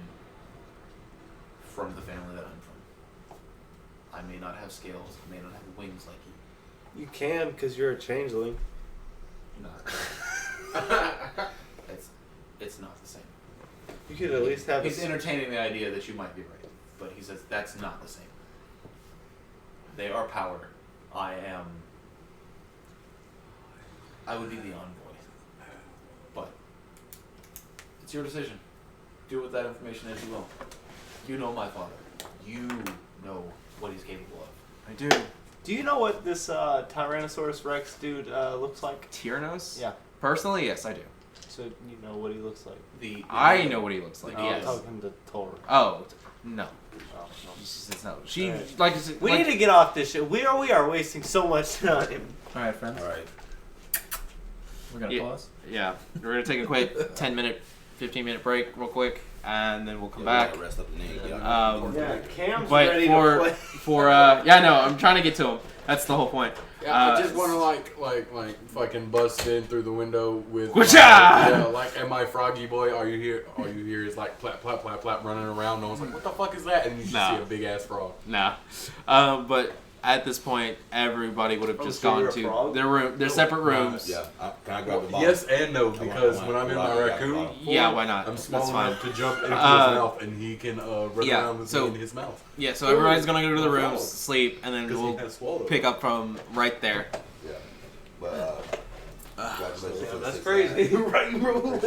from the family that I'm from. I may not have scales. I may not have wings like you. You can, because you're a changeling. No. It's not the same. You could at least have He's entertaining the idea that you might be right, but he says that's not the same. They are power. I would be the envoy. But it's your decision. Do with that information as you will. You know my father. You know what he's capable of. I do. Do you know what this Tyrannosaurus Rex dude looks like? Tyrannos? Yeah. Personally, yes, I do. So you know what he looks like. I know what he looks like. The I'm Yes. talking to Tora. Oh, no. She says no. She, Alright. like, We like, need to get off this shit. We are wasting so much time. Alright, friends. All right. We're gonna Yeah. pause. Yeah. We're going to take a quick 10-minute, 15-minute break real quick, and then we'll come Yeah, we back. gotta rest up the knee. Yeah, Cam's But ready for, to play. yeah, no, I'm trying to get to him. That's the whole point. Yeah, I just want to like fucking bust in through the window with Whatcha? yeah, like, am I Froggy Boy? Are you here? Are you here? Is like plap plap plap plap running around. No one's like, what the fuck is that? And you just Nah. see a big ass frog. Nah. But at this point, everybody would have just so you're gone a to frog? their room, their separate rooms. Yeah. Can I grab the bottle? Yes and no, because I when I'm in want- my I got the raccoon, bottle. Yeah, why not? I'm small That's fine. enough to jump into his mouth, and he can run yeah, around with so- me in his mouth. Yeah, so everybody's gonna go to the Frog. rooms, sleep, and then Because he we'll has swallowed. pick up from right there. Yeah. But congratulations for the That's 6 9. crazy. Right, bro.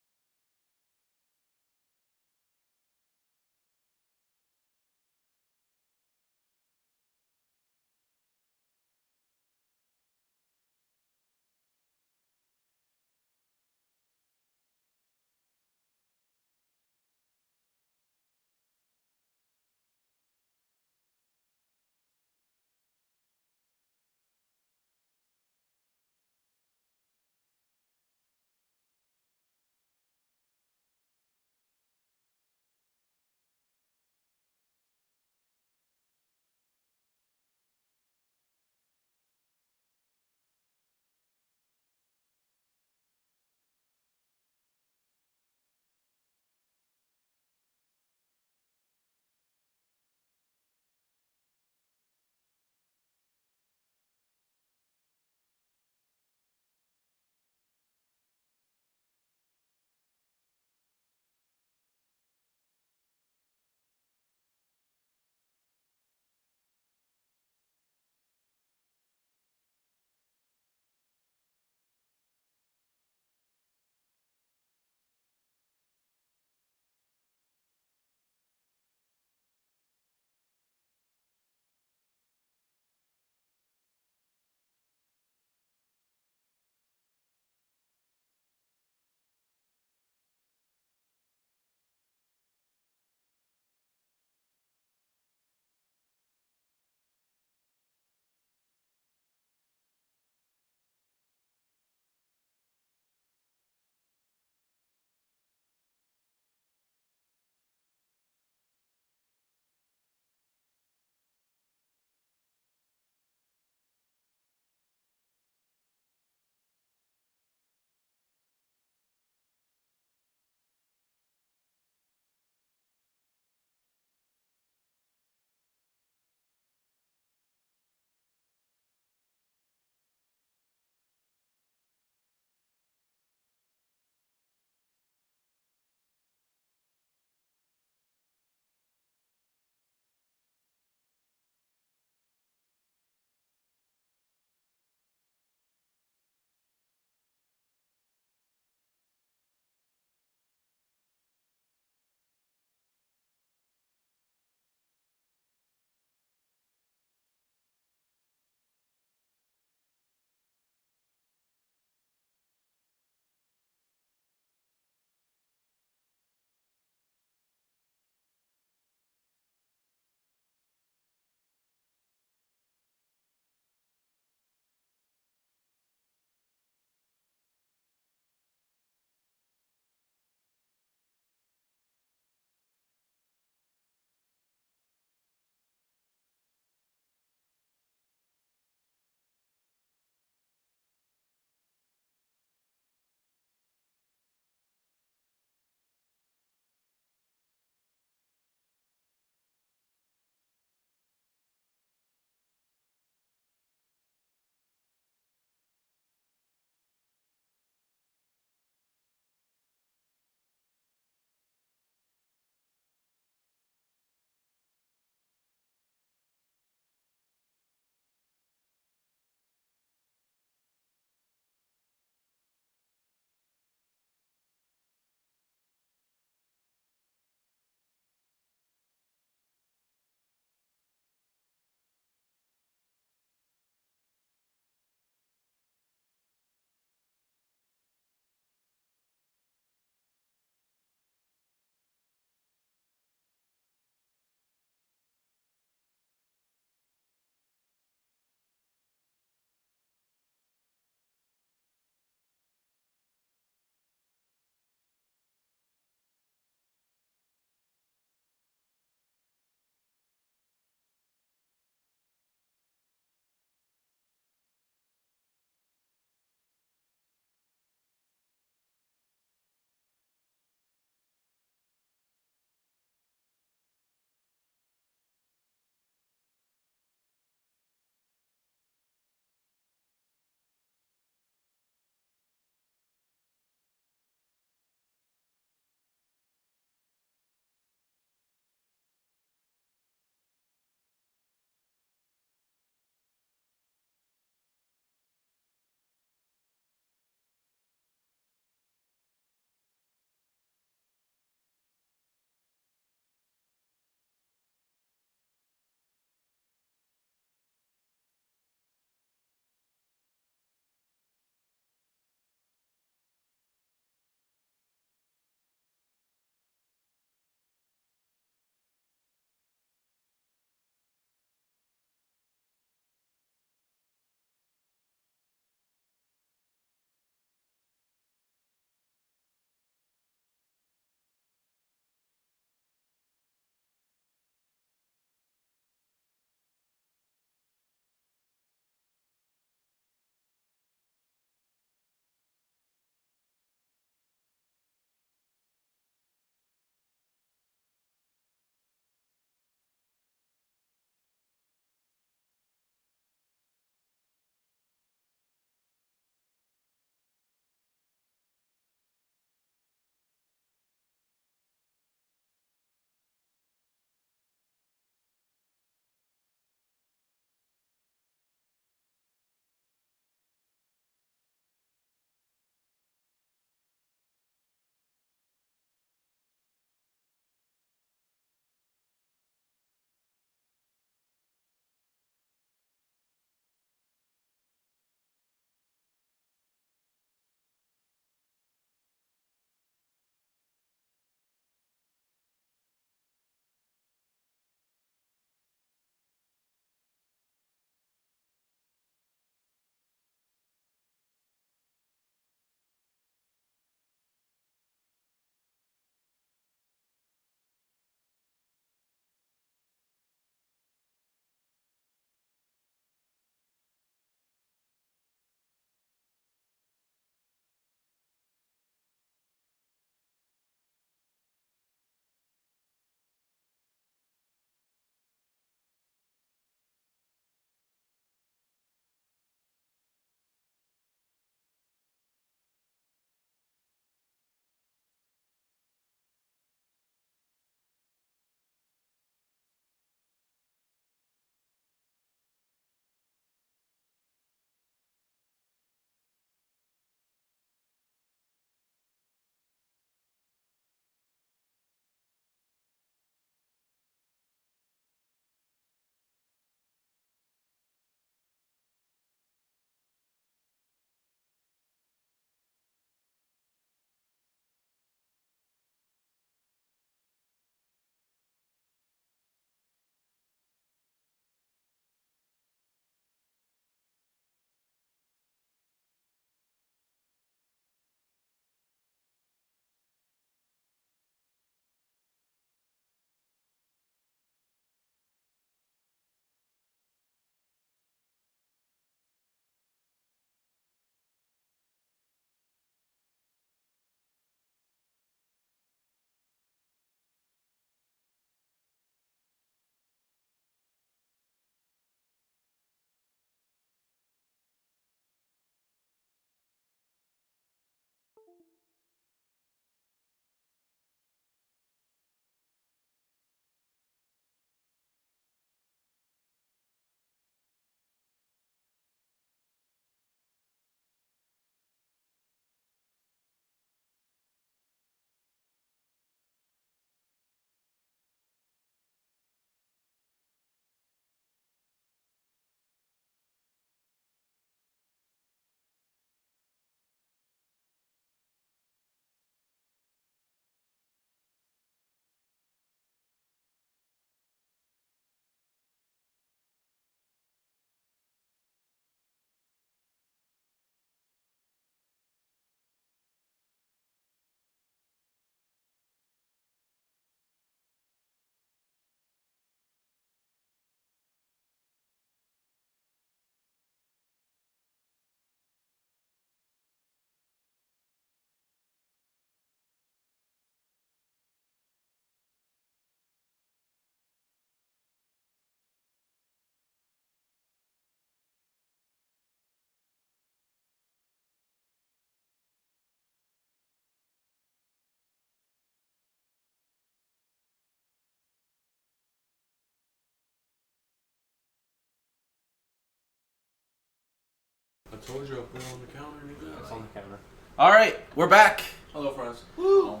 told you I put it on the counter. It's on the counter. All right, we're back. Hello, friends. Hello.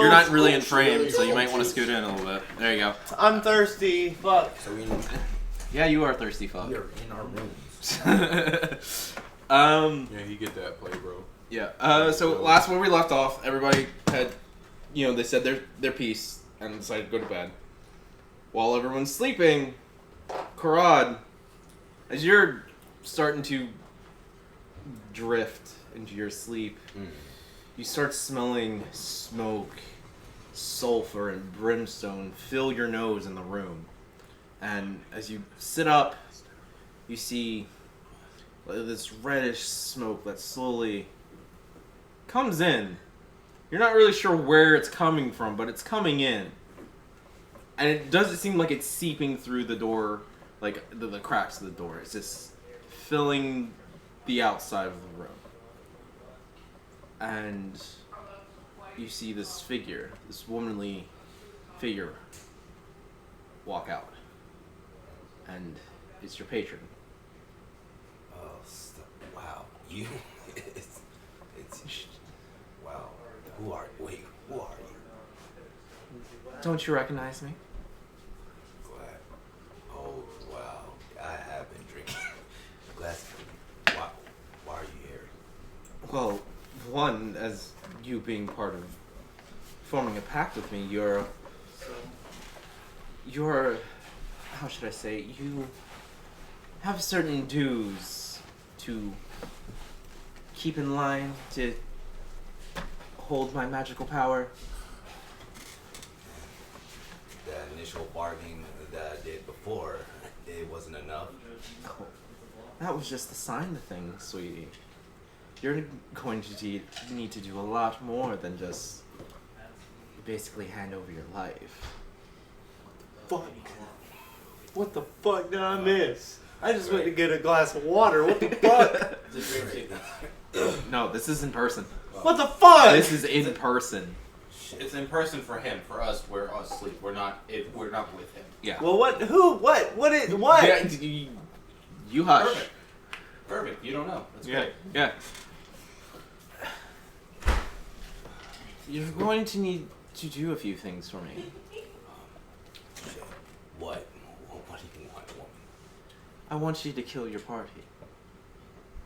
You're not really in frame, so you might want to scoot in a little bit. There you go. I'm thirsty. Fuck. So Yeah, you are thirsty, fuck. we are in our rooms. Yeah, he get that play, bro. Yeah. So last where we left off, everybody had, they said their piece and decided to go to bed. While everyone's sleeping, Karad, as you're starting to drift into your sleep, you start smelling smoke, sulfur, and brimstone fill your nose in the room. And as you sit up, you see this reddish smoke that slowly comes in. You're not really sure where it's coming from, but it's coming in. And it doesn't seem like it's seeping through the door, like the cracks of the door. It's just filling the outside of the room. And you see this figure, this womanly figure, walk out. And it's your patron. Oh, wow. You. it's. Wow. Who are you? Don't you recognize me? Glad. Oh, wow. I have been drinking. Glass. Why are you here? Well, one, as you being part of forming a pact with me, you're, how should I say, you have certain dues to keep in line, to hold my magical power. The initial bargaining that I did before, it wasn't enough. Oh, that was just the sign of things, sweetie. You're going to need to do a lot more than just basically hand over your life. Fuck. What the fuck did I miss? I just went to get a glass of water. What the fuck? It's a dream sequence. No, this is in person. What the fuck? This is in person. It's in person for him. For us, we're asleep. We're not with him. Yeah. Well, what? Who? What? Yeah, you hush. Perfect. You don't know. That's Yeah. great. Yeah. You're going to need to do a few things for me. Shit. What? What do you want, woman? I want you to kill your party.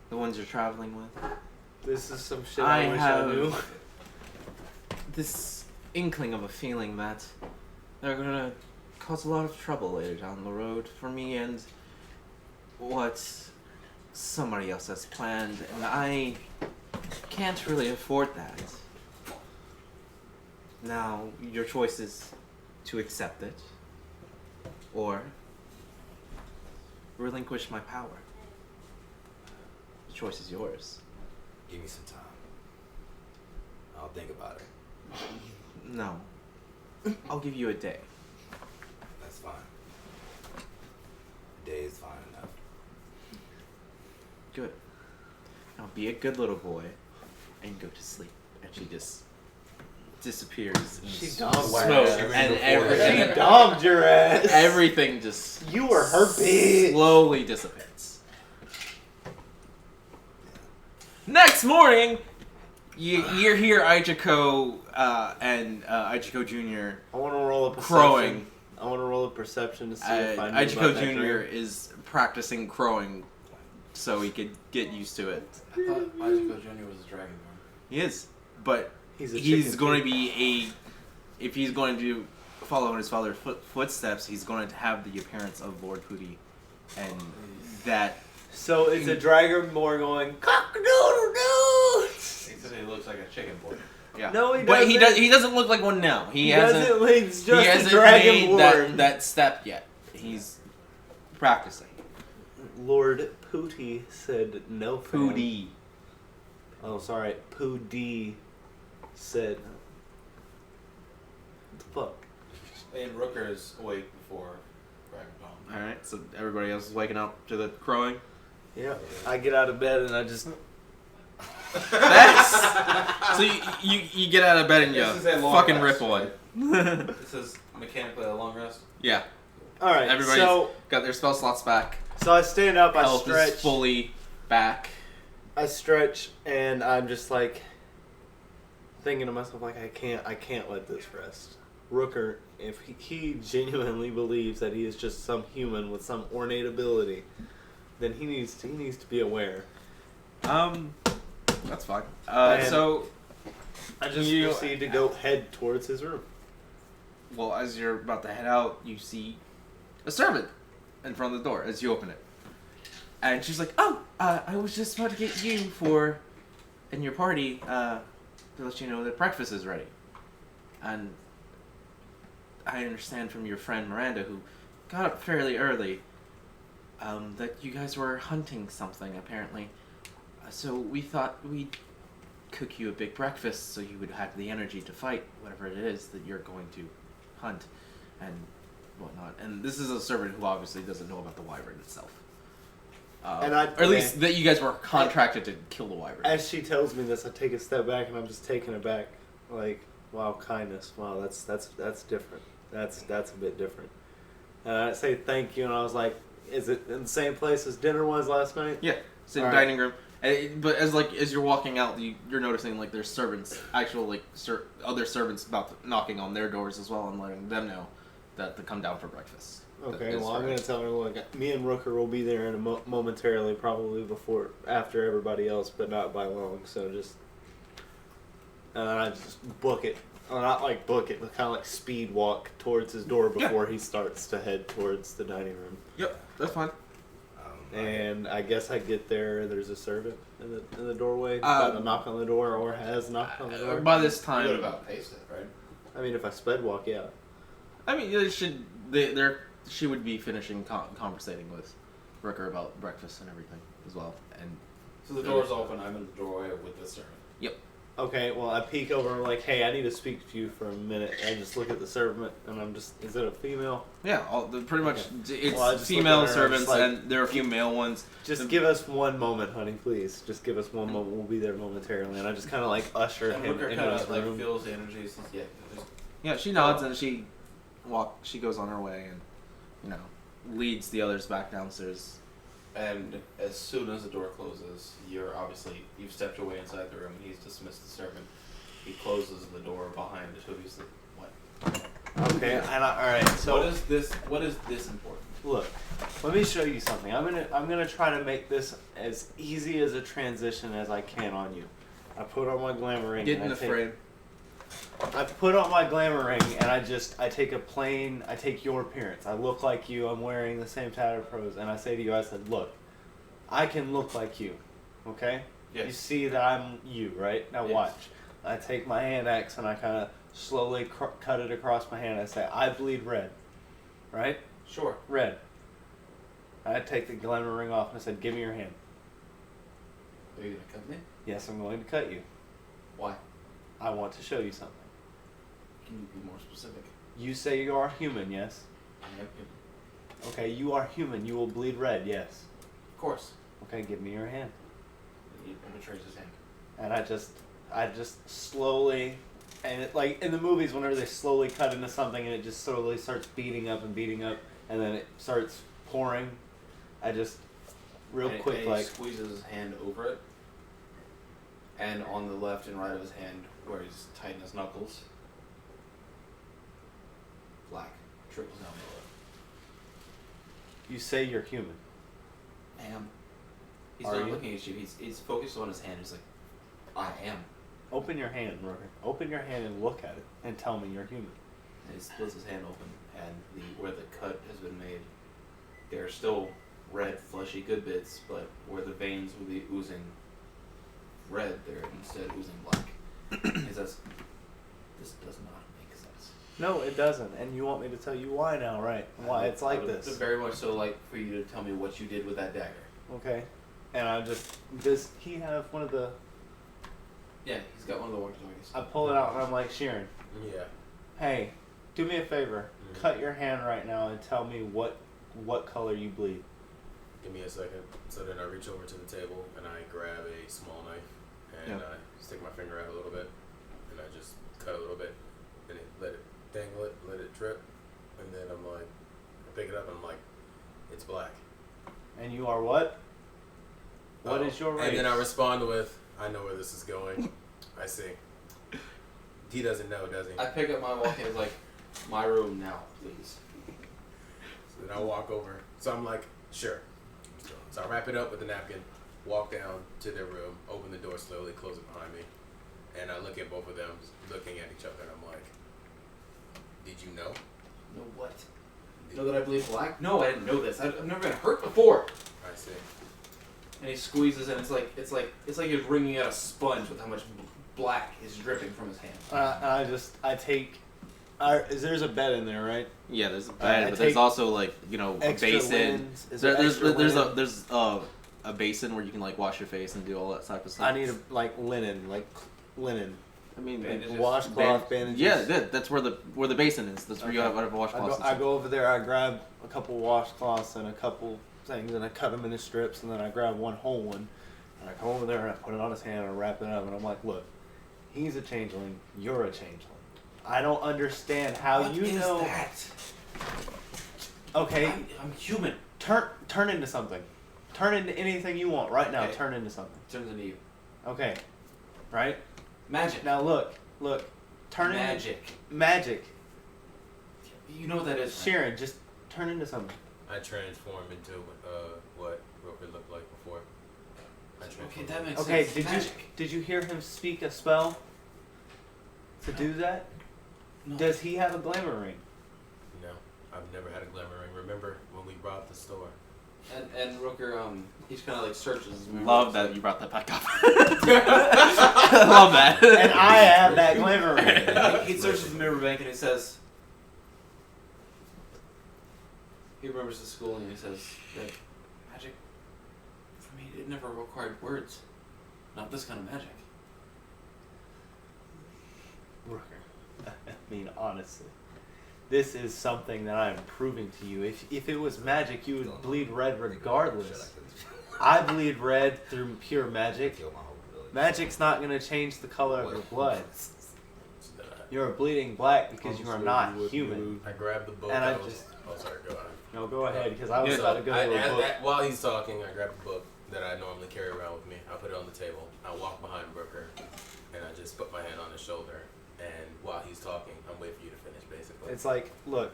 The ones you're traveling with. This is some shit I wish I knew. This inkling of a feeling that they're gonna cause a lot of trouble later down the road for me and what somebody else has planned, and I can't really afford that. Now, your choice is to accept it or relinquish my power. The choice is yours. Give me some time. I'll think about it. No. I'll give you a day. That's fine. A day is fine enough. Good. Now be a good little boy and go to sleep. And she just disappears in She smoke dogs and everything. She dogged your ass. Everything just You were her bitch. slowly dissipates. Next morning, you're here, Ichiko and Ichiko Jr. I want to roll a perception. crowing. I want to roll a perception to see if I knew Ichiko about that Jr. dream. is practicing crowing so he could get used to it. I thought Izuko Jr. was a dragonborn. He is, but He's a he's chicken going to too. be if he's going to follow in his father's footsteps, he's going to have the appearance of Lord Pooty, and that. So it's a dragonborn going cock-a-doodle-doo. Except he looks like a chicken boy. Yeah. No, he but doesn't. he doesn't look like one now. He hasn't. It's just he hasn't a dragonborn. made that step yet. He's practicing. Lord Pooty said no. fam. Pooty. Oh, sorry. Pooty said. What the fuck? And Rooker is awake before Dragonbone. All right. So everybody else is waking up to the crowing. Yeah. I get out of bed and I just. That's so you get out of bed and you This is a long fucking rest, rip one. This is mechanically a long rest. Yeah. All right. Everybody's So got their spell slots back. I stand up. I Health stretch. is fully back. I stretch and I'm just like thinking to myself like I can't let this rest. Rooker, if he genuinely believes that he is just some human with some ornate ability, then he needs to be aware. That's fine. And So I just you proceed to go head towards his room. well, as you're about to head out, you see a servant in front of the door as you open it. And she's like, "Oh, I was just about to get you for in your party to let you know that breakfast is ready." And I understand from your friend Miranda, who got up fairly early, that you guys were hunting something apparently. So we thought we'd cook you a big breakfast so you would have the energy to fight whatever it is that you're going to hunt and whatnot. And this is a servant who obviously doesn't know about the wyvern itself. And or at least that you guys were contracted to kill the wyvern. As she tells me this, I take a step back and I'm just taken aback. Like, wow, kindness. Wow, that's different. That's a bit different. And I say thank you, and I was like, is it in the same place as dinner was last night? Yeah, same All right. dining room. But as you're walking out, you're noticing like there's servants, actual like other servants knocking on their doors as well and letting them know that to come down for breakfast. Okay, well, I'm going to tell her, look, me and Rooker will be there in momentarily, probably after everybody else, but not by long, so just... And I just book it. Well, not like book it, but kind of like speed walk towards his door before he starts to head towards the dining room. Yep, that's fine. And I guess I get there, there's a servant in the doorway, about to knock on the door, or has knocked on the door. By this You time, would have outpaced it, right? I mean, if I sped walk, yeah. I mean, she would be finishing conversating with Rooker about breakfast and everything as well. And So the door's open. I'm in the doorway with the servant. yep. Okay, well, I peek over and I'm like, hey, I need to speak to you for a minute. I just look at the servant, and I'm just, is it a female? Yeah, pretty much. It's Well, I just female look at her and I'm servants, just like- and there are a few male ones. Just give us one moment, honey, please. Just give us one moment. We'll be there momentarily. And I just kind of like usher And him Rooker into kind his of like room. feels the energy. Says, yeah, just Yeah, she nods and she goes on her way and leads the others back downstairs. And as soon as the door closes, you've stepped away inside the room, and he's dismissed the servant. He closes the door behind the two of you. So, what? Okay, and all right. So What is this important? look, let me show you something. I'm gonna try to make this as easy as a transition as I can on you. I put on my glamour ring. Get and in the frame. I put on my glamour ring and I take your appearance. I look like you, I'm wearing the same tattered clothes, and I say to you, I said, look, I can look like you, okay? Yes. You see that I'm you, right? Now Yes. watch. I take my hand axe and I kind of slowly cut it across my hand. I say, I bleed red, right? Sure. Red. I take the glamour ring off and I said, give me your hand. Are you gonna cut me? Yes, I'm going to cut you. Why? I want to show you something. Can you be more specific? You say you are human, yes? I am human. Okay, you are human. You will bleed red, yes. Of course. Okay, give me your hand. He betrays his hand. And I just slowly, and it, like in the movies, whenever they slowly cut into something and it just slowly starts beating up, and then it starts pouring, I just real And quick he like squeezes his hand over it, and on the left and right of his hand, where he's tightened his knuckles, black trickles down below. you say you're human. I am. He's Are not you? looking at you. He's focused on his hand. He's like, I am. Open your hand, Rory. Open your hand and look at it and tell me you're human. And he splits his hand open, and where the cut has been made, there are still red, fleshy, good bits, but where the veins would be oozing red, they're instead oozing black. He says, this does not make sense. No, it doesn't. And you want me to tell you why now, right? Why it's like I would this. Very much so like for you to tell me what you did with that dagger. Okay. And does he have one of the, Yeah, he's got one of the walkie-talkies. I pull it out and I'm like, Sheeran, Yeah. hey, do me a favor. Mhm. Cut your hand right now and tell me what color you bleed. Give me a second. So then I reach over to the table and I grab a small knife and Yeah. I stick my finger out a little bit and I just cut a little bit and let it dangle it, let it drip, and then I'm like, I pick it up and I'm like, it's black. And you are what? What is your race? And then I respond with, I know where this is going. I see. He doesn't know, does he? I pick up my walkie and it's like, my room now, please. So then I walk over. So I'm like, sure. So I wrap it up with the napkin, walk down to their room, open the door slowly, close it behind me, and I look at both of them, looking at each other, and I'm like, did you know? Know what? Know that I bleed black? No, I didn't know this. I've never been hurt before. I see. And he squeezes and it's like he's wringing out a sponge with how much black is dripping from his hand. There's a bed in there, right? Yeah, there's a bed, but there's also like a extra basin. linens. Is there extra linen? There's a basin where you can like wash your face and do all that type of stuff. I need linen. I mean, Bandages. Washcloth, bandages. yeah, that's where the basin is. That's where you have washcloths. I go over there. I grab a couple washcloths and a couple things, and I cut them into strips, and then I grab one whole one, and I come over there and I put it on his hand and I wrap it up, and I'm like, look, he's a changeling. You're a changeling. I don't understand how What you is know. that? Okay, I'm human. turn into something. Turn into anything you want right now. Okay. Turn into something. Turns into you. Okay, right Magic. now look. Turn Magic. into magic. You know what that is, right? Sharon, just turn into something. I transform into what Roper looked like before. Okay, that makes Okay, sense. did you hear him speak a spell to do that? No. Does he have a glamour ring? No, I've never had a glamour ring. Remember when we robbed the store? And Rooker, he's kind of like searches his memory. Love that you brought that back up. I love that. And I have that glamour ring. He searches the memory bank and he says, he remembers the school and he says that magic, for me, it never required words. Not this kind of magic. Rooker, I mean, honestly, this is something that I'm proving to you. If it was magic, you would bleed red regardless. I bleed red through pure magic. Magic's not going to change the color of your blood. You're bleeding black because you are not human. I grabbed the book. And I was- just- Oh, sorry, go ahead. No, go ahead, because I was about to go to a book. While he's talking, I grab the book that I normally carry around with me. I put it on the table. I walk behind Brooker, and I just put my hand on his shoulder. And while he's talking, I'm waiting for you to finish, basically. It's like, look,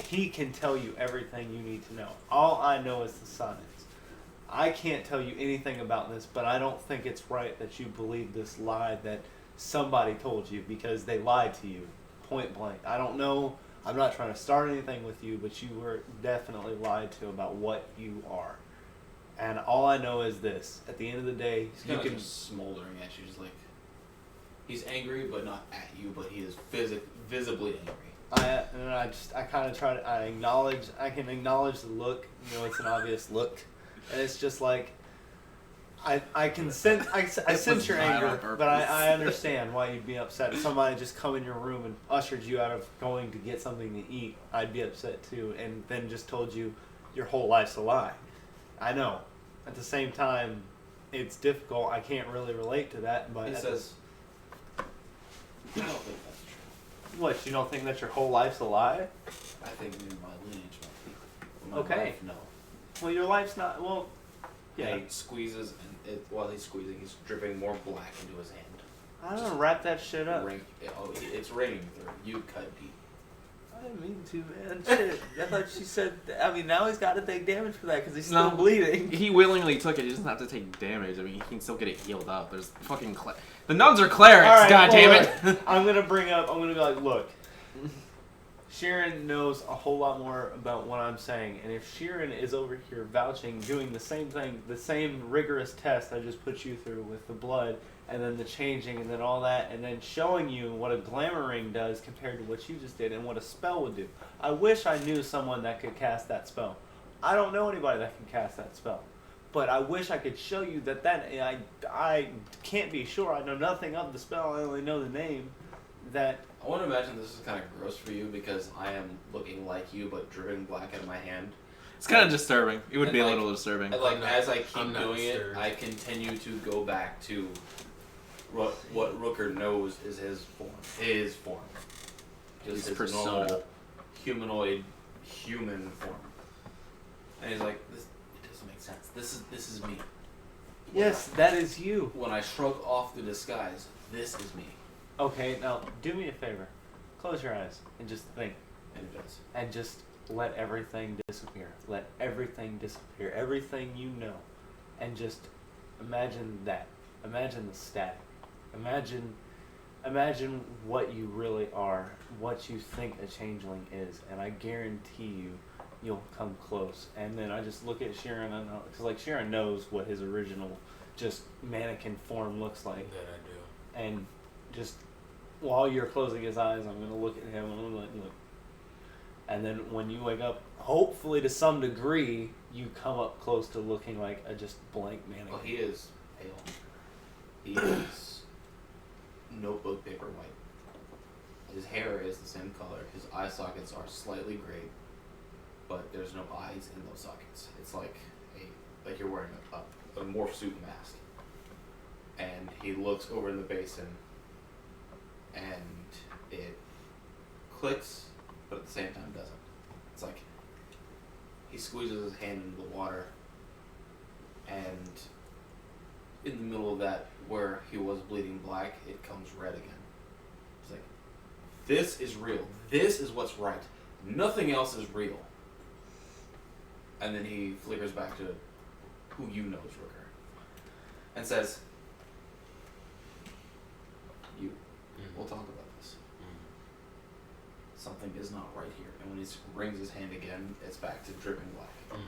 he can tell you everything you need to know. All I know is the Somnus. I can't tell you anything about this, but I don't think it's right that you believe this lie that somebody told you, because they lied to you, point blank. I don't know. I'm not trying to start anything with you, but you were definitely lied to about what you are. And all I know is this. At the end of the day, He's you kind of can... just smoldering at you, just like, he's angry, but not at you, but he is visibly angry. I kind of try to, I can acknowledge the look, it's an obvious look, and it's just like, I can sense, I sense your not on anger, purpose. but I understand why you'd be upset. If somebody just come in your room and ushered you out of going to get something to eat, I'd be upset too, and then just told you your whole life's a lie. I know. At the same time, it's difficult. I can't really relate to that, but He says, I don't think that's true. what, you don't think that your whole life's a lie? I think maybe my lineage might be. My Okay. life, no. Well, your life's not, well, yeah. And he squeezes, and while he's squeezing, he's dripping more black into his hand. I don't know, wrap that shit up. It's raining through. You cut deep. I didn't mean to, man. Shit. I thought she said. I mean, now he's got to take damage for that because he's still No. bleeding. He willingly took it. He doesn't have to take damage. I mean, he can still get it healed up. There's fucking the nuns are clerics. All right, God well, damn look, it. I'm gonna be like, look. Sharon knows a whole lot more about what I'm saying, and if Sharon is over here vouching, doing the same thing, the same rigorous test I just put you through with the blood, and then the changing, and then all that, and then showing you what a glamour ring does compared to what you just did, and what a spell would do. I wish I knew someone that could cast that spell. I don't know anybody that can cast that spell. But I wish I could show you that I can't be sure. I know nothing of the spell. I only know the name. That I want to imagine this is kind of gross for you because I am looking like you but dripping black out of my hand. It's kind of disturbing. It would And be a like- little disturbing. And like I'm not- as I keep I'm not doing it, disturbed. I continue to go back to what Rooker knows is his form. His form. Just His his persona. normal humanoid human form. And he's like, this it doesn't to make sense. This is me. Yes, that is you. When I shrug off the disguise, this is me. Okay, now do me a favor. Close your eyes and just think. And it does. And just let everything disappear. Let everything disappear. Everything you know. And just imagine that. Imagine the static. Imagine what you really are, what you think a changeling is, and I guarantee you'll come close. And then I just look at Sharon, and because like Sharon knows what his original just mannequin form looks like. That I do. And just while you're closing his eyes, I'm gonna look at him and I'm gonna look. And then when you wake up, hopefully to some degree, you come up close to looking like a just blank mannequin. Well, he is pale. He is notebook paper white. His hair is the same color. His eye sockets are slightly gray, but there's no eyes in those sockets. It's like you're wearing a morph suit mask. And he looks over in the basin, and it clicks, but at the same time doesn't. It's like he squeezes his hand into the water, and in the middle of that, where he was bleeding black, it comes red again. It's like, this is real. This is what's right. Nothing else is real. And then he flickers back to who you know is Rooker, and says, "You, we'll talk about this. Something is not right here." And when he rings his hand again, it's back to dripping black.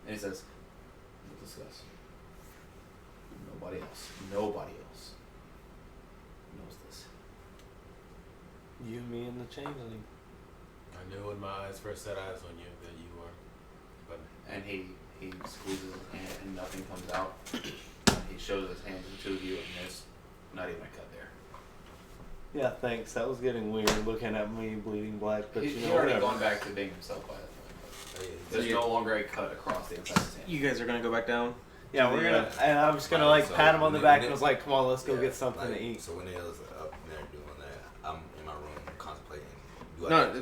And he says, "We'll discuss. Nobody else knows this." You, me, and the changeling. I knew when my eyes first set eyes on you that you were, but And he squeezes his hand and nothing comes out. He shows his hand to the two of you, and there's not even a cut there. Yeah, thanks. That was getting weird looking at me bleeding black, but He you know, already whatever. gone back to being himself by that point. So There's no longer a cut across the inside of his hand. You guys are gonna go back down. Yeah, we're gonna, and I'm just gonna like pat him on the back and was like, "Come on, let's go get something to eat." So when they was up there doing that, I'm in my room contemplating. No,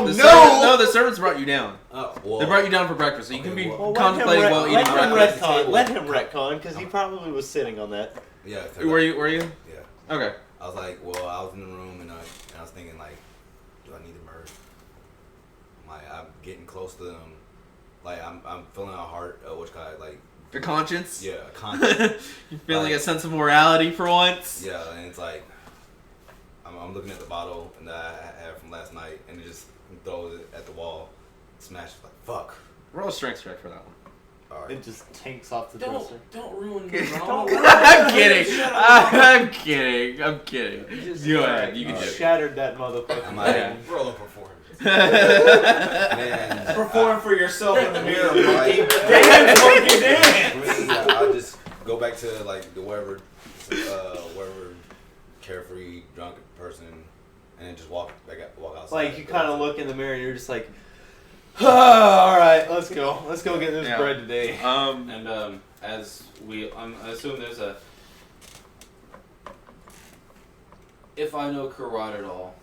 no! The servants brought you down. Well, They brought you down for breakfast, so you can be Well, contemplating while eating breakfast. Let him retcon, because he probably was sitting on that. Yeah. Were you? Yeah. Okay. I was like, well, I was in the room and I was thinking like, do I need to merge? I'm getting close to them. Like I'm feeling a heart. Like The conscience. yeah, conscience. You're feeling Like- a sense of morality for once. Yeah, and it's like I'm looking at the bottle and that I had from last night, and it just throws it at the wall, smashes like fuck. Roll a strength check for that one. All right. It just tanks off the dresser. Don't ruin the I'm kidding. I'm kidding. I'm kidding. Go ahead. You can do it. Shattered that motherfucker. I'm like, Yeah. roll a performance. man, Perform for yourself in the mirror, like, monkey. Dance, monkey, dance! for me, I'll just go back to like the wherever carefree drunk person, and then just walk outside. Like you kind of look in the mirror and you're just like, all right, let's go get this Yeah. bread today. And as I assume there's a. If I know Karad at all,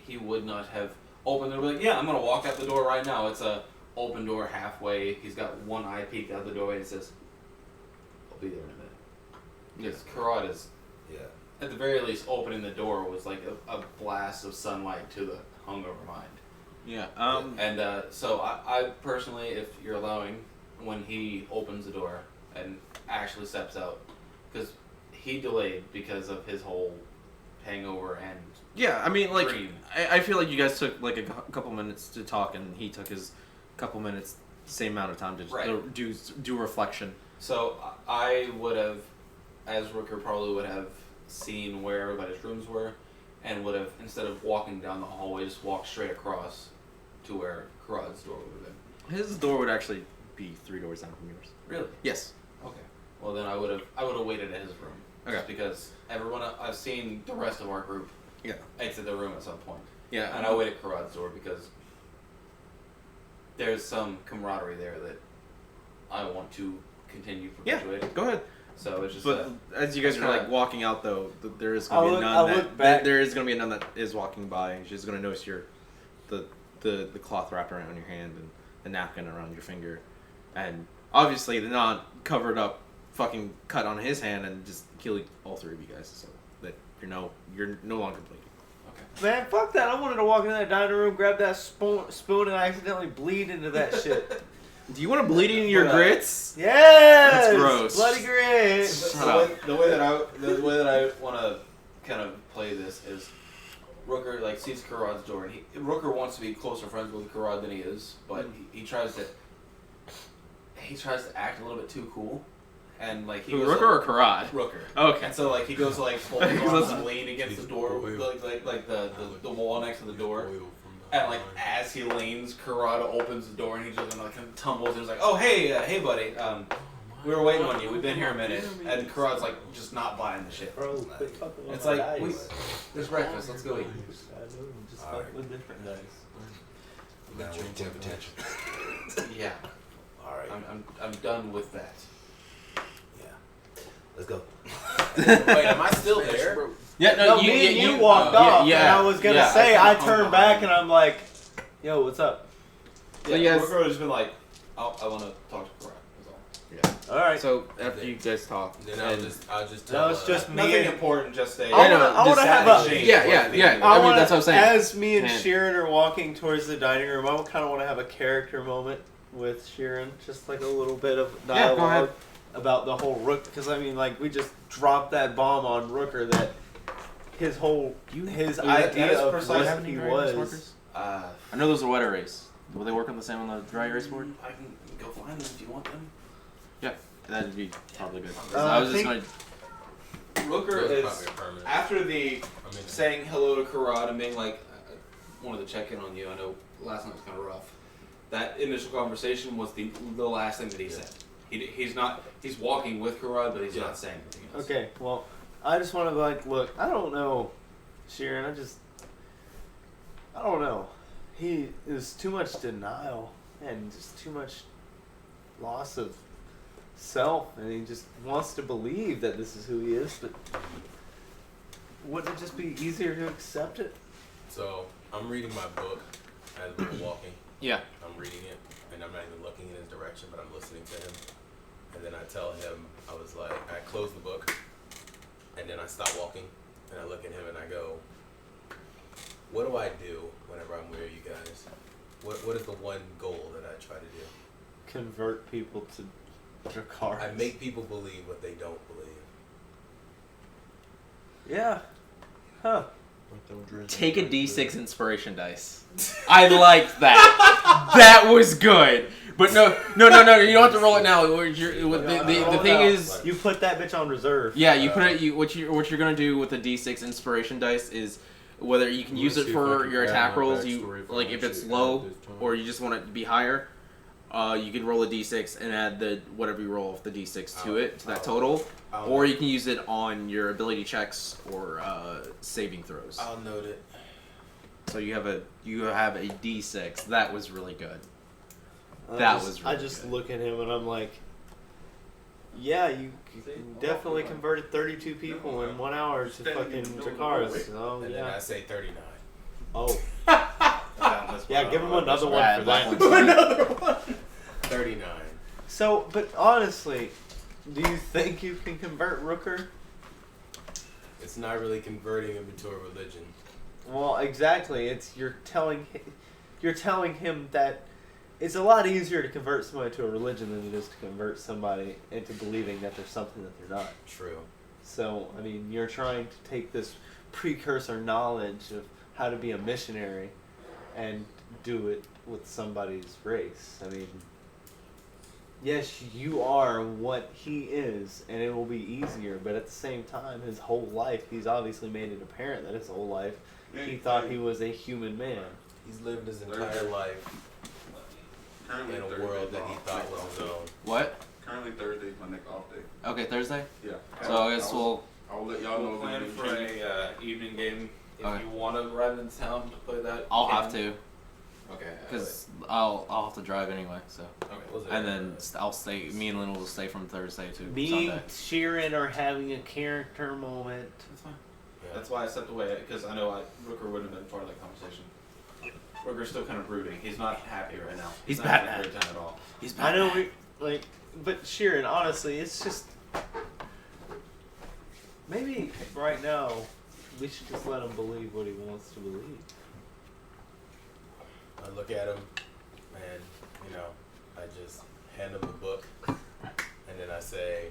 he would not have opened the door. Like, yeah, I'm gonna walk out the door right now. It's a open door halfway. He's got one eye peeked out the doorway and says, "I'll be there in a minute." Because Karad is, Yeah. at the very least, opening the door was like a blast of sunlight to the hungover mind. Yeah. And so I personally, if you're allowing, when he opens the door and actually steps out, because he delayed because of his whole hangover and Yeah. I mean, like, dream. I feel like you guys took like a couple minutes to talk, and he took his couple minutes, same amount of time to Right. do reflection. So I would have, as Rooker probably would have seen where everybody's rooms were, and would have, instead of walking down the hallway, just walked straight across to where Karad's door would have been. His door would actually be 3 doors down from yours. Really? Yes. Okay. Well, then I would have waited at his room. Okay. Just because everyone I've seen the rest of our group Yeah. exit the room at some point. Yeah. And I waited at Karad's door because there's some camaraderie there that I want to continue perpetuating. Go ahead. So it's just But as you guys are kinda- like walking out, though, there is I'll gonna be look- a I'll nun look back. there is gonna be a nun that is walking by. And she's gonna notice the cloth wrapped around your hand and the napkin around your finger, and obviously not covered up fucking cut on his hand and just kill all three of you guys so that you're no longer bleeding. Man, fuck that. I wanted to walk into that dining room, grab that spoon and accidentally bleed into that shit. Do you want to bleed into your grits? Yes! That's gross. Bloody grits! The way that I want to kind of play this is Rooker like sees Karad's door, and Rooker wants to be closer friends with Karad than he is, but he tries to act a little bit too cool, and like he Who, goes Rooker like, or Karad? Rooker. Okay. And so like he goes to like fold his arms and lean against the door, like the wall next to the door, and like as he leans, Karad opens the door and he just like tumbles and he's like, "Oh hey buddy, we were waiting on you. We've been here a minute." And Karad's like just not buying the shit. Bro, quit fucking with It's my like dice. there's breakfast. Let's go eat. I know, just fuck with different dice. Now we're 10 potential. Yeah, All right. I'm done with that. Yeah. Let's go. Wait, am I still there? Yeah, No, me and you walked off, yeah, and I was gonna yeah. say, I I turned back and I'm like, yo, what's up? So Yeah, you guys- Rooker would have just been like, I want to talk to Karad. That's all. Alright. So after you guys talk, Then and- I'll just tell. No, it's just me Nothing and... important. Just a. I know, wanna just have that a... exchange. yeah. I I mean, wanna, that's what I'm saying. as me and Man. Sheeran are walking towards the dining room, I kind of want to have a character moment with Sheeran, just like a little bit of Yeah, go dialogue ahead. about the whole Rook, because I mean, like, we just dropped that bomb on Rooker that his whole, his that idea is of precise. what he was. Uh, I know those are wet erase. Will they work on the same on the dry erase board? I can go find them if you want them. Yeah, that'd be probably good. I I was just think- gonna. Rooker Those is probably are permanent. after the I mean, saying hello to Karad and being like, I wanted to check in on you. I know last night was kind of rough. That initial conversation was the last thing that he said. He's walking with Karad, but he's not saying anything else. Okay, well, I just want to, like, look, I don't know, Sheeran, I don't know. He is too much denial and just too much loss of self, and he just wants to believe that this is who he is, but wouldn't it just be easier to accept it? So I'm reading my book as we're walking. Yeah. I'm reading it, and I'm not even looking in his direction, but I'm listening to him. And then I tell him, I was like, I close the book, and then I stop walking, and I look at him and I go, what do I do whenever I'm with you guys? What is the one goal that I try to do? Convert people to Dracarys. I make people believe what they don't believe. Yeah. Huh. Take a D6 inspiration dice. I liked that. That was good. But no. You don't have to roll it now. The thing is, You put that bitch on reserve. yeah, you put it. What you're gonna do with the D6 inspiration dice is whether you can use it for your attack rolls. You like if it's low or you just want it to be higher. You can roll a D6 and add the whatever you roll off the D6 to it to that total, or you can use it on your ability checks or saving throws. I'll note it. So you have a D6. That was really good. I was really I just good. look at him and I'm like, yeah, you definitely converted 32 people in 1 hour to fucking Dracarys. Oh, And then I yeah. say 39. Oh. Yeah, give him another one Yeah, for that that. one's Another one. 39. So, but honestly, do you think you can convert Rooker? It's not really converting him into a religion. Well, exactly. It's you're telling him that it's a lot easier to convert somebody to a religion than it is to convert somebody into believing that there's something that they're not. True. So, I mean, you're trying to take this precursor knowledge of how to be a missionary and do it with somebody's race. I mean, yes, you are what he is, and it will be easier, but at the same time, his whole life, he's obviously made it apparent that his whole life, he thought he was a human man. He's lived his entire life in a world that he thought was his own. What? Currently Thursday's my next off day. Okay, Thursday. Yeah. So I guess we'll. I'll let y'all know. We'll plan if for anything a evening game. If Okay. you want to ride into town to play that, I'll you have can. to, Okay. because I'll have to drive anyway. So, Okay. Was it? and then I'll stay. Me and Lynn will stay from Thursday to Me Sunday. and Sheeran are having a character moment. That's fine. Yeah. That's why I stepped away, because I know Rooker wouldn't have been part of that conversation. Rooker's still kind of brooding. He's not happy right now. He's not having Batman. a great time at all. He's I know we, like, But Sheeran, honestly, it's just maybe right now we should just let him believe what he wants to believe. I look at him, and I just hand him the book, and then I say,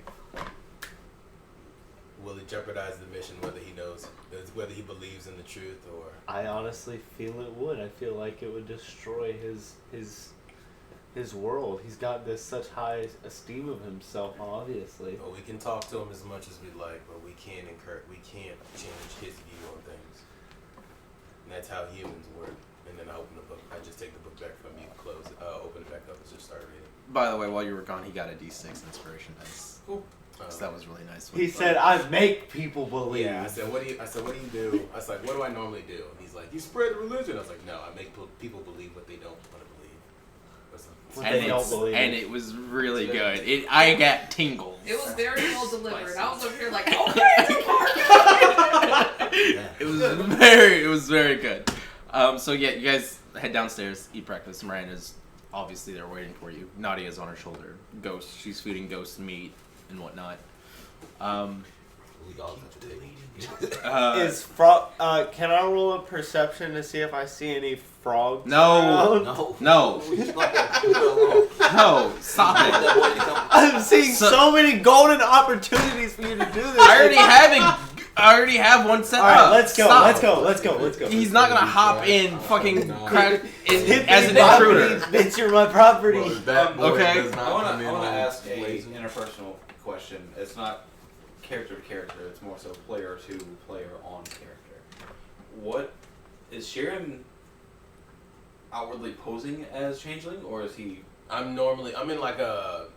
will he jeopardize the mission? Whether he believes in the truth or. I honestly feel it would. I feel like it would destroy his world. He's got this such high esteem of himself, obviously. Well, we can talk to him as much as we like, but we can't change his view on things. And that's how humans work. And then I open the book. I just take the book back from you, open it back up, and just start reading. By the way, while you were gone, he got a D6 inspiration dice. Cool. So that was really nice. He said, "I make people believe." Yeah, I said, what do you do? I was like, what do I normally do? And he's like, you spread religion. I was like, no, I make people believe what they don't want to believe. Or something. What they don't believe. And it was really good. I got tingles. It was very well delivered. I was over here like, It was very good. So yeah, you guys head downstairs, eat breakfast. Miranda's obviously there waiting for you. Nadia's on her shoulder. Ghost, she's feeding Ghost meat and whatnot. We all touch the table. Is frog? Can I roll a perception to see if I see any frogs? No. around? No, no, stop it. I'm seeing so many golden opportunities for you to do this. I already have one set All right, up. let's go. Stop. Let's go. He's not gonna hop in fucking crack Hit as me, an intruder. Bitch, you're my property. Okay. I want to ask a interpersonal question. It's not character to character. It's more so player to player on character. What is Sheeran outwardly posing as changeling, or is he? I'm in like a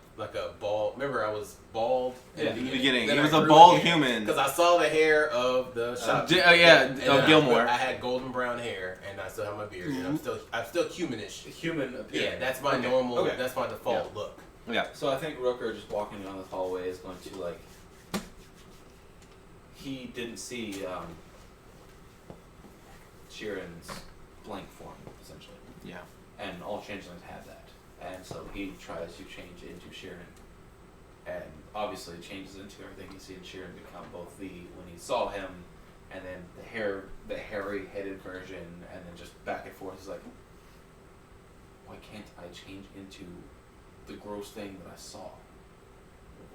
bald. Remember, I was bald In the beginning, Then he I was a grew bald hair, human. because I saw the hair of the shop. Of Gilmore. I had golden brown hair, and I still have my beard, and I'm still humanish. Human appearance. Yeah, that's my Okay. normal. Okay. That's my default look. Yeah. So I think Rooker just walking down this hallway is going to like. He didn't see Sheeran's blank form, essentially. Yeah. And all changelings have that. And so he tries to change into Sheeran. And obviously changes into everything he's seen Sheeran become, both when he saw him, and then the hairy headed version, and then just back and forth. He's like, why can't I change into the gross thing that I saw?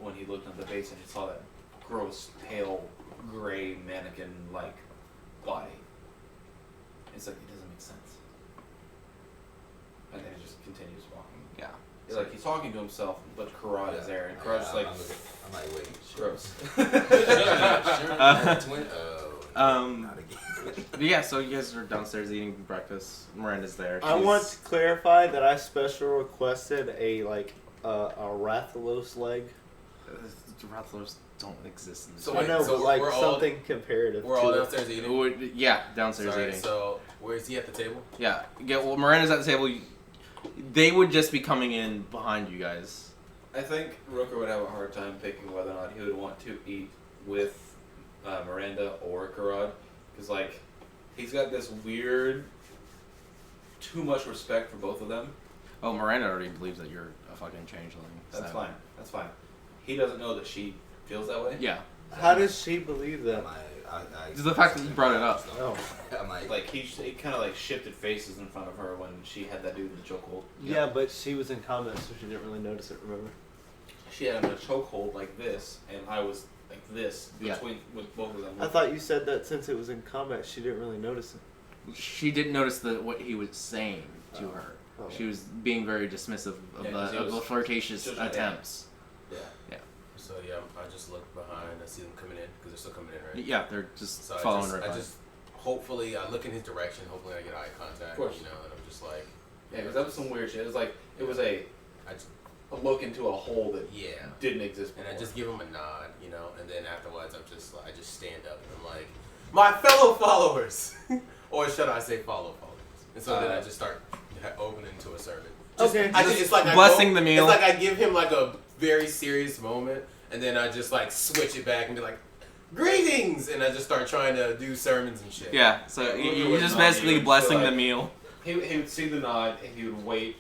When he looked at the base and he saw that gross, pale, gray mannequin-like body. It's like, it doesn't make sense. And then he just continues walking. Yeah. He's like, he's talking to himself, but Karad is there, and Karad's like, I'm like, wait. gross. Twin? Not again. Yeah, so you guys are downstairs eating breakfast. Miranda's there. I want to clarify that I special requested a Rathalos leg. Rattlers don't exist in this So game. I know, so but like we're all- something comparative. We're to all it. downstairs eating. Yeah, downstairs Sorry, eating. so where is he at the table? Yeah, well, Miranda's at the table. They would just be coming in behind you guys. I think Rooker would have a hard time picking whether or not he would want to eat with Miranda or Karad, because like he's got this weird, too much respect for both of them. Oh, Miranda already believes that you're a fucking changeling. That's so- fine. That's fine. He doesn't know that she feels that way. Yeah. How does she believe that? It's the fact that you brought it up. Oh. I'm like, Like he kind of like shifted faces in front of her when she had that dude in the chokehold. Yeah, but she was in combat, so she didn't really notice it. Remember? She had him in a chokehold like this, and I was like this between with both of them. I thought you said that since it was in combat, she didn't really notice it. She didn't notice what he was saying to her. Oh. She was being very dismissive of, Yeah, 'cause he of the was- flirtatious just- attempts. Yeah. So yeah, I just look behind. I see them coming in because they're still coming in, right? Yeah, they're just So following I right by. just hopefully I look in his direction. Hopefully I get eye contact. Of course. You know, and I'm just like, Yeah, because that was some weird shit. It was like it was a I just, look into a hole that yeah. didn't exist And before. I just give him a nod, you know, and then afterwards I just stand up and I'm like, my fellow followers, or should I say follow followers? And so then I just start opening to a sermon. Okay. It's like Blessing the meal. It's like I give him like a very serious moment, and then I just like switch it back and be like, greetings, and I just start trying to do sermons and shit. Yeah, so Yeah, you're would just not basically even blessing feel the like- meal. He would see the nod and he would wait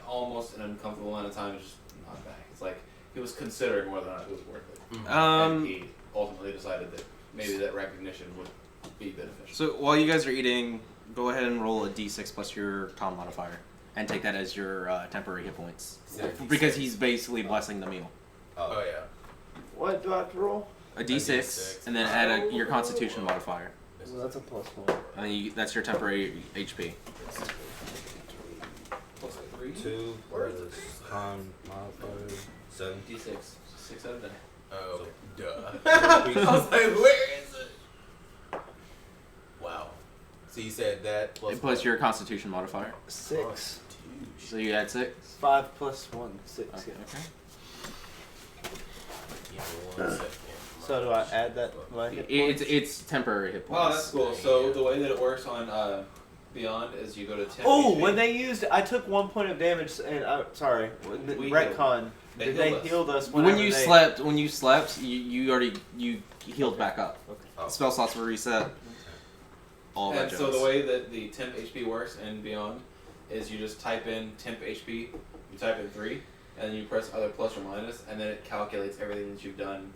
almost an uncomfortable amount of time, just on back. It's like he was considering whether or not it was worth it. Um, And he ultimately decided that maybe that recognition would be beneficial. So while you guys are eating, go ahead and roll a d6 plus your con modifier, and take that as your temporary hit points, because he's basically blessing the meal. Oh yeah. What do I have to roll? A d6, and then add your Constitution modifier, Well, that's a +1. and then that's your temporary HP. Plus 3? 2 plus con modifier 7. D6. 6 out of 10. Oh, duh. I was like, where is it? Wow. So you said that Plus your Constitution modifier, 6. so you add 6. 5 plus 1, 6. Okay. Yeah. Okay. Yeah, 1 second. So do I add that to my hit points? It's temporary hit points. Oh, that's cool. So the way that it works on Beyond is you go to 10 Oh, HP. when they used, I took 1 point of damage, and sorry, We retcon. They Did healed they us. healed us When whenever you they... slept, you already healed back up. Okay. Spell slots were reset. All that And so jazz. the way that the temp HP works in Beyond is you just type in temp HP, you type in 3, and then you press either plus or minus, and then it calculates everything that you've done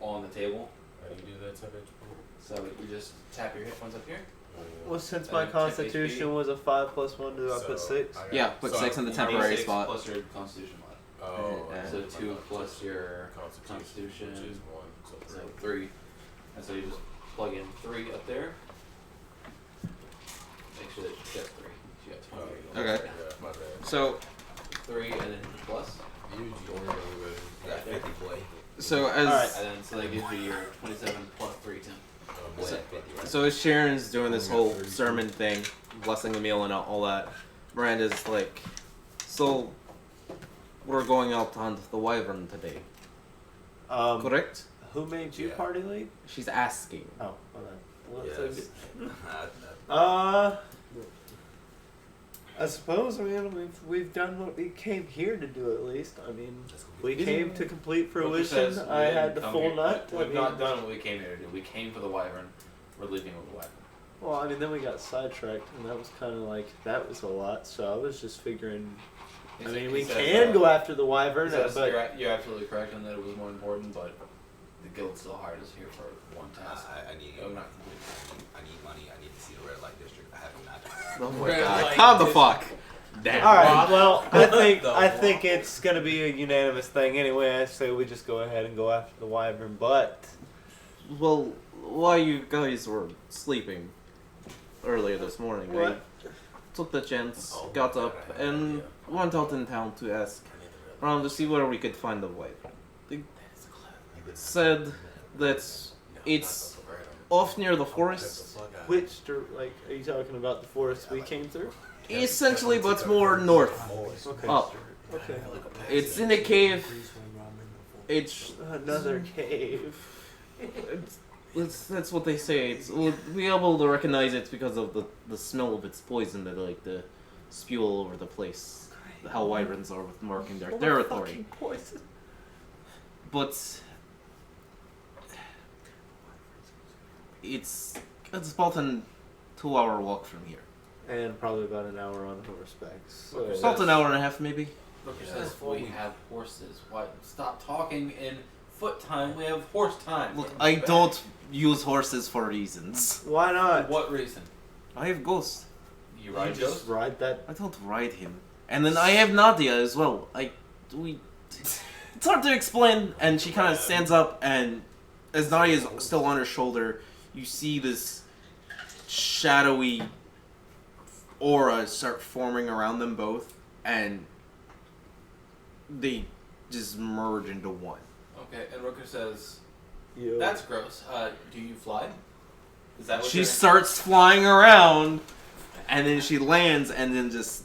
on the table. How do you do that, 10 HP? So you just tap your hit points up here. Well, since my And 10 constitution HP. was a 5 plus 1, did I put 6? Yeah, put 6 in the temporary D6 spot. plus your Constitution mod. Oh, Yeah. So 2 plus your Constitution, which is 1, so so 3. And so you just plug in 3 up there. Make sure that you get 3. You got 20. Okay. Yeah, my bad. So 3 and then plus. Got 50 boy. so as Alright. And then so that gives you your 27 plus 3 10. Boy, So- 50, right? So as Sharon's doing this whole sermon thing, blessing the meal and all that, Miranda's like, so we're going out on the wyvern today, correct? Who made you Yeah. party lead? She's asking. Oh, well, Yes. I suppose, man, we've done what we came here to do, at least. I mean, we came to complete fruition. Says we I didn't had the come full here- nut. We've I mean, not done what we came here to do. We came for the wyvern. We're leaving with the wyvern. Well, I mean, then we got sidetracked, and that was kind of like, that was a lot, so I was just figuring, I mean, we can go after the wyvern, but... You're absolutely correct in that it was more important, but the guild still hired us here for one task. I need I'm not complete. I need money. I need to see the red light district. I haven't imagined. Oh my Red god! light Calm the district. fuck. Damn. Alright, well, The I think it's gonna be a unanimous thing anyway. I say we just go ahead and go after the wyvern, but... Well, while you guys were sleeping earlier this morning, I What? took the chance, Oh, got God, up, I had no and idea. went out in town to ask around to see where we could find the wyvern. They said that it's off near the forest, Which, like, are you talking about the forest we came through? essentially, but more north. Okay. Up. Okay. It's in a cave. It's Another cave. that's what they say. We'll be able to recognize it because of the smell of its poison that like to spew all over the place. How wyverns are with marking their territory. Poison. But it's about a 2-hour walk from here. And probably about an hour on horseback. So About an hour and a half, maybe. Booker says we have horses. What? Stop talking in foot time. We have horse time. Look, I don't use horses for reasons. why not? What reason? I have Ghost. You You ride just Ghost? ride that. I don't ride him. And then I have Nadia as well. It's hard to explain. And she kind of stands up, and as Nadia is still on her shoulder, you see this shadowy aura start forming around them both, and they just merge into one. Okay, and Rooker says, You. that's gross. Do you fly? Is that what She you're... starts flying around, and then she lands, and then just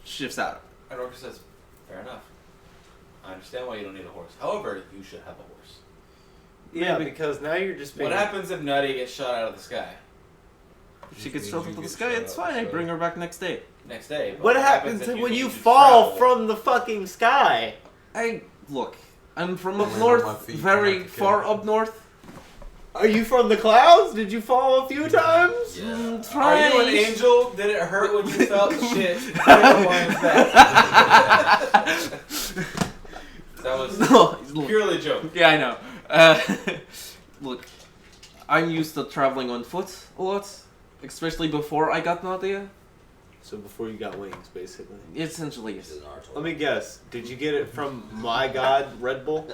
shifts out. And Rooker says, fair enough. I understand why you don't need a horse. However, you should have a horse. Yeah, Maybe. because now you're just being. What happens if Nutty gets shot out of the sky? If she gets shot into the sky, it's fine. I bring her back next day. Next day. But What happens if when need you to fall travel? from the fucking sky? Look, I'm from up Land on my north, feet, very not to far kill. up north. Are you from the clouds? Did you fall a few times? Mm, Are you an try. angel? Did it hurt when you felt shit? Put it on his back. purely a joke. Yeah, I know. Look, I'm used to traveling on foot a lot, especially before I got Nadia. So before you got wings, basically. Essentially, yes. Let me guess. Did you get it from my god, Red Bull?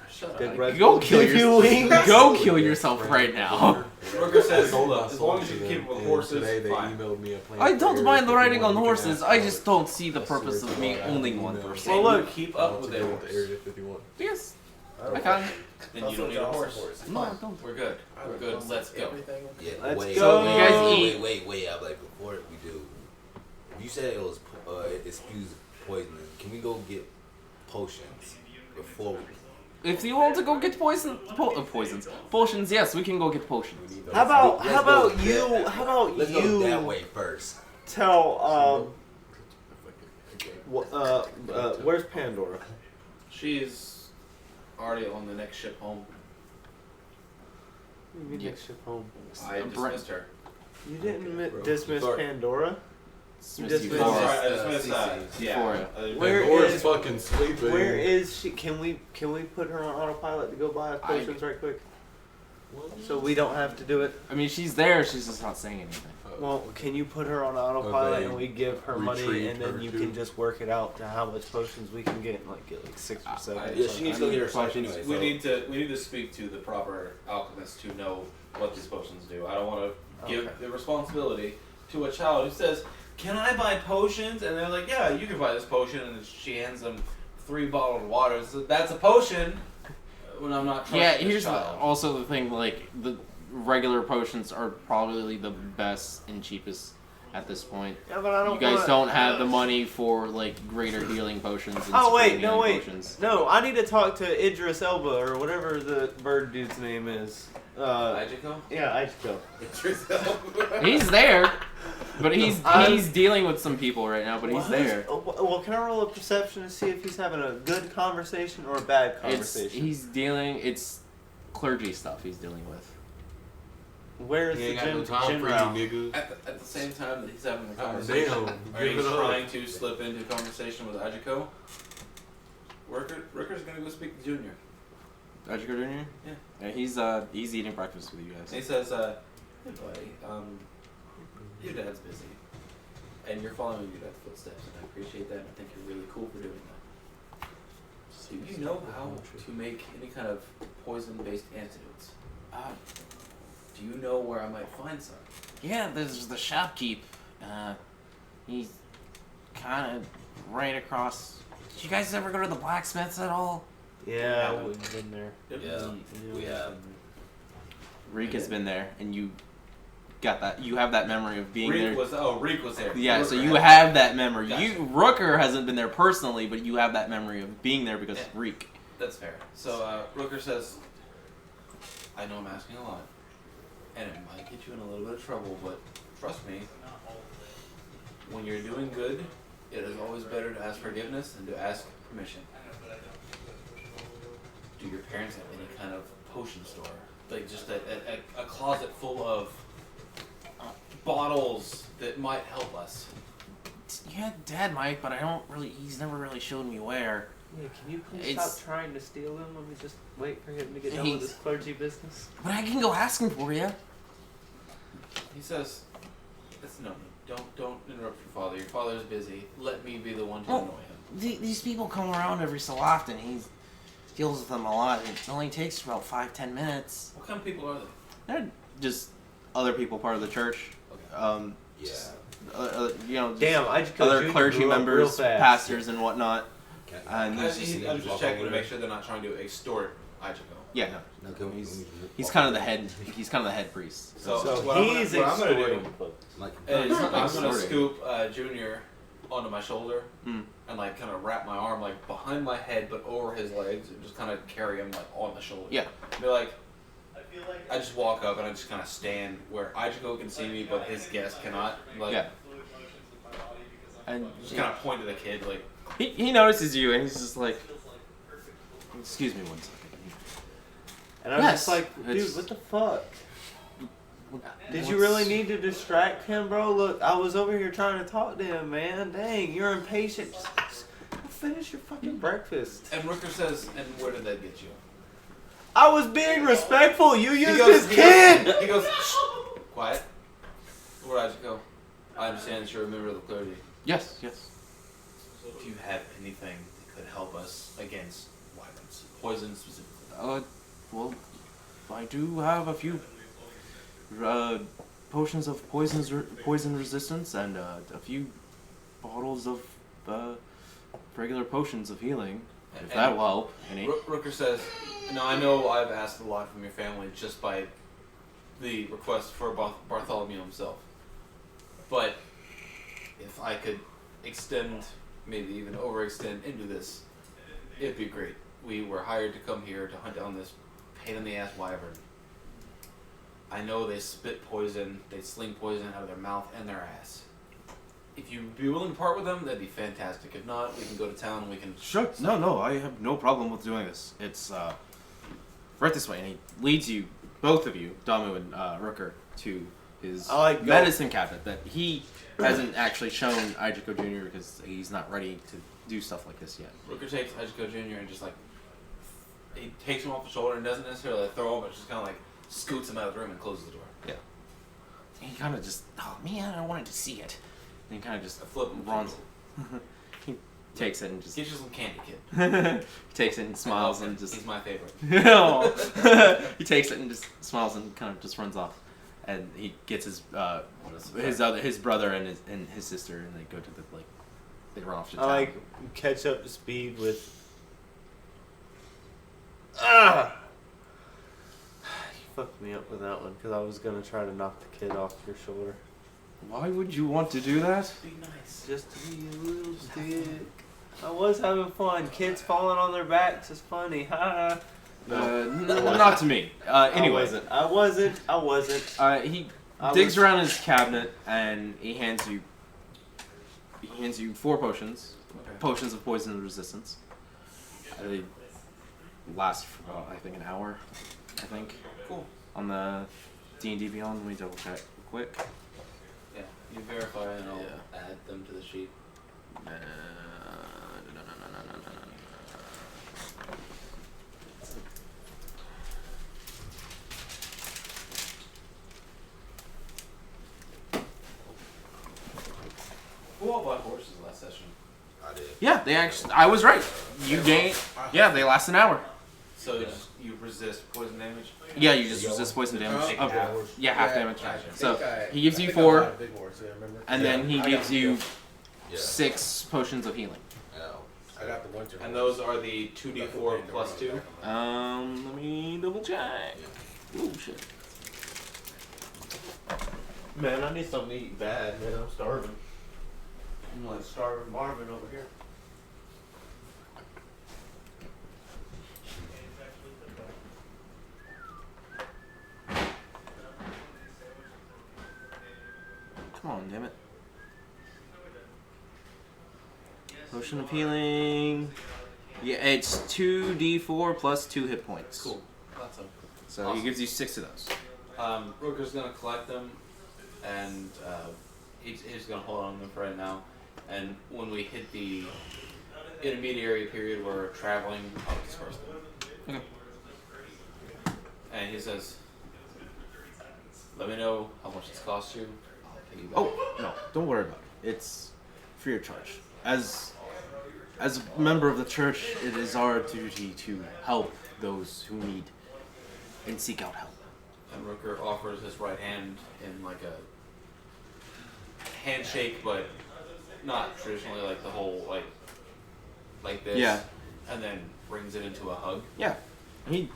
Shut Did up. Red Go Bull kill give you yourself. wings? Go kill yourself right now. Rooker says, Hold as long as you keep it with horses, today they fine. emailed me a plan I for don't Area mind 51. riding on You can horses. ask I about just it. don't see the I purpose swear of to me God, I owning one emailed per me. se. Well, look, keep I'll up with to their go with horse. the Area 51. Yes, I I can. Then you don't need a horse. No, I don't. We're good. We're good. Let's go. Yeah, Let's wait, go. So you guys wait. I'm like, before we do, you said it was it spews poison. Can we go get potions before we? If you want to go get potions, yes, we can go get potions. How about Let's go you? that- How about Let's you go that way first. tell where's Pandora? She's already on the next ship home. You Yeah. next ship home. I dismissed her. You didn't Bro, dismiss sorry. Pandora. Dismiss Just you missed- for- Sorry, I dismissed Euphoria. Where Pandora's is- fucking sleeping. Where is she? Can we put her on autopilot to go buy us potions right quick? So we don't have to do it. I mean, she's there. She's just not saying anything. Well, can you put her on autopilot they and we give her money retrieved and then her you too. can just work it out to how much potions we can get and get like 6 or 7. or Yeah, she something. needs to go get her slash anyway. We So. need to speak to the proper alchemist to know what these potions do. I don't want to give Okay. the responsibility to a child who says, "Can I buy potions?" And they're like, "Yeah, you can buy this potion," and she hands them 3 bottled waters. So that's a potion. When I'm not trusting Yeah, this here's child. also the thing. Like the regular potions are probably the best and cheapest at this point. Yeah, but I don't You guys wanna- don't have the money for like greater healing potions. And Oh wait, supreme no healing wait, potions. no! I need to talk to Idris Elba or whatever the bird dude's name is. Magico? Yeah, I just go. He's there, but he's I'm- he's dealing with some people right now. But he's there. Well, can I roll a perception to see if he's having a good conversation or a bad It's conversation? he's dealing. It's clergy stuff he's dealing with. Where is He the ain't got no gym? time for you, General? nigga. At the same time that he's having the God conversation, damn, are give you it up. trying to slip into conversation with Ajiko? Ricker's gonna go speak to Junior. Did you go Junior? Yeah. He's eating breakfast with you guys. And he says, "Hey buddy, your dad's busy, and you're following your dad's footsteps, and I appreciate that. And I think you're really cool for doing that. Do you know how to make any kind of poison-based antidotes? Do you know where I might find some?" Yeah, there's the shopkeep. He's kind of right across. Did you guys ever go to the blacksmiths at all? Yeah, we've been there. Yeah, we have. Reek has been there, and you got that. You have that memory of being there. Reek was there. Yeah, so Rooker you had- have that memory. Gotcha. Rooker hasn't been there personally, but you have that memory of being there because Yeah. of Reek. That's fair. So Rooker says, "I know I'm asking a lot, and it might get you in a little bit of trouble, but trust me, when you're doing good, it is always better to ask forgiveness than to ask permission. Do your parents have any kind of potion store? Like just a closet full of bottles that might help us?" Yeah, Dad might, but I don't really. He's never really showed me where. Yeah, can you please It's- stop trying to steal him? Let me just wait for him to get done with He's- his clergy business. But I can go ask him for you. He says, "No, don't interrupt your father. Your father's busy. Let me be the one to Oh. annoy him." These people come around every so often. He deals with them a lot. It only takes about 5-10 minutes. What kind of people are they? They're just other people part of the church. Okay. Yeah. You know, just Damn, I just other clergy members, pastors, and whatnot. And I'm he's, just checking to make sure they're not trying to extort Ichigo. yeah, no. No, can we- He's- can we He's walk kind of over the there? head. He's kind of the head priest. So, So what I'm he's gonna do extorting folks. Like, is I'm gonna Extorting. scoop Junior onto my shoulder Mm. and like kind of wrap my arm like behind my head but over his legs and just kind of carry him like on the shoulder. Yeah. Be like, I just walk up and I just kind of stand where Ichigo can see me but his guest cannot. Like, Yeah. And just kind of point to the kid like, he notices you, and he's just like, "Excuse me one second." And I'm Yes, just like, dude, it's- what the fuck? Did you really need to distract him, bro? Look, I was over here trying to talk to him, man. Dang, you're impatient. Just finish your fucking breakfast. And Rooker says, and where did that get you? I was being respectful. You used goes- this kid. He goes, shh, quiet. Where did you go? I understand that you're a member of the clergy. Yes, yes. Do you have anything that could help us against wyverns? Poison specifically. Well, I do have a few potions of poison resistance and a few bottles of regular potions of healing. If And that will help any. Rooker says, "No, I know I've asked a lot from your family just by the request for Bartholomew himself. But if I could extend, maybe even overextend into this, it'd be great. We were hired to come here to hunt down this pain-in-the-ass wyvern. I know they spit poison, they sling poison out of their mouth and their ass. If you'd be willing to part with them, that'd be fantastic. If not, we can go to town and we can..." Sure. No, I have no problem with doing this. It's right this way, and he leads you, both of you, Damu and Rooker, to his medicine cabinet that he hasn't actually shown Ijiko Jr. because he's not ready to do stuff like this yet. Rooker takes Ijiko Jr. and just like, he takes him off the shoulder and doesn't necessarily throw him, but just kind of like scoots him out of the room and closes the door. Yeah. And he kind of just, oh man, I wanted to see it. And he kind of just I flip him. runs. He takes it and just Get you some candy, kid. he takes it and smiles and just He's my favorite. he takes it and just smiles and kind of just runs off. And he gets his brother and his sister, and they go to the they run off to town. I catch up to speed with. You fucked me up with that one because I was gonna try to knock the kid off your shoulder. Why would you want to do that? Be nice. Just to be a little dick. I was having fun. Kids falling on their backs is funny. Ha. Not to me. Anyway, I wasn't. he digs around his cabinet and he hands you 4 potions, Okay. potions of poison resistance. They last for about, I think, an hour. I think Cool. on the D&D Beyond. Let me double check real quick. Yeah. You verify and I'll add them to the sheet. Who all bought horses last session? I did. Yeah, they actually. I was right. You gain. Yeah, they last an hour. So you resist poison damage? Yeah, you just resist poison damage. Oh, Okay. Yeah, half damage. I think So he gives I you think I 4, bought a big horse, yeah, remember? and then he I gives got- you Yeah. 6 potions of healing. I got the winter. And those are the 2d4 plus 2? Let me double check. Oh shit. Man, I need something to eat bad, man. I'm starving. I'm like starving Marvin over here. Come on, damn it. Potion of healing. Yeah, it's 2d4 plus 2 hit points. Cool. Awesome. So Awesome. he gives you 6 of those. Rooker's gonna collect them, and he's gonna hold on to them for right now. And when we hit the intermediary period where we're traveling, I'll disperse them. Okay. And he says, "Let me know how much it's cost you. I'll pay you back." Oh, no, don't worry about it. It's free of charge. As a member of the church, it is our duty to help those who need and seek out help. And Rooker offers his right hand in like a handshake, but not traditionally like the whole like this. Yeah. And then brings it into a hug. Yeah. He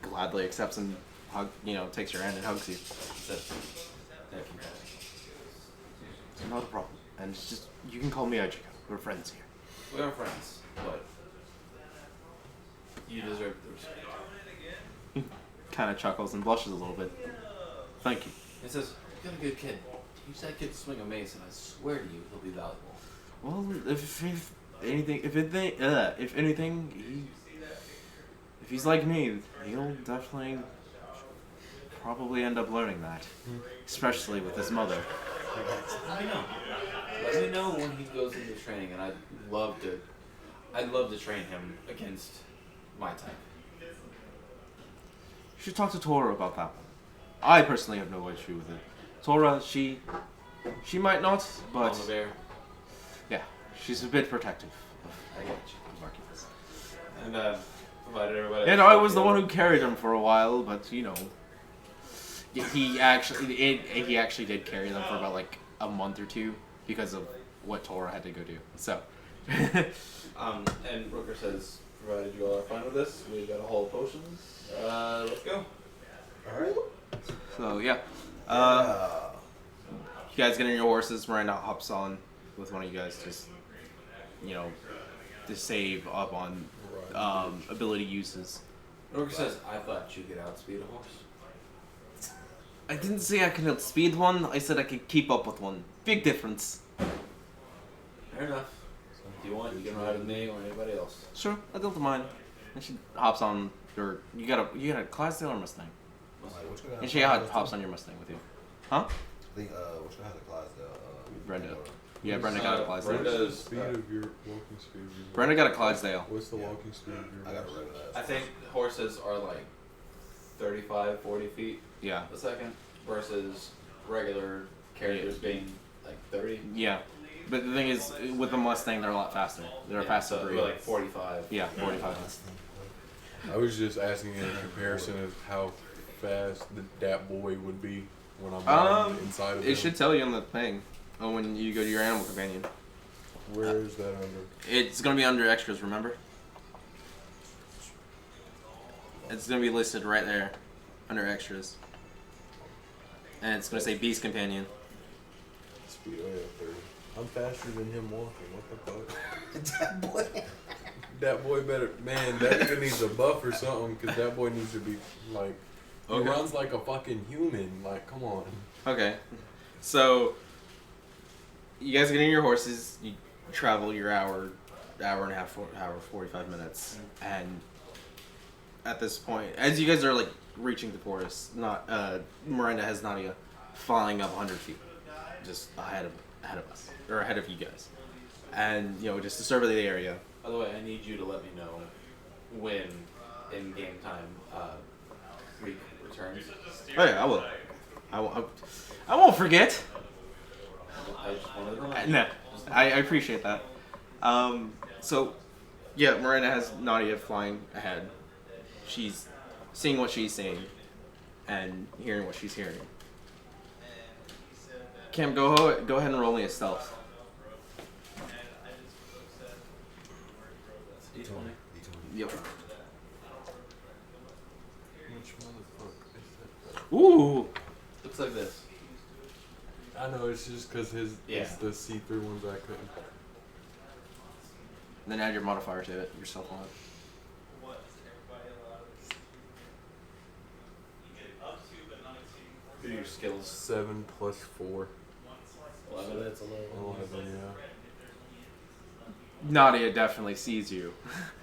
gladly accepts and takes your hand and hugs you. Says, "Thank you, guys." It's not a problem. And it's just, you can call me Ijiko. We're friends here. We are friends, but you deserve the respect. Kind of chuckles and blushes a little bit. Thank you. He says, "You got a good kid. Teach that kid to swing a mace, and I swear to you, he'll be valuable." Well, if he's like me, he'll definitely probably end up learning that, especially with his mother. Let me know. Let me know when he goes into training, and I'd love to I'd love to train him against my type. You should talk to Tora about that one. I personally have no issue with it. Tora, she might not, but Mama bear. yeah, she's a bit protective. I get you. And provided everybody. And I was the one who carried him for a while, but you know, he actually did carry them for about like a month or two because of what Tora had to go do. So, And Rooker says, provided you all are fine with this, we got a whole potions. Let's go. Alright. so yeah, you guys get on your horses. Miranda hops on with one of you guys, just to save up on ability uses. Rooker says, I thought you could outspeed a horse. I didn't say I could outspeed one. I said I could keep up with one. Big difference. Fair enough. If you want, you can ride with me or anybody else. Sure, I don't mind. And she hops on your. You got a Clydesdale or Mustang? And she hops on your Mustang with you. Huh? I think, which one has a Clydesdale? Brenda. Yeah, Brenda got a Clydesdale. Brenda's, Speed of your walking speed. Of your Brenda got a Clydesdale. What's the walking speed of your I got a horse? regular. I think horses are like 35, 40 feet Yeah. a second versus regular characters being like 30. Yeah. But the thing is, with the Mustang, they're a lot faster. They're a faster so breed. like 45. Yeah, 45. I was just asking in comparison of how fast that boy would be when I'm riding inside of him. It should tell you on the thing. Oh, when you go to your animal companion. Where is that under? It's gonna be under extras, remember? It's gonna be listed right there, under extras. And it's gonna say Beast Companion. Speed, oh yeah, 30. I'm faster than him walking. What the fuck? That boy. That boy better, man. That nigga needs a buff or something, because that boy needs to be like. He Okay. runs like a fucking human. Like, come on. Okay. So, you guys get in your horses, you travel your hour and a half, hour, 45 minutes. And at this point, as you guys are like reaching the forest, Miranda has Nadia flying up 100 feet. Just ahead of us. Or ahead of you guys. And, just to survey the area. By the way, I need you to let me know when in game time Reek returns. Oh yeah, I will. I won't forget. I just wanted to remind No, I appreciate that. So, yeah, Miranda has Nadia flying ahead. She's seeing what she's seeing and hearing what she's hearing. Cam, go ahead and roll me a stealth. D20. Yep. Which motherfucker is that? Ooh. Looks like this. I know, it's just because Yeah. it's the see-through ones I couldn't. Then add your modifier to it, your stealth mod. What are your skills? 7 plus 4. 11. That's a little. 11, yeah. Nadia definitely sees you.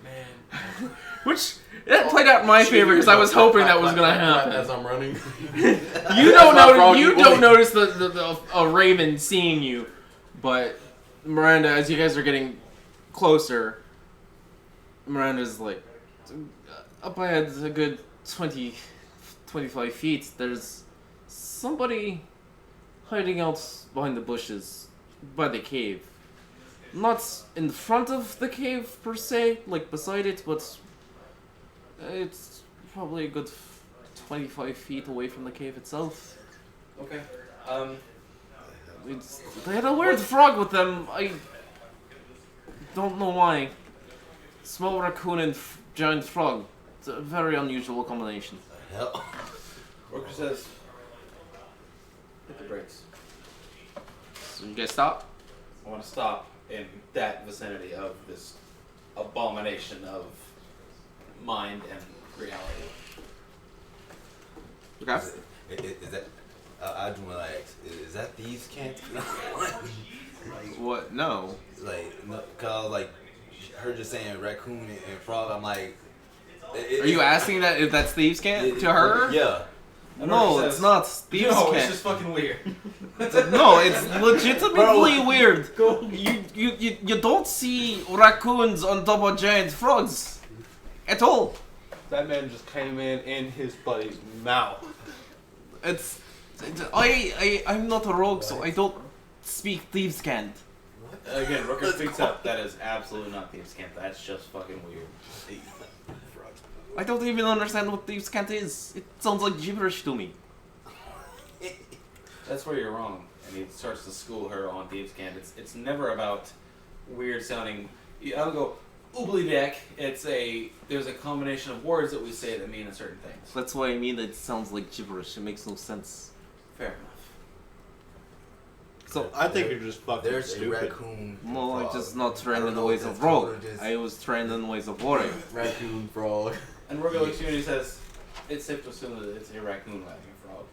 Man. Which, that played out in my favor because I was hoping that was going to happen. As I'm running. You don't notice the a raven seeing you, but Miranda, as you guys are getting closer, Miranda's like up ahead a good 20, 25 feet. There's somebody hiding out behind the bushes by the cave. Not in front of the cave per se, like beside it, but it's probably a good 25 feet away from the cave itself. Okay. They had a weird frog with them. I don't know why. Small raccoon and giant frog. It's a very unusual combination. Hell. Worker says, hit the brakes. So you guys stop? I want to stop in that vicinity of this abomination of mind and reality. Okay. Is that? I just want to ask. Is that thieves' cant? What? No. Like, no, cause like her just saying raccoon and frog. I'm like. Are you asking that if that's thieves' cant to her? Yeah. No, it's not. Thieves No, can't. it's just fucking weird. No, it's legitimately weird. You don't see raccoons on top of giant frogs at all. That man just came in his buddy's mouth. I'm not a rogue, so I don't speak thieves can't. Again, Rooker speaks up. That is absolutely not thieves' camp. That's just fucking weird. I don't even understand what thieves can't is. It sounds like gibberish to me. That's where you're wrong. And he starts to school her on thieves' camp. It's never about weird sounding. I'll go oobly-beck. There's a combination of words that we say that mean a certain things. That's why I mean it sounds like gibberish. It makes no sense. Fair enough. So I think you're just fucking There's stupid. a raccoon. no, I'm frog. just not I trained don't in the know ways if of that's rogue. called or just- I was trained in the ways of warrior. Raccoon frog. And Rooker looks at you and he says, it's safe to assume that it's a raccoon riding a frog.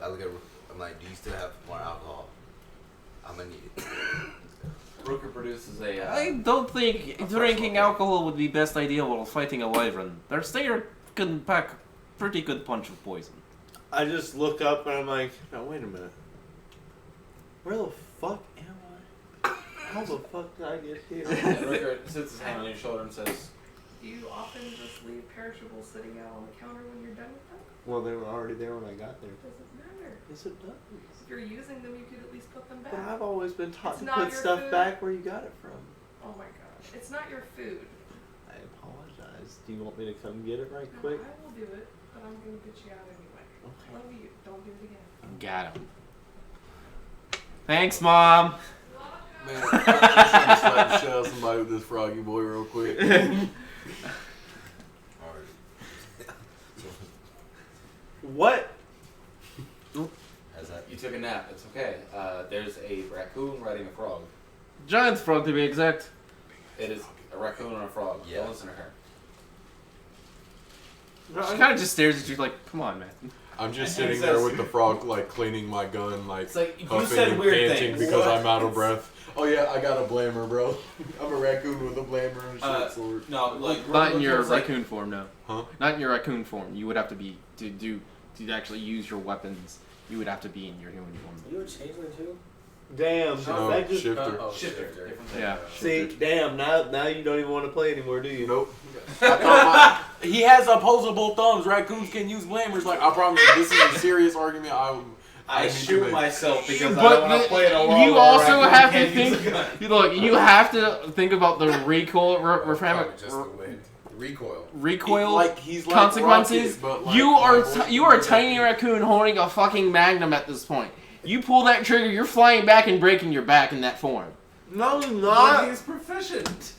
I look at. I'm like, do you still have more alcohol? I'm gonna need it. Rooker produces a. I don't think drinking alcohol would be best idea while fighting a wyvern. Their stinger can pack a pretty good punch of poison. I just look up and I'm like, no, wait a minute. Where the fuck am I? How the fuck did I get here? And Rooker sits his hand on your shoulder and says, Do you often just leave perishables sitting out on the counter when you're done with them? Well, they were already there when I got there. Doesn't matter. Yes, it does. If you're using them, you could at least put them back. But I've always been taught It's to not put your stuff food. back where you got it from. Oh my gosh. It's not your food. I apologize. Do you want me to come get it right No, quick? I will do it, but I'm going to get you out anyway. Okay. Love you. Don't do it again. Got him. Thanks, Mom. Man, I'm just trying to slap the shit out of somebody with this froggy boy real quick. What? How's that? you took a nap. It's okay. There's a raccoon riding a frog. Giant frog to be exact. It is a raccoon and a frog. Yeah. Don't listen to her. She kind of just stares at you like, come on, man. I'm just And he sitting there says- with the frog, like cleaning my gun, like It's like, you huffing said and weird panting things. because What? I'm out of breath. Oh yeah, I got a blamer, bro. I'm a raccoon with a blamer and a short sword. No, like Not in Rooker your was like, raccoon form, no. Huh? Not in your raccoon form. You would have to be to actually use your weapons. You would have to be in your human form. You a changeling too? Damn. No, that just, shifter. Shifter. Different thing. Yeah. see, damn. Now you don't even want to play anymore, do you? Nope. He has opposable thumbs. Raccoons can use blamers. Like I promise you, this is a serious argument. I need shoot to make. myself because But I don't want to play in a world you where also a raccoon have to can't use think. a gun. Look, you have to think about the recoil, Probably just the wind. Recoil. recoil Like he's like consequences. Rocket, but like you are my you are a voice- tiny raccoon holding a fucking magnum at this point. You pull that trigger, you're flying back and breaking your back in that form. No, you're But not. he's proficient.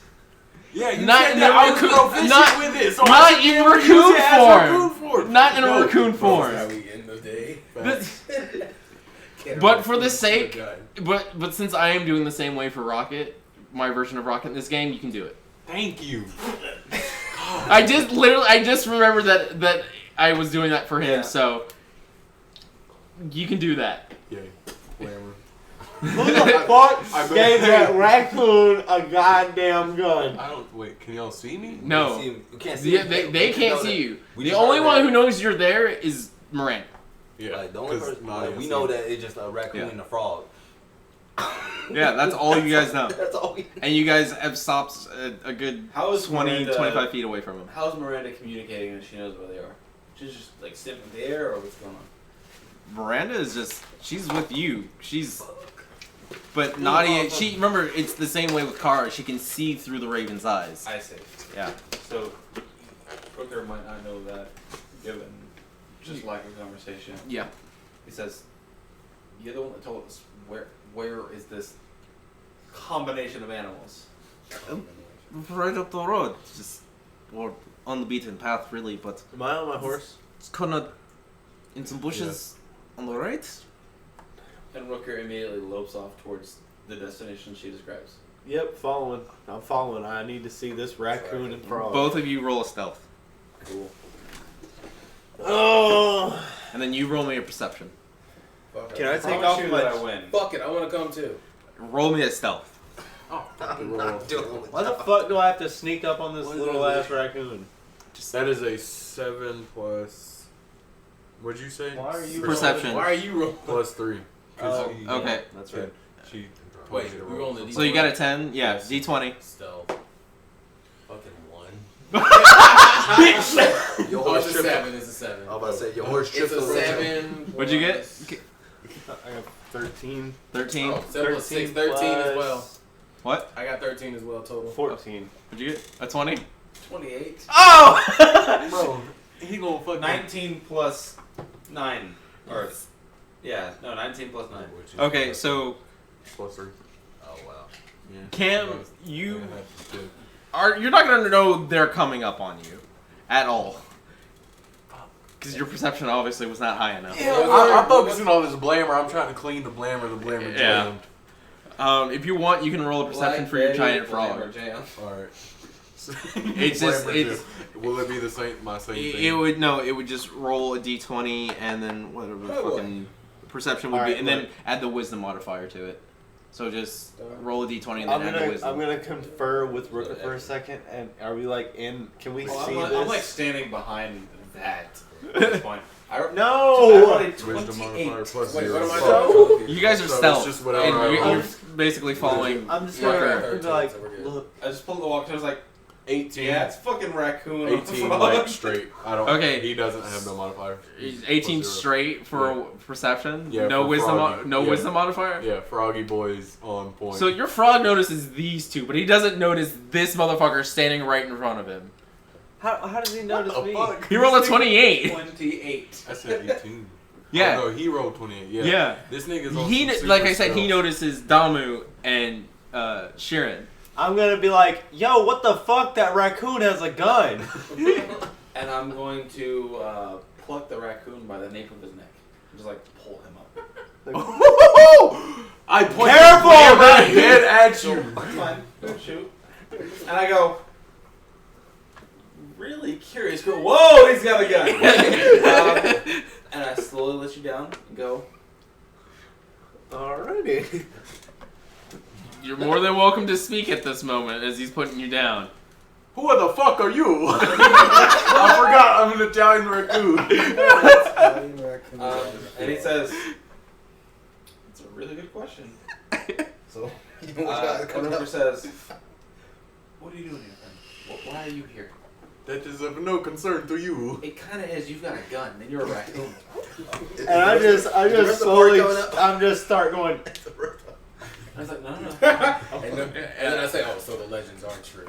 Yeah, you Not said in that the I was raccoon- proficient not- with it, so not I should be in able to use raccoon it as form. raccoon form. Not in a No. raccoon form. That's how we end the day. This- Can't But for the refuse sake- a gun. but since I am doing the same way for Rocket, my version of Rocket in this game, you can do it. Thank you. I just remembered that I was doing that for him, Yeah. so you can do that. Yay. Glamour. Who the fuck I bet- gave that raccoon a goddamn gun? I don't wait. Can y'all see me? No. We can't see. They can't see you. We The just only heard one that. who knows you're there is Miranda. Yeah. Like the only 'cause person, Nadia like, we see know me. that it's just a raccoon Yeah. and a frog. Yeah, that's all you guys know. That's all we. And you guys have stopped a good How is 20, Miranda, 25 feet away from him. How's Miranda communicating that she knows where they are? She's just like sniffing the air, or what's going on? Miranda is just, she's with you. But Nadia, remember, it's the same way with Kara. She can see through the Raven's eyes. I see. Yeah. So, Rooker might not know that, given just lack of conversation. Yeah. He says, "You're the one that told us where is this combination of animals?" Right up the road. Just, or on the beaten path, really, but Am I on my horse? it's kind of in some bushes on the right. And Rooker immediately lopes off towards the destination she describes. Yep, following. I'm following. I need to see this raccoon and frog. Both of you roll a stealth. Cool. Oh. And then you roll me a perception. Fuck Can it. I take Promise off you my? that I win. Fuck it, I want to come too. Roll me a stealth. I'm not doing it. Why the fuck do I have to sneak up on this What little is ass raccoon? That is a 7 plus What'd you say? Why are you Perception. Why are you rolling? +3. Oh, Okay. That's right. She. Wait, we're rolling the So you got a 10? Yeah, D20. Stealth. Fucking 1. Your Oh, horse it's a tripped. 7. It's a 7. I was about to say your horse It's tripped. a over there. 7. What'd you get? I got 13. 13. Oh, 7 plus 6. 13 as well. What? I got 13 as well total. 14. What'd you get? A 20? 28. Oh! Bro, he gonna fucking. 19 plus 9. Or, yeah, no, 19 plus 9. Okay, so +3. Oh, wow. Yeah. Cam, Yeah, you that's good. you're not gonna know they're coming up on you at all. Because your perception obviously was not high enough. I'm focusing on this blamer. I'm trying to clean the blamer. The blamer Yeah. jammed. If you want, you can roll a perception for your giant frog. Alright. It's just Will it be the same? My same thing. it would no. It would just roll a d20 and then whatever the fucking perception would be, and then add the wisdom modifier to it. So just roll a d20 and then add the wisdom. I'm gonna confer with Rooker for a second, and are we like in? Can we see this? I'm like standing behind that at this point. No! I rolled a Wisdom 28. modifier plus Wait, 0. what am I So- You guys are So it's stealth, just whatever I and you're roll. basically following. I'm just Rooker. gonna be like, so we're good. look. I just pulled the walk. I was like, 18. yeah, it's fucking raccoon. 18 like straight. I don't. Okay. He doesn't have no modifier. 18 Plus 0. straight for Yeah. perception. Yeah, no for wisdom. froggy. No Yeah. wisdom modifier. Yeah, Froggy Boy's on point. So your frog notices these two, but he doesn't notice this motherfucker standing right in front of him. How does he notice the me? fuck? He rolled a 28. 28. I said 18. Yeah. Oh, no, he rolled 28. Yeah. Yeah. This nigga's on He, some super like I said, he stealth. notices Damu and Shirin. I'm gonna be like, yo, what the fuck? That raccoon has a gun. And I'm going to pluck the raccoon by the nape of his neck. Just like pull him up. I point Careful! right dead at you. It's fine. Don't shoot. And I go, really curious. Go, whoa, he's got a gun. And I slowly let you down and go, Alrighty. You're more than welcome to speak at this moment as he's putting you down. Who the fuck are you? I forgot I'm an Italian raccoon. and he says, it's a really good question. So, Whenever says, what are you doing here, friend? Why are you here? That is of no concern to you. It kind of is. You've got a gun, and you're a raccoon. And I just slowly, I'm just start going. I was like, no. And then I say, oh, so the legends aren't true.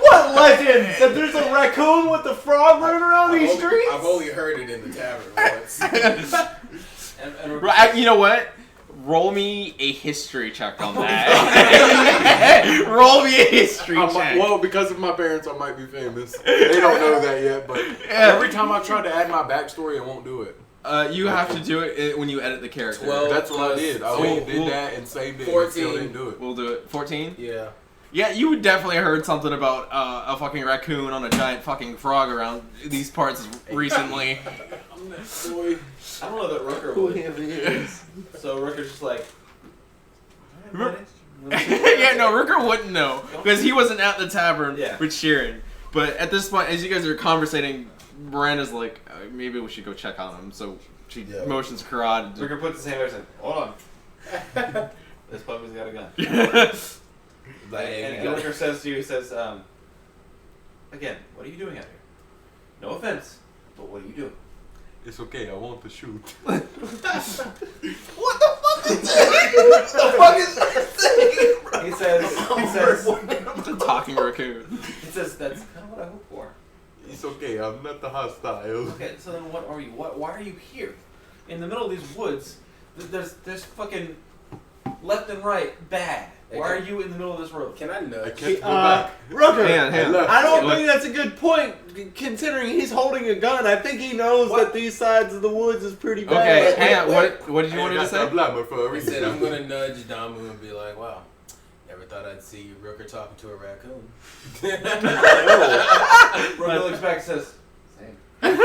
What legends? That there's a raccoon with a frog running around these streets? I've only heard it in the tavern once. Right, you know what? Roll me a history check on that. Roll me a history check. Well, because of my parents, I might be famous. They don't know that yet, but every time I try to add my backstory, it won't do it. You have to do it when you edit the character. 12. That's what I did. I We'll- did that and saved it. 14. And still didn't do it. We'll do it. 14? Yeah. Yeah, you definitely heard something about a fucking raccoon on a giant fucking frog around these parts recently. I'm that boy. I don't know that Rooker Who would. he is. So Rooker's just like, Yeah, no, Rooker wouldn't know because he wasn't at the tavern Yeah. with Sheeran. But at this point, as you guys are conversating, Miranda's like, maybe we should go check on him. So she motions Karad. Rooker puts his hand there and says, hold on. This puppy's got a gun. And Rooker says to you, he says, again, what are you doing out here? No offense, but what are you doing? It's okay. I want to shoot. What the fuck is that? What the fuck is that? He says, Talking raccoon. he says, that's kind of what I hope for. It's okay. I'm not the hostile. Okay, so then what are you? Why are you here? In the middle of these woods, there's fucking left and right bad. Why are you in the middle of this road? Can I I nudge? can't go back. Rooker, Hang on. I don't think that's a good point, considering he's holding a gun. I think he knows that these sides of the woods is pretty bad. Okay, hang on. What did you want me to I say? got that blabber for a He reason. said, I'm going to nudge Damu and be like, wow, never thought I'd see Rooker talking to a raccoon. Rooker looks back and says, same. I'm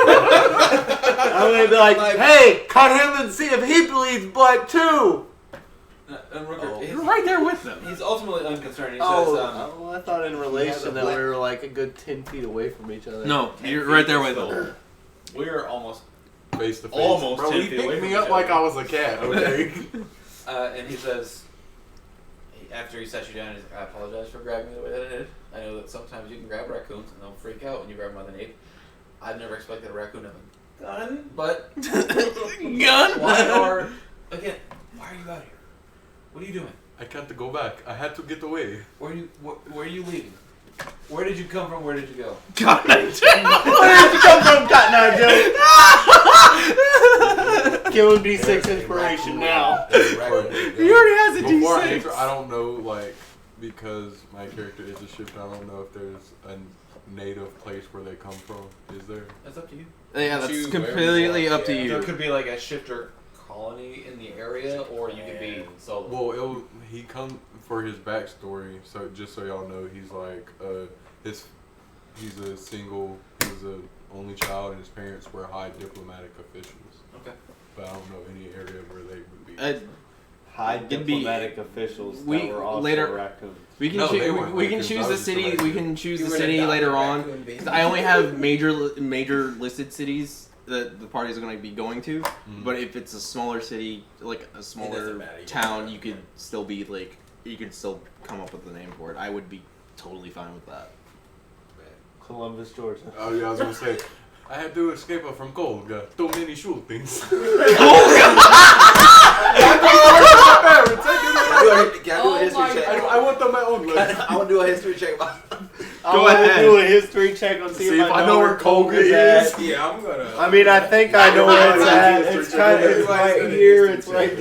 gonna be like, hey, cut him and see if he bleeds blood too. And Rooker, You're right there with them. he's ultimately unconcerned. He Oh, says, I thought in relation that we were like a good 10 feet away from each other. No, you're right there with them. We're almost. Face to face. Almost Bro, 10 he feet away picked from me each up like other. I was a cat. Okay. And he says, after he sets you down, he's like, I apologize for grabbing you the way that I did. I know that sometimes you can grab raccoons and they'll freak out when you grab them by the nape. I've never expected a raccoon to have a gun, but Gun? why are you out here? What are you doing? I can't go back. I had to get away. Where are you leaving? Where did you come from? Where did you go? Cotton Eye Joe. Where did you come from, Cotton Eye Joe? Give him D6 inspiration now. He already has a Before I D6. answer, I don't know, like, because my character is a shifter, I don't know if there's a native place where they come from. Is there? That's up to you. Yeah, that's Choose wherever completely you want, up to yeah. you. There could be like a shifter colony in the area, or you could be solo. Well, he come for his backstory. So just so y'all know, he's like he's a single. He was a only child, and his parents were high diplomatic officials. Okay. But I don't know any area where they would be. High It'd be- diplomatic officials we- that were also later- raccoons. We can No, they choose. weren't We can raccoons. choose I the was just city. like- We can choose You the were an city adopted later on. raccoon baby. 'Cause I only have major listed cities that the parties are going to be going to. But if it's a smaller city, like a smaller matter, you town, can- you could still be like, you could still come up with a name for it. I would be totally fine with that. Columbus, Georgia. Oh yeah, I was gonna say. I had to escape from Colga. Too many shootings. Can I do a history my check? God. I want them my own list. I want to do a history check. Go ahead. Do a history check on see if I know where Colga is. at. Yeah, I'm gonna. I mean, I think I know where it's at. History It's check. kind of, it's right Everybody's here. gonna It's do a right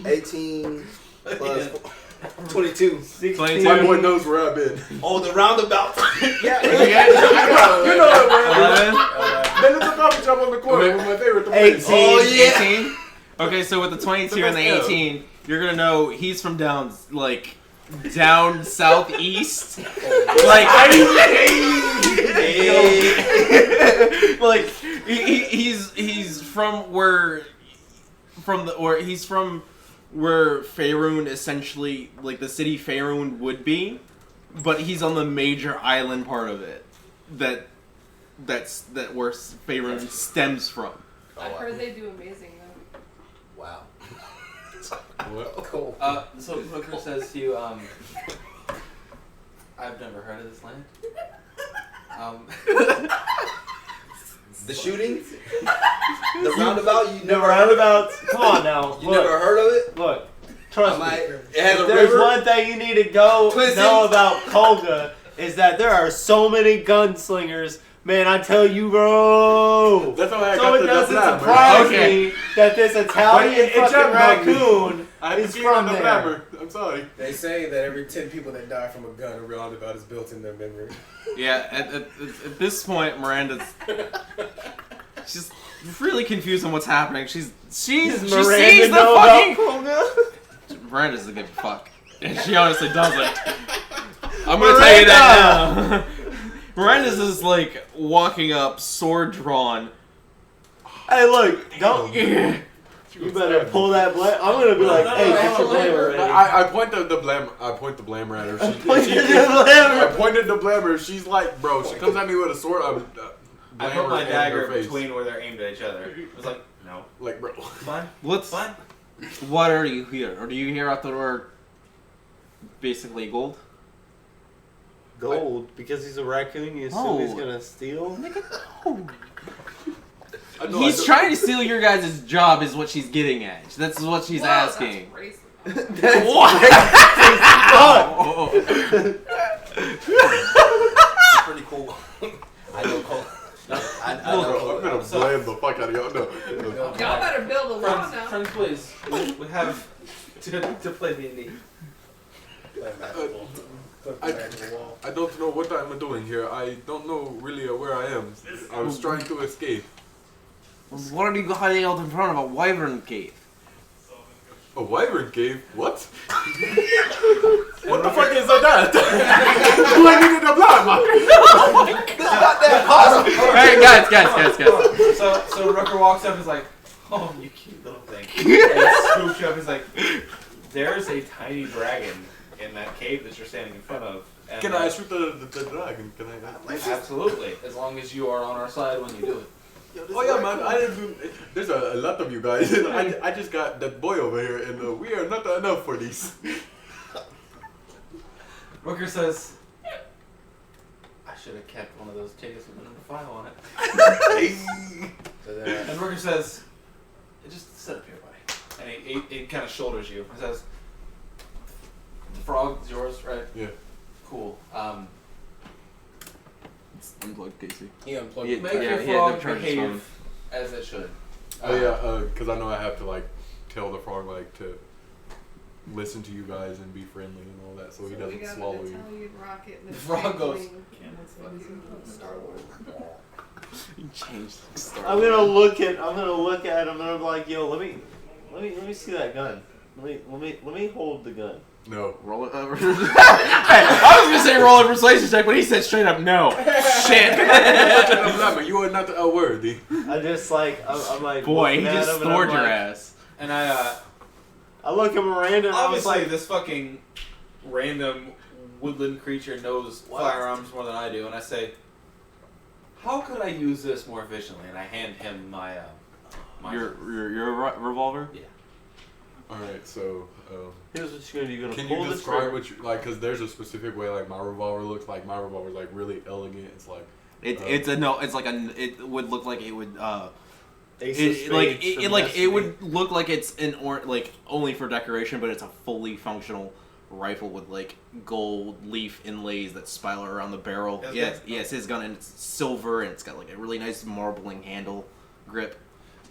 there. 18 plus 22. 16. My boy knows where I've been. Oh, the roundabout. Yeah. You know it, man. 11, Then it's a coffee shop on the corner with my favorite. 18. Oh, yeah. 18. Okay, so with the 22 and the 18, you're gonna know he's from down southeast. Like, like he's from where Faerun essentially, like the city Faerun would be, but he's on the major island part of it that's where Faerun stems from. I heard they do amazing though. Wow. What? Cool. So Hooker says to you, I've never heard of this land. The shootings? The roundabout? You The never roundabouts. Come on now. You Look. never heard of it? Look. Trust I'm me. like, it has a If there's river. one thing you need to know about Colga is that there are so many gunslingers. Man, I tell you, bro. That's how I So got it the doesn't blabber. surprise Okay. me that this Italian It fucking jumped on me. raccoon I had is to keep on from the there. blabber. I'm sorry. They say that every 10 people that die from a gun, a roundabout is built in their memory. Yeah, at this point, Miranda's she's really confused on what's happening. She sees the fucking. Miranda's a good fuck, and she honestly doesn't. I'm gonna tell you that now. Miranda's is like walking up, sword drawn. Hey, look, don't. You better pull that blame. I'm gonna be like, hey, get your blame ready. I point the blammer at her. Pointed the blabber. I pointed the blabber. She's like, bro. She comes at me with a sword. I put my in her dagger face. between where they're aimed at each other. I was like, no. Like, bro. Fine. What's Fine. what are you here? Or do you hear out the door? Basically gold. Gold, because he's a raccoon. You assume he's Oh. gonna steal. He's trying to steal your guys' job, is what she's getting at. That's what she's Whoa, asking. That's racist. That's What? It's pretty cool. I know Cole. I know Bro, Cole. I'm gonna blame the fuck out of y'all. No. Y'all better build a law Friends, now. friends, please. We have to play D&D. I don't know what I'm doing here. I don't know really where I am. I was trying to escape. What are you hiding out in front of a wyvern cave? A wyvern cave? What? What the fuck is that? Do I need a blood? Hey, guys. So Rucker walks up and is like, oh, you cute little thing. And scoops you up. He's like, there's a tiny dragon in that cave that you're standing in front of. And Can I shoot the dragon? Can I? Absolutely, as long as you are on our side when you do it. Oh yeah, man. I didn't do. There's a lot of you guys. I just got that boy over here, and we are not enough for these. Rooker says, I should have kept one of those tickets with the number 5 on it. And Rooker says, just sit up here, buddy. And he kind of shoulders you. He says, the frog is yours, right? Yeah. Cool. Unplugged Casey. He unplugged. Yeah. Make your he had to frog charge his phone. behave as it should. Oh yeah, because I know I have to like tell the frog like to listen to you guys and be friendly and all that, so he we doesn't got swallow an you. Italian rocket and The a frog goes, changeling, and it's fucking Star Wars. You changed the story. I'm gonna look at him and I'm like, yo, let me see that gun. Let me hold the gun. No. Roll it over. I was gonna say roll a persuasion check, but he said straight up no. Shit. You are not worthy. I just like I'm like Boy, he looking at just him and I'm stored your like- ass. and I look at Miranda and I was obviously like, this fucking random woodland creature knows firearms more than I do, and I say, how could I use this more efficiently? And I hand him my Your revolver? Yeah. All right, so here's what you're gonna do. You're gonna can pull you the describe trigger. what you like? Because there's a specific way like my revolver looks. Like my revolver is like really elegant. It's like It would look like it would Ace of spades it would look like it's like only for decoration, but it's a fully functional rifle with like gold leaf inlays that spiral around the barrel. His Yeah, gun? yeah, it's his gun, and it's silver, and it's got like a really nice marbling handle grip.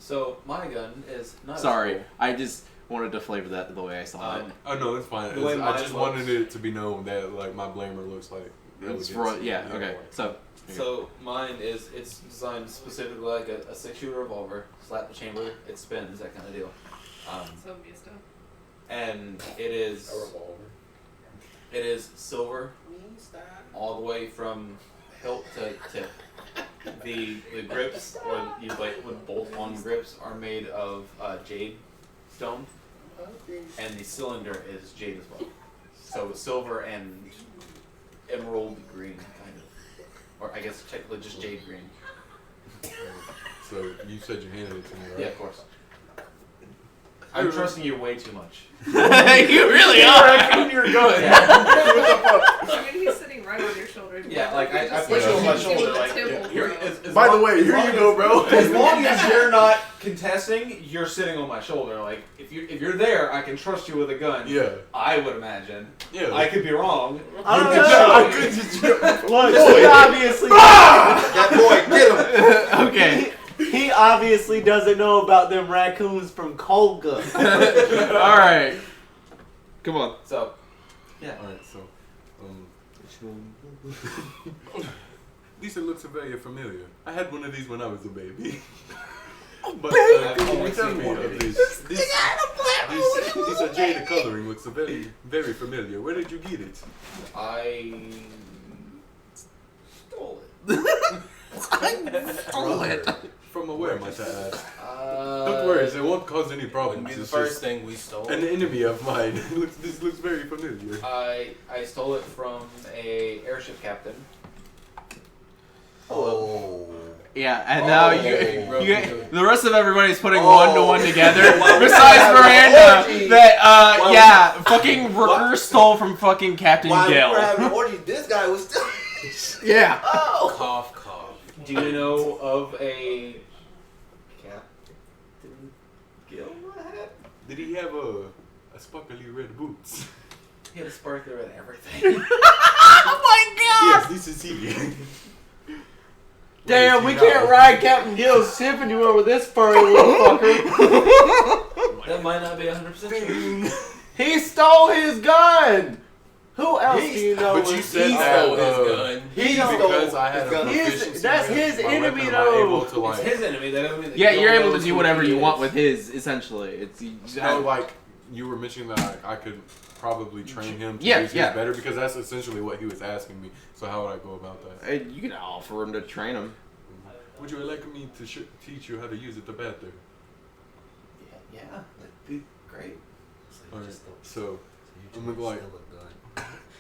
So my gun is not. Sorry, as cool. I just wanted to flavor that the way I saw it. oh no, it's fine. The way I mine just looks. wanted it to be known that like my blamer looks like It's elegant. for, yeah, okay. So So mine is it's designed specifically like a 6-shooter revolver. Slap the chamber, it spins, that kind of deal. So Mista. And it is A revolver. it is silver all the way from hilt to tip. The grips, or you like would bolt on grips, are made of jade stone, and the cylinder is jade as well. So silver and emerald green, kind of, or I guess technically just jade green. So you said you handed it to me, right? Yeah, of course. I'm trusting you way too much. you really are. You're good. I mean, he's sitting right on your shoulder. Yeah, like I Just put you on my give shoulder, him the like temple, here. bro. By the way, here you go, bro. As long as you're not contesting, you're sitting on my shoulder. Like if you're there, I can trust you with a gun. Yeah. I would imagine. Yeah. I could be wrong. I don't know. know. Look, he obviously That boy, get him. Okay. he obviously doesn't know about them raccoons from Colga. All right. Come on. So Alright, so Lisa looks very familiar. I had one of these when I was a baby. But I've can you only tell seen me one of of these. this jade coloring looks very, very familiar. Where did you get it? I stole it. Stole it. From where, might I ask? Don't Don't worry, it won't cause any Wouldn't problems. be the It's first just thing we stole. an enemy of mine. This looks very familiar. I stole it from a airship captain. Oh. Yeah, and now Oh. the rest of everybody's putting Oh. one to one together. Well, we Besides have an Miranda, orgy. that Well, yeah, fucking Rooker stole from fucking Captain While we Gale. were having an orgy, this guy was still. Yeah. Oh. Cough, cough. Do you know of a Captain Gil? Did he have a sparkly red boots? He had a sparkler and everything. Oh my Yes, this is he. Damn, we can't ride Captain Gill's ship anymore with this furry little fucker. That might not be 100% true. He stole his gun. Who else do you know? But you was- said He that stole his gun. He because stole I had his a gun. proficiency That's with his my enemy, weapon, though. I'm able to It's like, his enemy. That doesn't mean that Yeah, you you're don't able know to do who whatever he you want is. with his. Essentially, it's you just so like you were mentioning that I could probably train him to Yeah, use yeah. his better because that's essentially what he was asking me. So how would I go about that? you can offer him to train him. Would you like me to teach you how to use it the better? Yeah, that'd be great. Alright, so I'm gonna like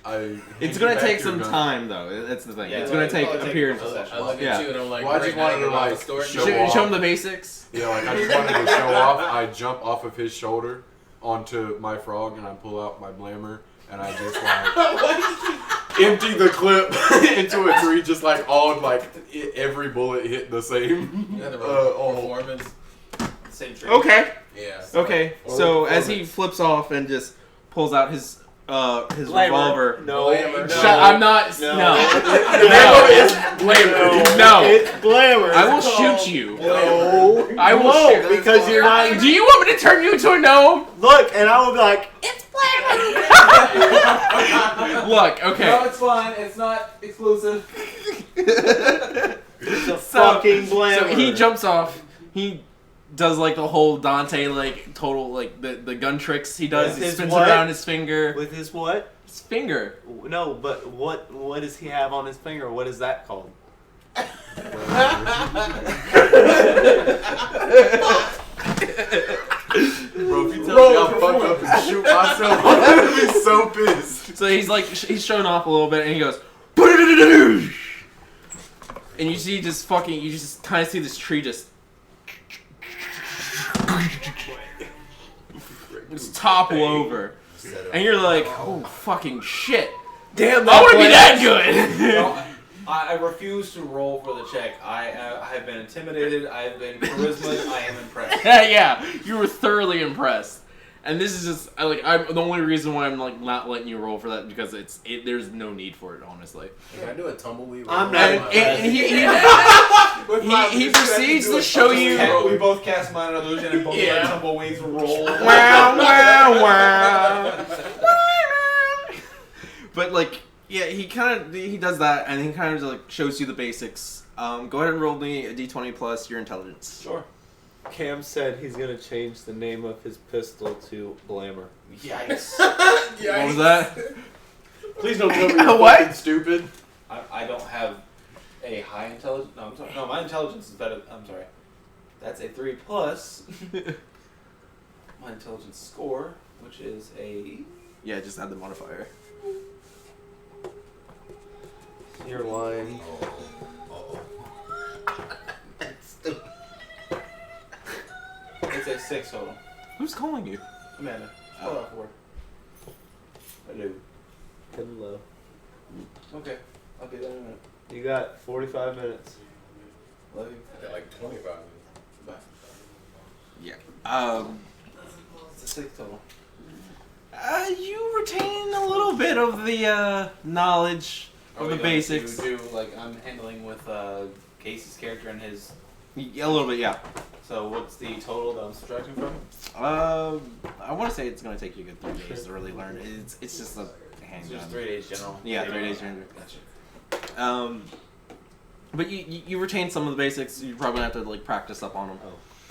It's gonna take some time though. That's the thing. Yeah, it's gonna take probably appearance. I look at Yeah. you and I'm like, Well, I just wanted to like Show, show show him off. the basics. Yeah, like I just wanted to show off. I jump off of his shoulder onto my frog and I pull out my blammer and I just like empty the clip into a tree, just like all like every bullet hit the same. You had the hole. performance. Same tree. Okay. Yeah. Okay. Or So as he performance. flips off and just pulls out his Blamer. revolver. No. Blamer. No. I'm not. No. No. No. Blamer. No. It's Blamer. I will shoot you. No. I will No, shoot because you're not. Do you want me to turn you into a gnome? Look, and I will be like, Look. Okay. No, it's fine. It's not exclusive. it's a fucking Blamer. So he jumps off. He does like the whole Dante like total like the gun tricks he does. With He his spins what? it around his finger. With his what? His finger. No, but what does he have on his finger? What is that called? Bro, if you tell me I'll fuck up and shoot myself, I'm gonna be so pissed. So he's like he's showing off a little bit and he goes. And you see just fucking you just kind of see this tree just topple over. And you're like, oh fucking shit. Damn, I want to be that good. No, I refuse to roll for the check. I have been intimidated. I have been charisma. I am impressed. Yeah, you were thoroughly impressed. And this is just I'm the only reason why I'm like not letting you roll for that because there's no need for it, honestly. Can I do a tumbleweed? I'm And, not- and he proceeds to show you. We both cast minor illusion and both of our tumbleweeds roll. Wow, wow, wow. But like, yeah, he does that, and he kind of like shows you the basics. Go ahead and roll me a d20 plus your intelligence. Sure. Cam said he's gonna change the name of his pistol to Blamer. Yikes. What was that? Please don't tell me you're What? fucking stupid. I don't have a high intelligence. No, I'm sorry. No, my intelligence is better. I'm sorry. That's a 3 plus my intelligence score, which is a. Yeah, just add the modifier. You're lying. It's a 6 total. Who's calling you? Amanda. Hold on for it. Hello. Hello. Okay. I'll be there in a minute. You got 45 minutes. Love you. I got like 25 minutes. Bye. Yeah. It's a 6 total. You retain a little bit of the knowledge of the basics. Do like I'm handling with Casey's character and his. A little bit, yeah. So what's the total that I'm subtracting from? I want to say it's gonna take you a good 3 days to really learn. It's just a So handgun. just 3 days general. Yeah, 3 days general. Gotcha. But you retain some of the basics. You probably have to like practice up on them,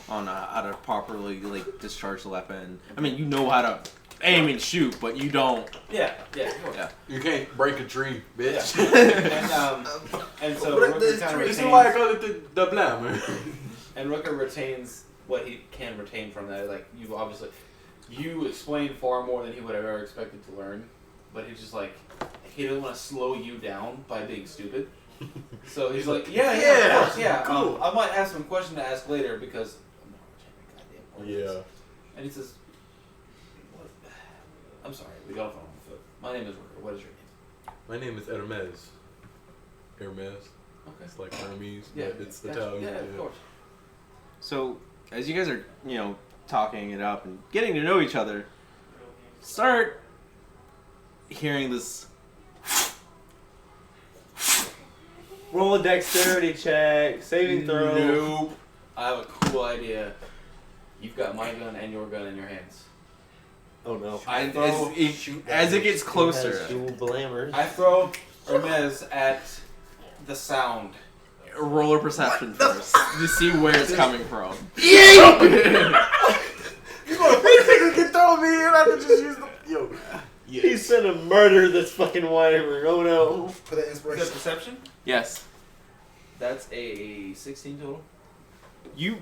on how to properly like discharge the weapon. I mean, you know how to aim and shoot, but you don't. Yeah. Of course. Yeah. You can't break a tree, bitch. And so Rooker kind of This is why I retains, call it the blammer. and Rooker retains what he can retain from that. Like you explained far more than he would have ever expected to learn, but he's just like he doesn't want to slow you down by being stupid. So he's like, yeah, of course, yeah. cool. I might have some question to ask later because I'm not goddamn words. Yeah. And he says, what? I'm sorry, we got off on the foot. My name is Rooker. What is your name? My name is Hermes. Hermes. Okay. It's like Hermes, Yeah, but it's gotcha. Italian. Yeah, of course. So as you guys are talking it up and getting to know each other, start hearing this. Roll a dexterity check. Saving throw. Nope. I have a cool idea. You've got my gun and your gun in your hands. Oh no. I throw, As it gets He closer, has dual blammers. I throw Hermes at the sound. roll a perception first to see where it's coming from. You gonna think niggas can throw me in? I could just use the He's gonna murder this fucking wyvern. Oh no. For that Is that inspiration. perception? Yes. That's a 16 total. You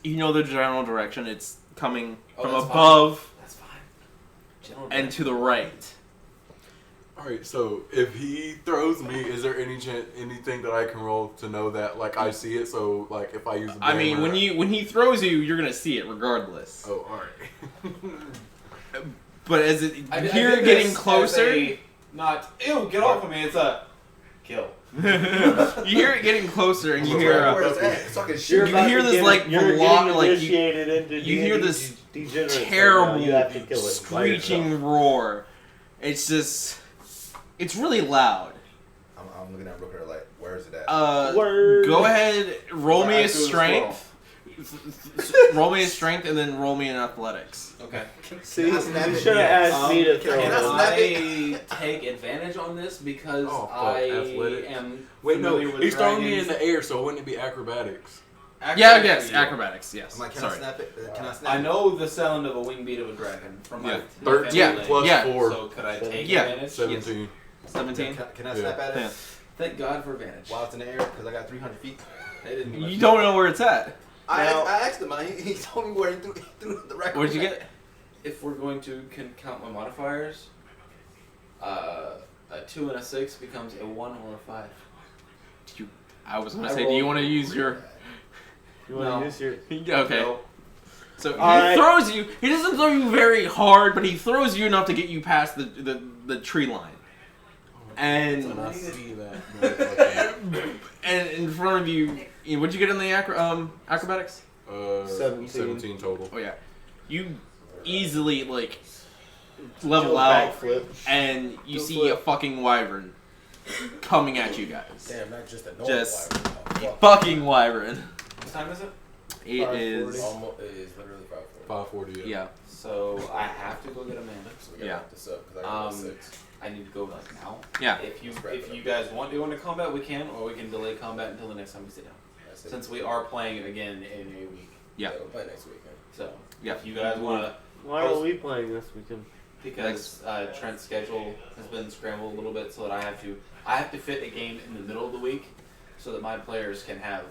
know the general direction. It's coming Oh, from that's fine. above That's fine. General and to the right. Alright, so if he throws me, is there anything that I can roll to know that like I see it? So like if I use a I mean, blamer- when he throws you, you're gonna see it regardless. Oh, alright. But as it I you did hear it this getting as closer, a, not ew, get off of me. It's a kill. you hear it getting closer, and you hear Where is that? It's talking shit. You hear this, like, you're block- getting like, you- initiated into you hear D&D this degenerates right now. terrible You have to kill it by screeching yourself. roar. It's just, it's really loud. I'm looking at Rooker like, where is it at? Word. Go ahead, roll me Alright, a do the strength. Roll me a strength, and then roll me an athletics. Okay. See, Can I snap you it? should have asked me to throw Can I it. snap I take advantage on this because Oh, fuck, I athletics. am Wait, no, familiar with he's throwing me in dragons. the air, so wouldn't it be acrobatics? Yeah, yes, acrobatics, yes. I'm like, can Sorry. I snap it? Can I snap I it? know the sound of a wing beat of a dragon from my, Yeah. my 13 family Yeah, lineage. plus yeah. 4. So could I take Yeah. advantage? 17. 17? Can I Yeah. snap at it Yeah. Thank God for advantage. while it's in the air? Because I got 300 feet. They didn't do much. You don't know where it's at. Now- I asked him. He told me where he threw the record. What'd you get? If we're going to count my modifiers, a 2 and a 6 becomes a 1 or a 5. I was gonna I say, do you rolled- want to use your... You want to No. use your... Okay. No. So he Alright. throws you. He doesn't throw you very hard, but he throws you enough to get you past the tree line. And I And see that. and in front of you, what'd you get in the acrobatics? 17 total. Oh yeah, you easily like Do level a out, backflip. and you Do a see flip. a fucking wyvern coming at you guys. Damn, not just a normal Just- wyvern. Oh, fuck. Fucking wyvern. What time is it? It 5:40. is. Almost, it is literally 5:40. 540. Yeah. So I have to go get Amanda. So we gotta Yeah. wrap this up because I got 6. I need to go like now. Yeah. If you Let's wrap it if up. you guys want to go into combat, we can, or we can delay combat until the next time we sit down. That's it. Since we are playing again in a week, Yeah. We'll play next weekend. so Yeah. if you guys want to, Why are we playing this weekend? because Trent's schedule has been scrambled a little bit, so that I have to fit a game in the middle of the week, so that my players can have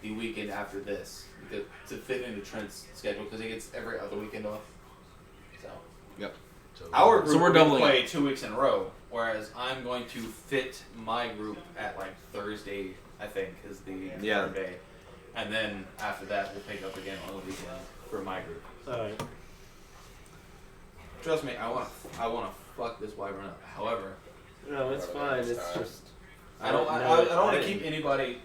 the weekend after this to fit into Trent's schedule because he gets every other weekend off. So. Our group So we're will doubling play 2 weeks in a row, whereas I'm going to fit my group at like Thursday, I think, is the Yeah. third day. And then after that, we'll pick up again on the weekend for my group. Alright. Trust me, I want to fuck this wyvern up. However, No, it's fine. It's just... I don't No, want to keep anybody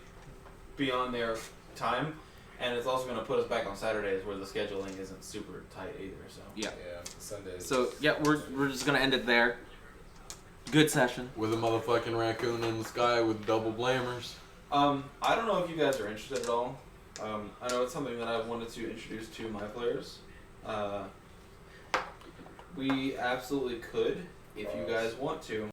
beyond their time, and it's also going to put us back on Saturdays where the scheduling isn't super tight either. So Yeah. Yeah, Sundays. So yeah, we're just gonna end it there. Good session. With a motherfucking raccoon in the sky with double blamers. I don't know if you guys are interested at all. I know it's something that I've wanted to introduce to my players. We absolutely could, if you guys want to.